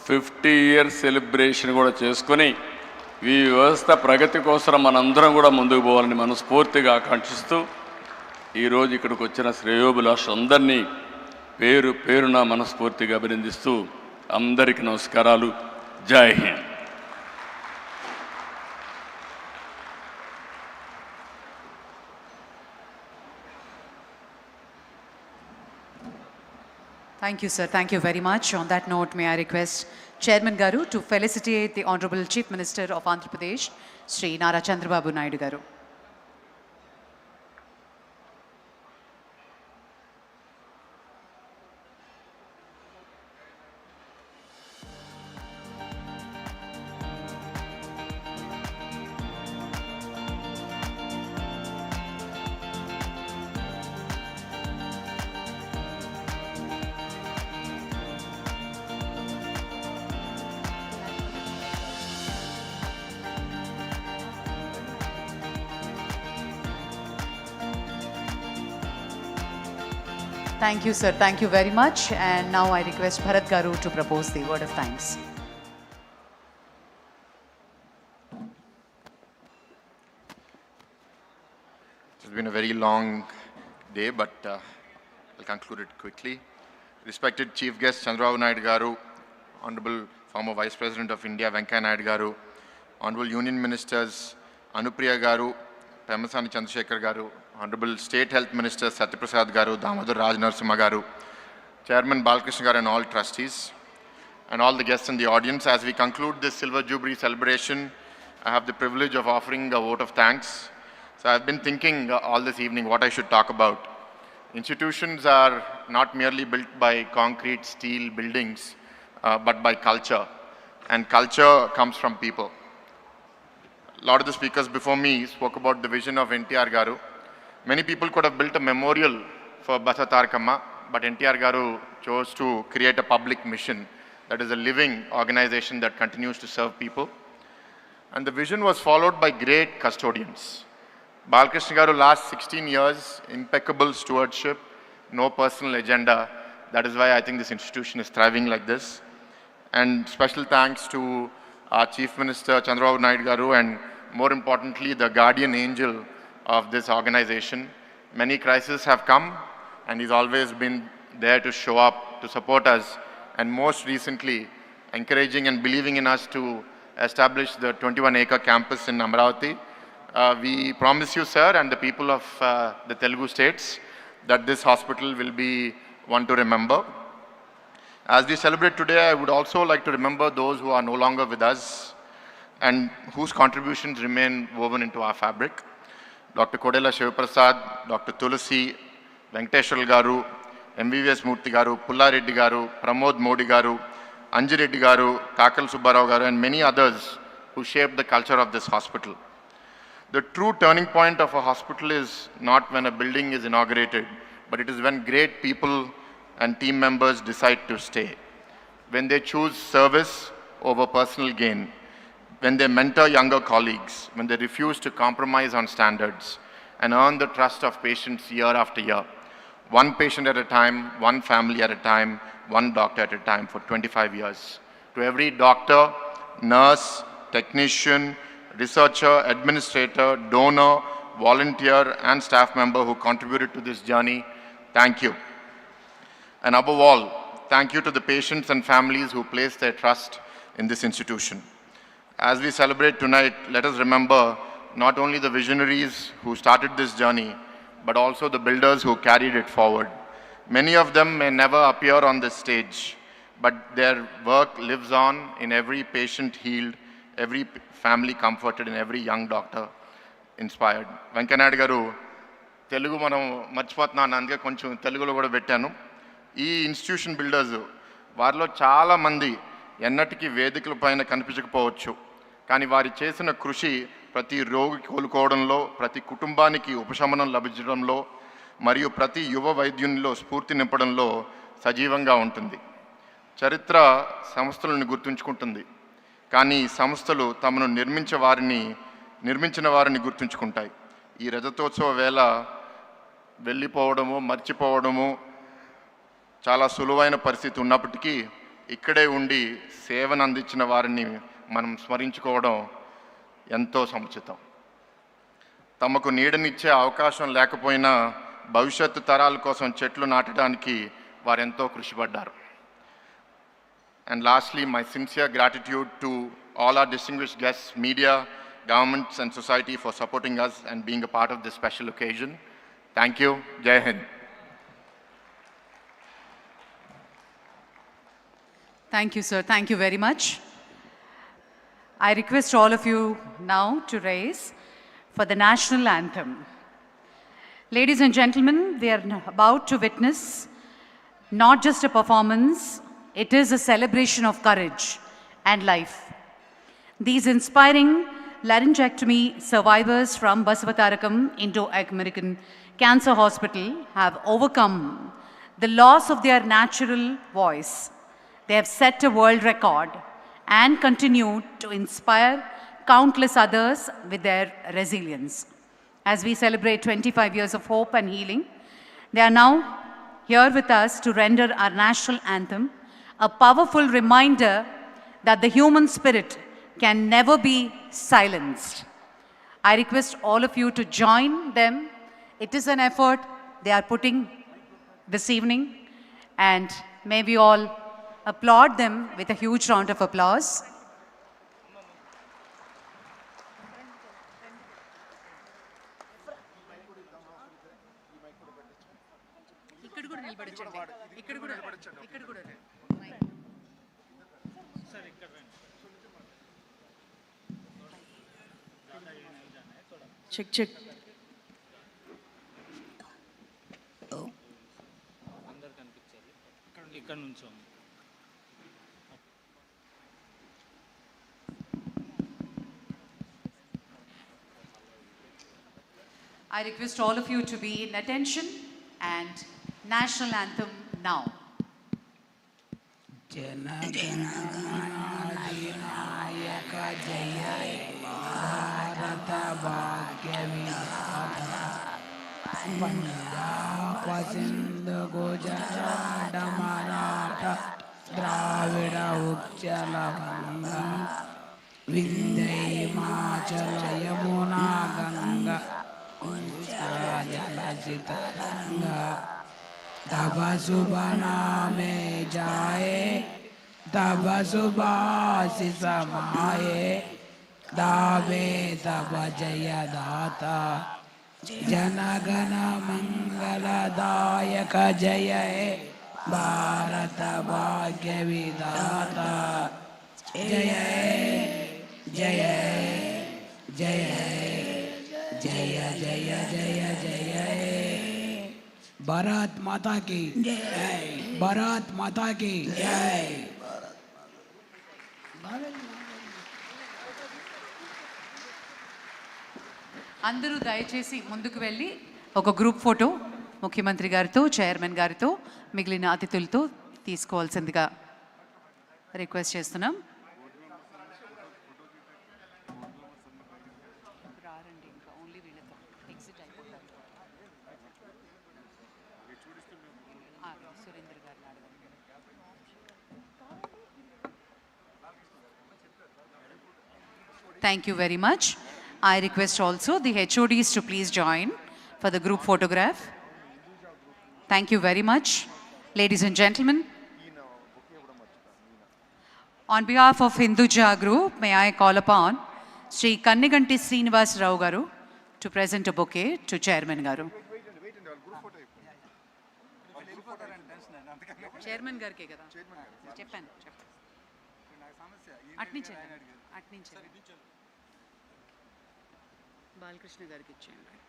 50 ఇయర్స్ సెలబ్రేషన్ కూడా చేసుకొని ఈ వ్యవస్థ ప్రగతి కోసం మనందరం కూడా ముందుకు పోవాలని మనస్ఫూర్తిగా ఆకాంక్షిస్తూ ఈరోజు ఇక్కడికి వచ్చిన శ్రేయోభిలాషులందరినీ పేరు పేరున మనస్ఫూర్తిగా అభినందిస్తూ అందరికీ నమస్కారాలు. జై Hind. Thank you, sir. Thank you very much. On that note, may I request Chairman Garu to felicitate the Honorable Chief Minister of Andhra Pradesh, Sri Nara Chandrababu Naidu Garu. Thank you, sir. Thank you very much. And now I request Bharat Garu to propose the word of thanks. It's been a very long day, but I'll conclude it quickly. Respected Chief Guest Chandrababu Naidu Garu, Honorable former Vice President of India Venkaiah Naidu Garu, Honorable Union Ministers Anupriya Garu, Pemasani Chandrasekhar Garu, Honorable State Health Minister Satyaprasad Garu, Damodar Raj Narasimha Garu, Chairman Balakrishna Garu and all trustees, and all the guests in the audience. As we conclude this Silver Jubilee celebration, I have the privilege of offering a vote of thanks. So I've been thinking all this evening what I should talk about. Institutions are not merely built by concrete, steel buildings, but by culture. And culture comes from people. A lot of the speakers before me spoke about the vision of NTR Garu. Many people could have built a memorial for Basavatarakam, but NTR Garu chose to create a public mission that is a living organization that continues to serve people. And the vision was followed by great custodians. Balakrishna Garu last 16 years, impeccable stewardship, no personal agenda. That is why I think this institution is thriving like this. And special thanks to our Chief Minister Chandrababu Naidu Garu, and more importantly, the guardian angel of this organization. Many crises have come, and he's always been there to show up, to support us, and most recently, encouraging and believing in us to establish the 21-acre campus in Amravati. We promise you, sir, and the people of the Telugu states, that this hospital will be one to remember. As we celebrate today, I would also like to remember those who are no longer with us and whose contributions remain woven into our fabric. Dr. Kodela Shivaprasad, Dr. Tulasi, Venkateshwar Garu, MVVS Murthy Garu, Pulla Reddy Garu, Pramod Modi Garu, Anji Reddy Garu, Kakal Subbarao Garu, and many others who shaped the culture of this hospital. The true turning point of a hospital is not when a building is inaugurated, but it is when great people and team members decide to stay. When they choose service over personal gain, when they mentor younger colleagues, when they refuse to compromise on standards and earn the trust of patients year after year. One patient at a time, one family at a time, one doctor at a time for 25 years. To every doctor, nurse, technician, researcher, administrator, donor, volunteer, and staff member who contributed to this journey, thank you. And above all, thank you to the patients and families who placed their trust in this institution. As we celebrate tonight, let us remember not only the visionaries who started this journey, but also the builders who carried it forward. Many of them may never appear on this stage, but their work lives on in every patient healed, every family comforted, and every young doctor inspired. Venkaiah Naidu Garu, Telugu మనం మర్చిపోతున్నాను, అందుకే కొంచెం తెలుగులో కూడా పెట్టాను. ఈ institution builders వారిలో చాలామంది ఎన్నటికీ వేదికల పైన కనిపించకపోవచ్చు, కానీ వారి చేసిన కృషి ప్రతి రోగి కోలుకోవడంలో, ప్రతి కుటుంబానికి ఉపశమనం లభించడంలో మరియు ప్రతి యువ వైద్యునిలో స్ఫూర్తి నింపడంలో సజీవంగా ఉంటుంది. చరిత్ర సంస్థలను గుర్తుంచుకుంటుంది, కానీ సంస్థలు తమను నిర్మించిన వారిని గుర్తుంచుకుంటాయి. ఈ రజతోత్సవ వేళ వెళ్ళిపోవడము, మర్చిపోవడము చాలా సులువైన పరిస్థితి ఉన్నప్పటికీ ఇక్కడే ఉండి సేవను అందించిన వారిని మనం స్మరించుకోవడం ఎంతో సముచితం. తమకు నీడనిచ్చే అవకాశం లేకపోయినా భవిష్యత్తు తరాల కోసం చెట్లు నాటడానికి వారెంతో కృషిపడ్డారు. And lastly, my sincere gratitude to all our distinguished guests, media, governments and society for supporting us and being a part of this special occasion. Thank you. Jai Hind. Thank you, sir. Thank you very much. I request all of you now to raise for the national anthem. Ladies and gentlemen, we are about to witness not just a performance, it is a celebration of courage and life. These inspiring laryngectomy survivors from Basavatarakam Indo-American Cancer Hospital have overcome the loss of their natural voice. They have set a world record and continue to inspire countless others with their resilience. As we celebrate 25 years of hope and healing, they are now here with us to render our national anthem, a powerful reminder that the human spirit can never be silenced. I request all of you to join them. It is an effort they are putting this evening, and may we all applaud them with a huge round of applause. Check, check. I request all of you to be in attention and national anthem now. Sindhu గుజరాట Maratha ద్రావిడ ఉచ్చల వింధ్య హిమాచల యమునా గంగా జలచితరంగ तब शुभ नामे जाए तब सुभाषिष समाए दावे तब जय दाता जनगण मंगलदायक जय हे भारत भाग्य विधाता जय जय जय जय जय जय जय भारत माता की जय भारत माता की जय అందరూ దయచేసి ముందుకు వెళ్ళి ఒక గ్రూప్ ఫోటో ముఖ్యమంత్రి గారితో చైర్మన్ గారితో మిగిలిన అతిథులతో తీసుకోవాల్సిందిగా రిక్వెస్ట్ చేస్తున్నాం. Thank you very much. I request also the HODs to please join for the group photograph. Thank you very much. Ladies and gentlemen, on behalf of Hinduja Group, may I call upon Sri Kanniganti Srinivas Rao Garu to present a bouquet to Chairman Garu. Chairman Garu ke kada? Cheppan. Atninche. Balakrishna గారికి ఇచ్చేయండి.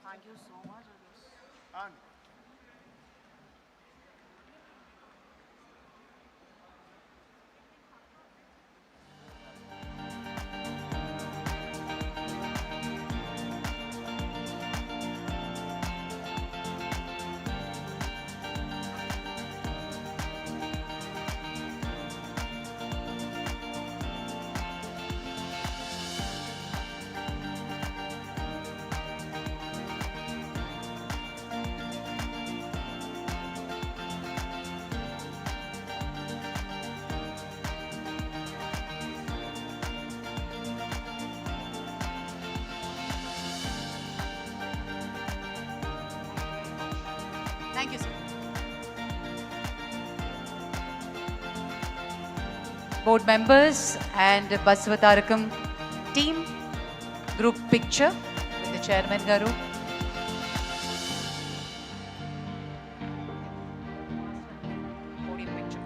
Thank you so much. Thank you, sir. Board members and Basavatarakam team, group picture with the chairman garu. Podium picture.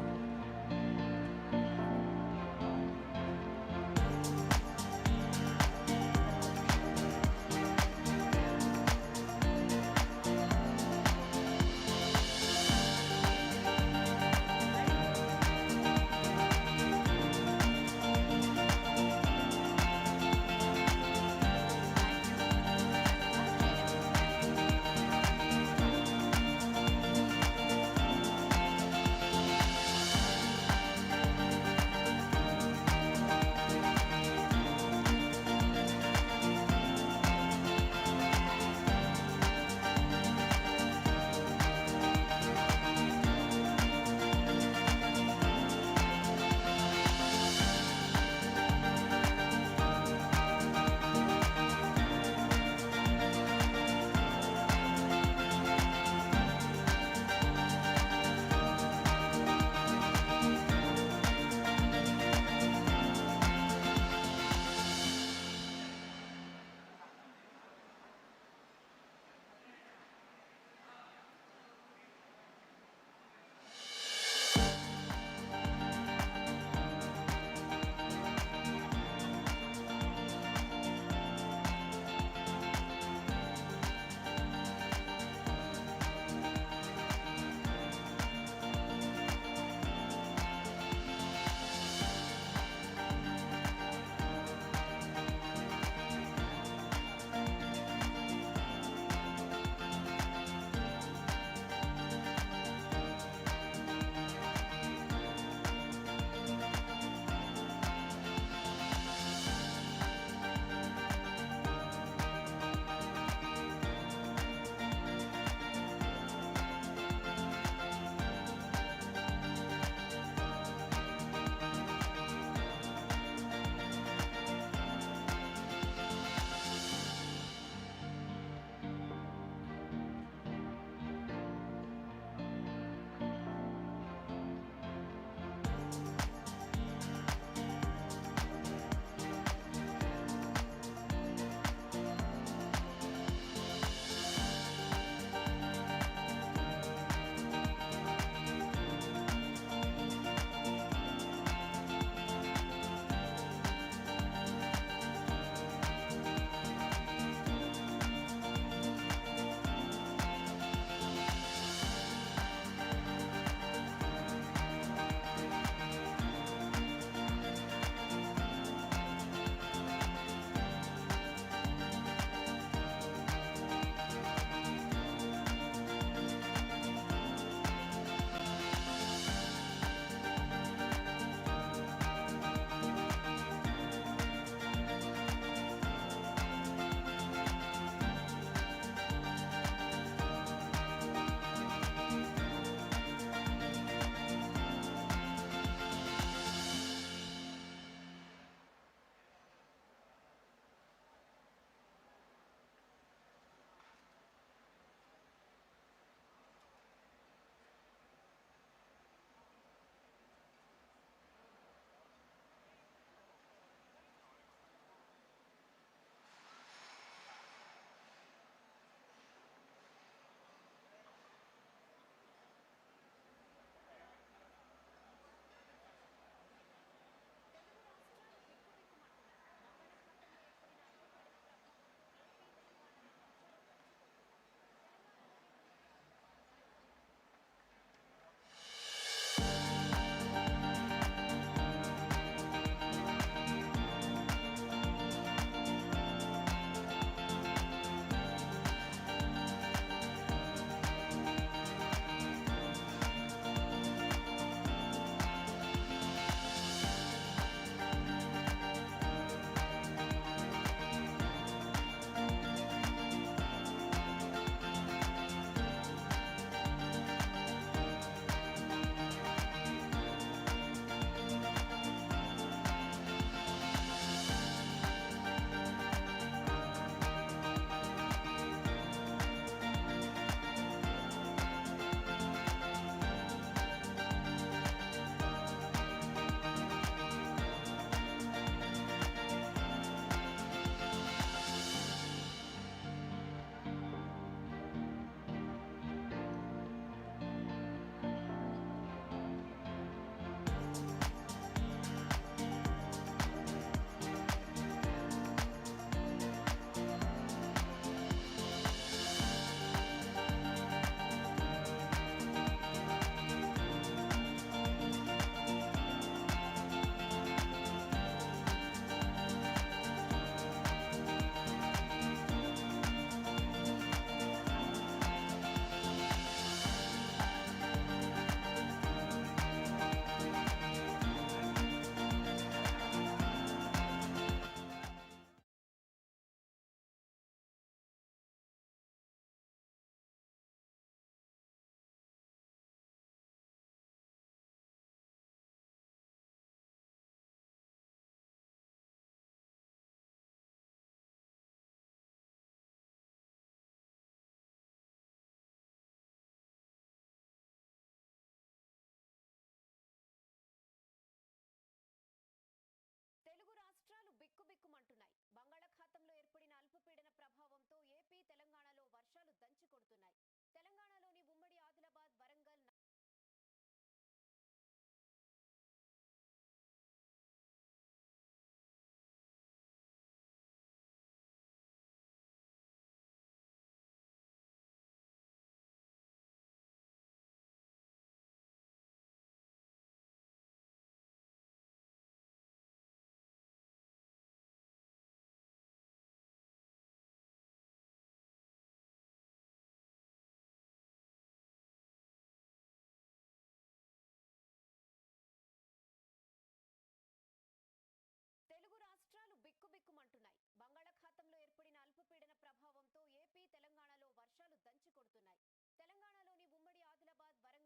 దంచి కొడుతున్నాయి. తెలంగాణలోని ఉమ్మడి ఆదిలాబాద్, వరంగల్,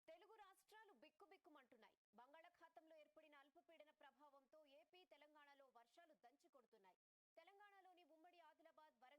తెలుగు రాష్ట్రాలు బిక్కుబిక్కుమంటున్నాయి. బంగాళాఖాతంలో ఏర్పడిన అల్పపీడన ప్రభావంతో ఏపీ, తెలంగాణలో వర్షాలు దంచి కొడుతున్నాయి. తెలంగాణలోని ఉమ్మడి ఆదిలాబాద్, వరంగల్,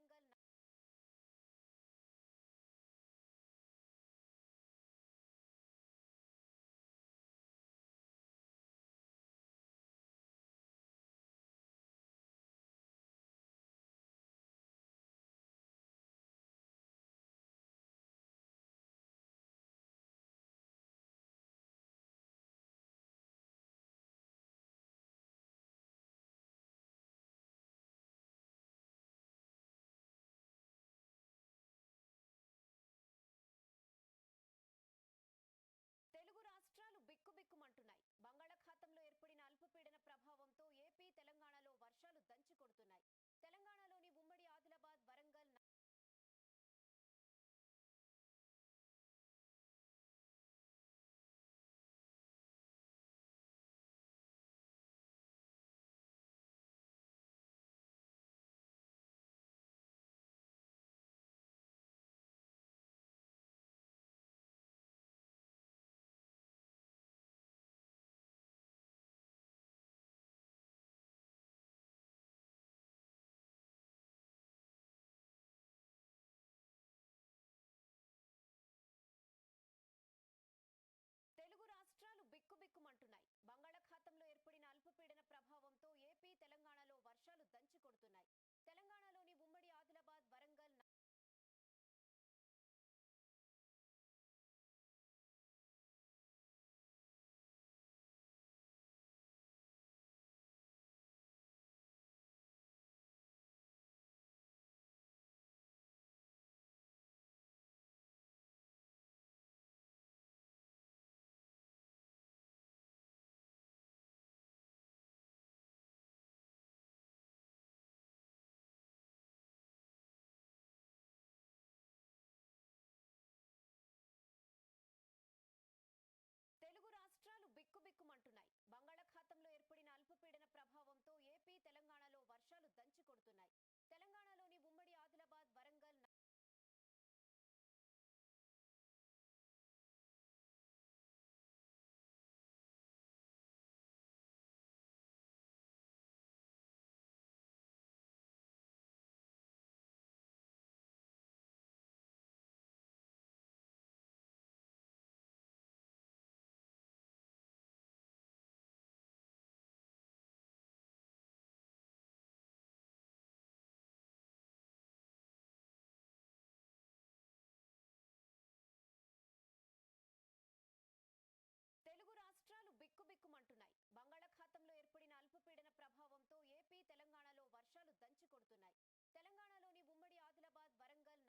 తెలుగు రాష్ట్రాలు బిక్కుబిక్కుమంటున్నాయి. బంగాళాఖాతంలో ఏర్పడిన అల్పపీడన ప్రభావంతో ఏపీ, తెలంగాణలో వర్షాలు దంచి కొడుతున్నాయి. తెలంగాణలోని ఉమ్మడి ఆదిలాబాద్, వరంగల్, తెలుగు రాష్ట్రాలు బిక్కుబిక్కుమంటున్నాయి. బంగాళాఖాతంలో ఏర్పడిన అల్పపీడన ప్రభావంతో ఏపీ, తెలంగాణలో వర్షాలు దంచి కొడుతున్నాయి. తెలంగాణలోని ఉమ్మడి ఆదిలాబాద్, వరంగల్, తెలుగు రాష్ట్రాలు బిక్కుబిక్కుమంటున్నాయి. బంగాళాఖాతంలో ఏర్పడిన అల్పపీడన ప్రభావంతో ఏపీ, తెలంగాణలో వర్షాలు దంచి కొడుతున్నాయి. తెలంగాణలోని ఉమ్మడి ఆదిలాబాద్, వరంగల్, తెలుగు రాష్ట్రాలు బిక్కుబిక్కుమంటున్నాయి. బంగాళాఖాతంలో ఏర్పడిన అల్పపీడన ప్రభావంతో ఏపీ, తెలంగాణలో వర్షాలు దంచి కొడుతున్నాయి. తెలంగాణలోని ఉమ్మడి ఆదిలాబాద్, వరంగల్,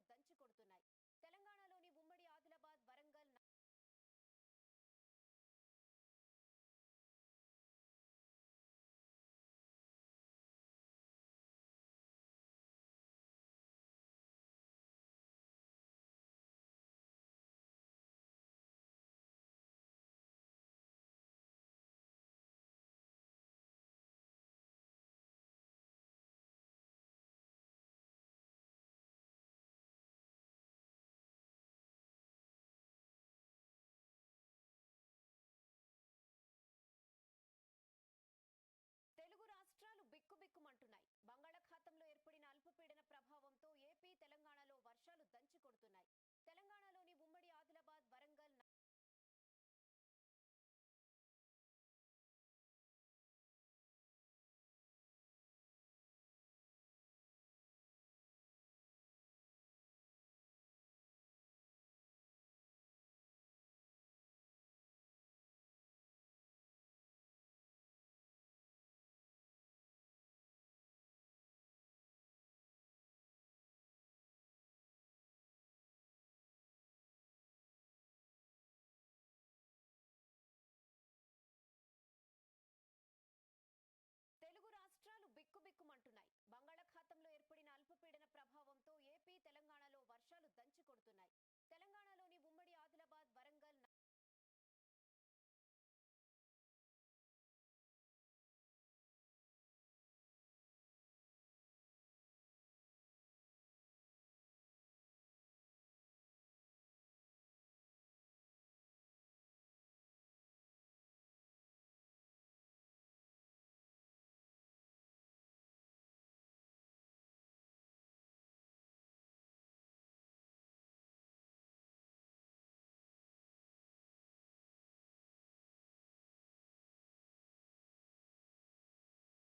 దంచి కొడుతున్నాయి. తెలంగాణలోని ఉమ్మడి ఆదిలాబాద్, వరంగల్, తెలుగు రాష్ట్రాలు బిక్కుబిక్కుమంటున్నాయి. బంగాళాఖాతంలో ఏర్పడిన అల్పపీడన ప్రభావంతో ఏపీ, తెలంగాణలో వర్షాలు దంచి కొడుతున్నాయి. తెలంగాణలోని ఉమ్మడి ఆదిలాబాద్, వరంగల్, తెలుగు రాష్ట్రాలు బిక్కుబిక్కుమంటున్నాయి. బంగాళాఖాతంలో ఏర్పడిన అల్పపీడన ప్రభావంతో ఏపీ, తెలంగాణలో వర్షాలు దంచి కొడుతున్నాయి. తెలంగాణలోని ఉమ్మడి ఆదిలాబాద్, వరంగల్,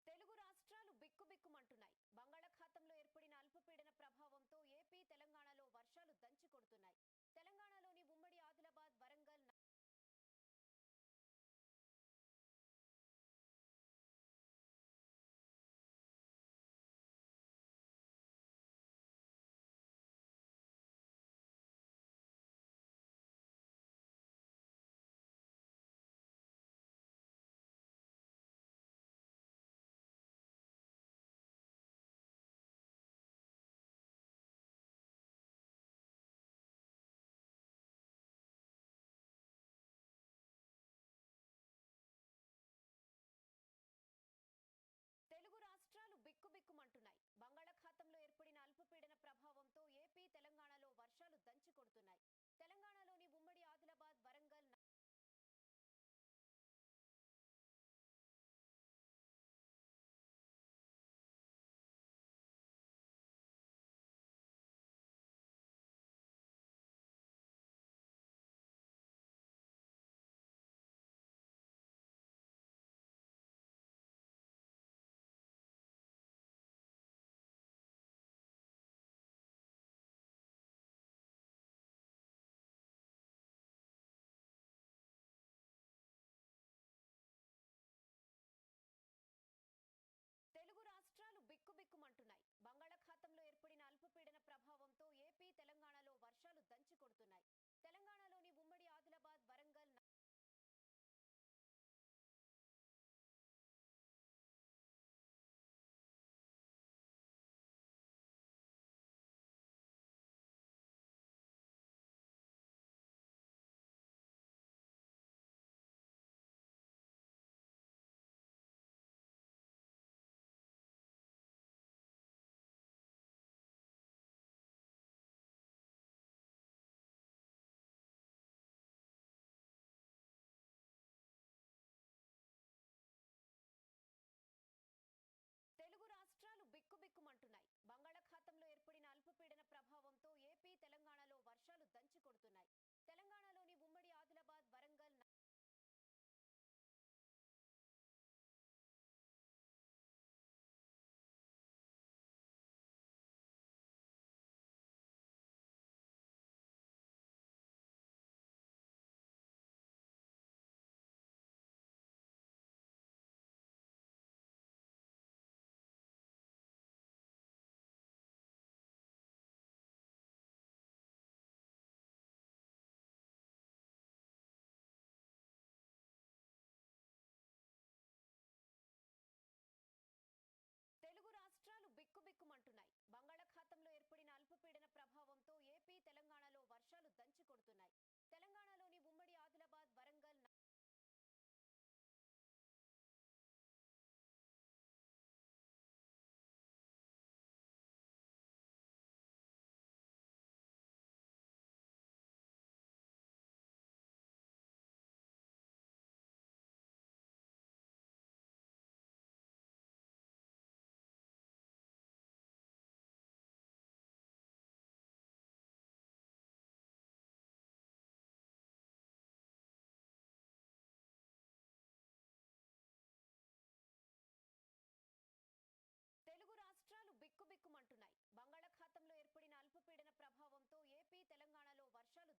తెలుగు రాష్ట్రాలు బిక్కుబిక్కుమంటున్నాయి. బంగాళాఖాతంలో ఏర్పడిన అల్పపీడన ప్రభావంతో ఏపీ, తెలంగాణలో వర్షాలు దంచి కొడుతున్నాయి. తెలంగాణలోని ఉమ్మడి ఆదిలాబాద్, వరంగల్, తెలుగు రాష్ట్రాలు బిక్కుబిక్కుమంటున్నాయి. బంగాళాఖాతంలో ఏర్పడిన అల్పపీడన ప్రభావంతో ఏపీ, తెలంగాణలో వర్షాలు దంచి కొడుతున్నాయి. తెలంగాణలోని ఉమ్మడి ఆదిలాబాద్, వరంగల్,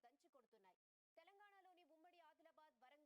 దంచి కొడుతున్నాయి. తెలంగాణలోని ఉమ్మడి ఆదిలాబాద్, వరంగల్,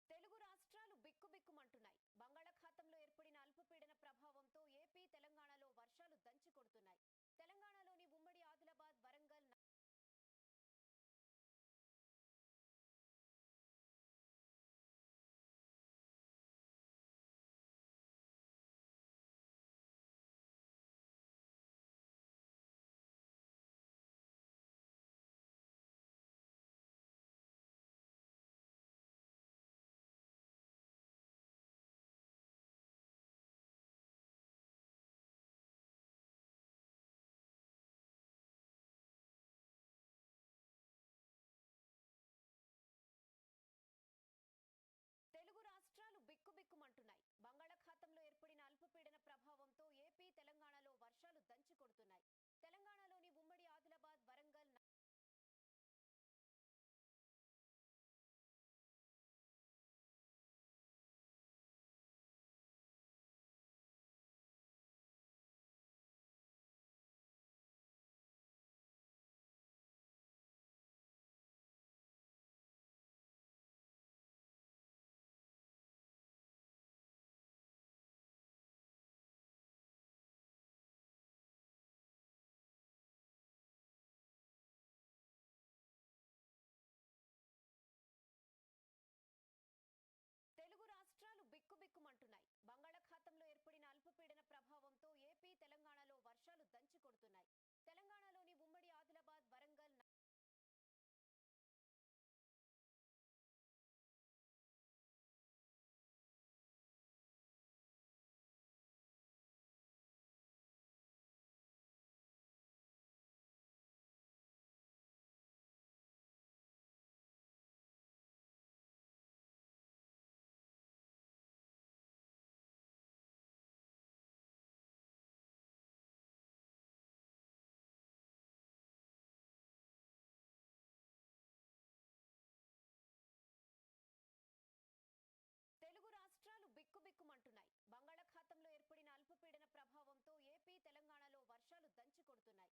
తెలుగు రాష్ట్రాలు బిక్కుబిక్కుమంటున్నాయి. బంగాళాఖాతంలో ఏర్పడిన అల్పపీడన ప్రభావంతో ఏపీ, తెలంగాణలో వర్షాలు దంచి కొడుతున్నాయి. తెలంగాణలోని ఉమ్మడి ఆదిలాబాద్, వరంగల్, తెలుగు రాష్ట్రాలు బిక్కుబిక్కుమంటున్నాయి. బంగాళాఖాతంలో ఏర్పడిన అల్పపీడన ప్రభావంతో ఏపీ, తెలంగాణలో వర్షాలు దంచి కొడుతున్నాయి. తెలంగాణలోని ఉమ్మడి ఆదిలాబాద్, వరంగల్, తెలుగు రాష్ట్రాలు బిక్కుబిక్కుమంటున్నాయి. బంగాళాఖాతంలో ఏర్పడిన అల్పపీడన ప్రభావంతో ఏపీ, తెలంగాణలో వర్షాలు దంచి కొడుతున్నాయి. తెలంగాణలోని ఉమ్మడి ఆదిలాబాద్, వరంగల్, తెలుగు రాష్ట్రాలు బిక్కుబిక్కుమంటున్నాయి. బంగాళాఖాతంలో ఏర్పడిన అల్పపీడన ప్రభావంతో ఏపీ, తెలంగాణలో వర్షాలు దంచి కొడుతున్నాయి.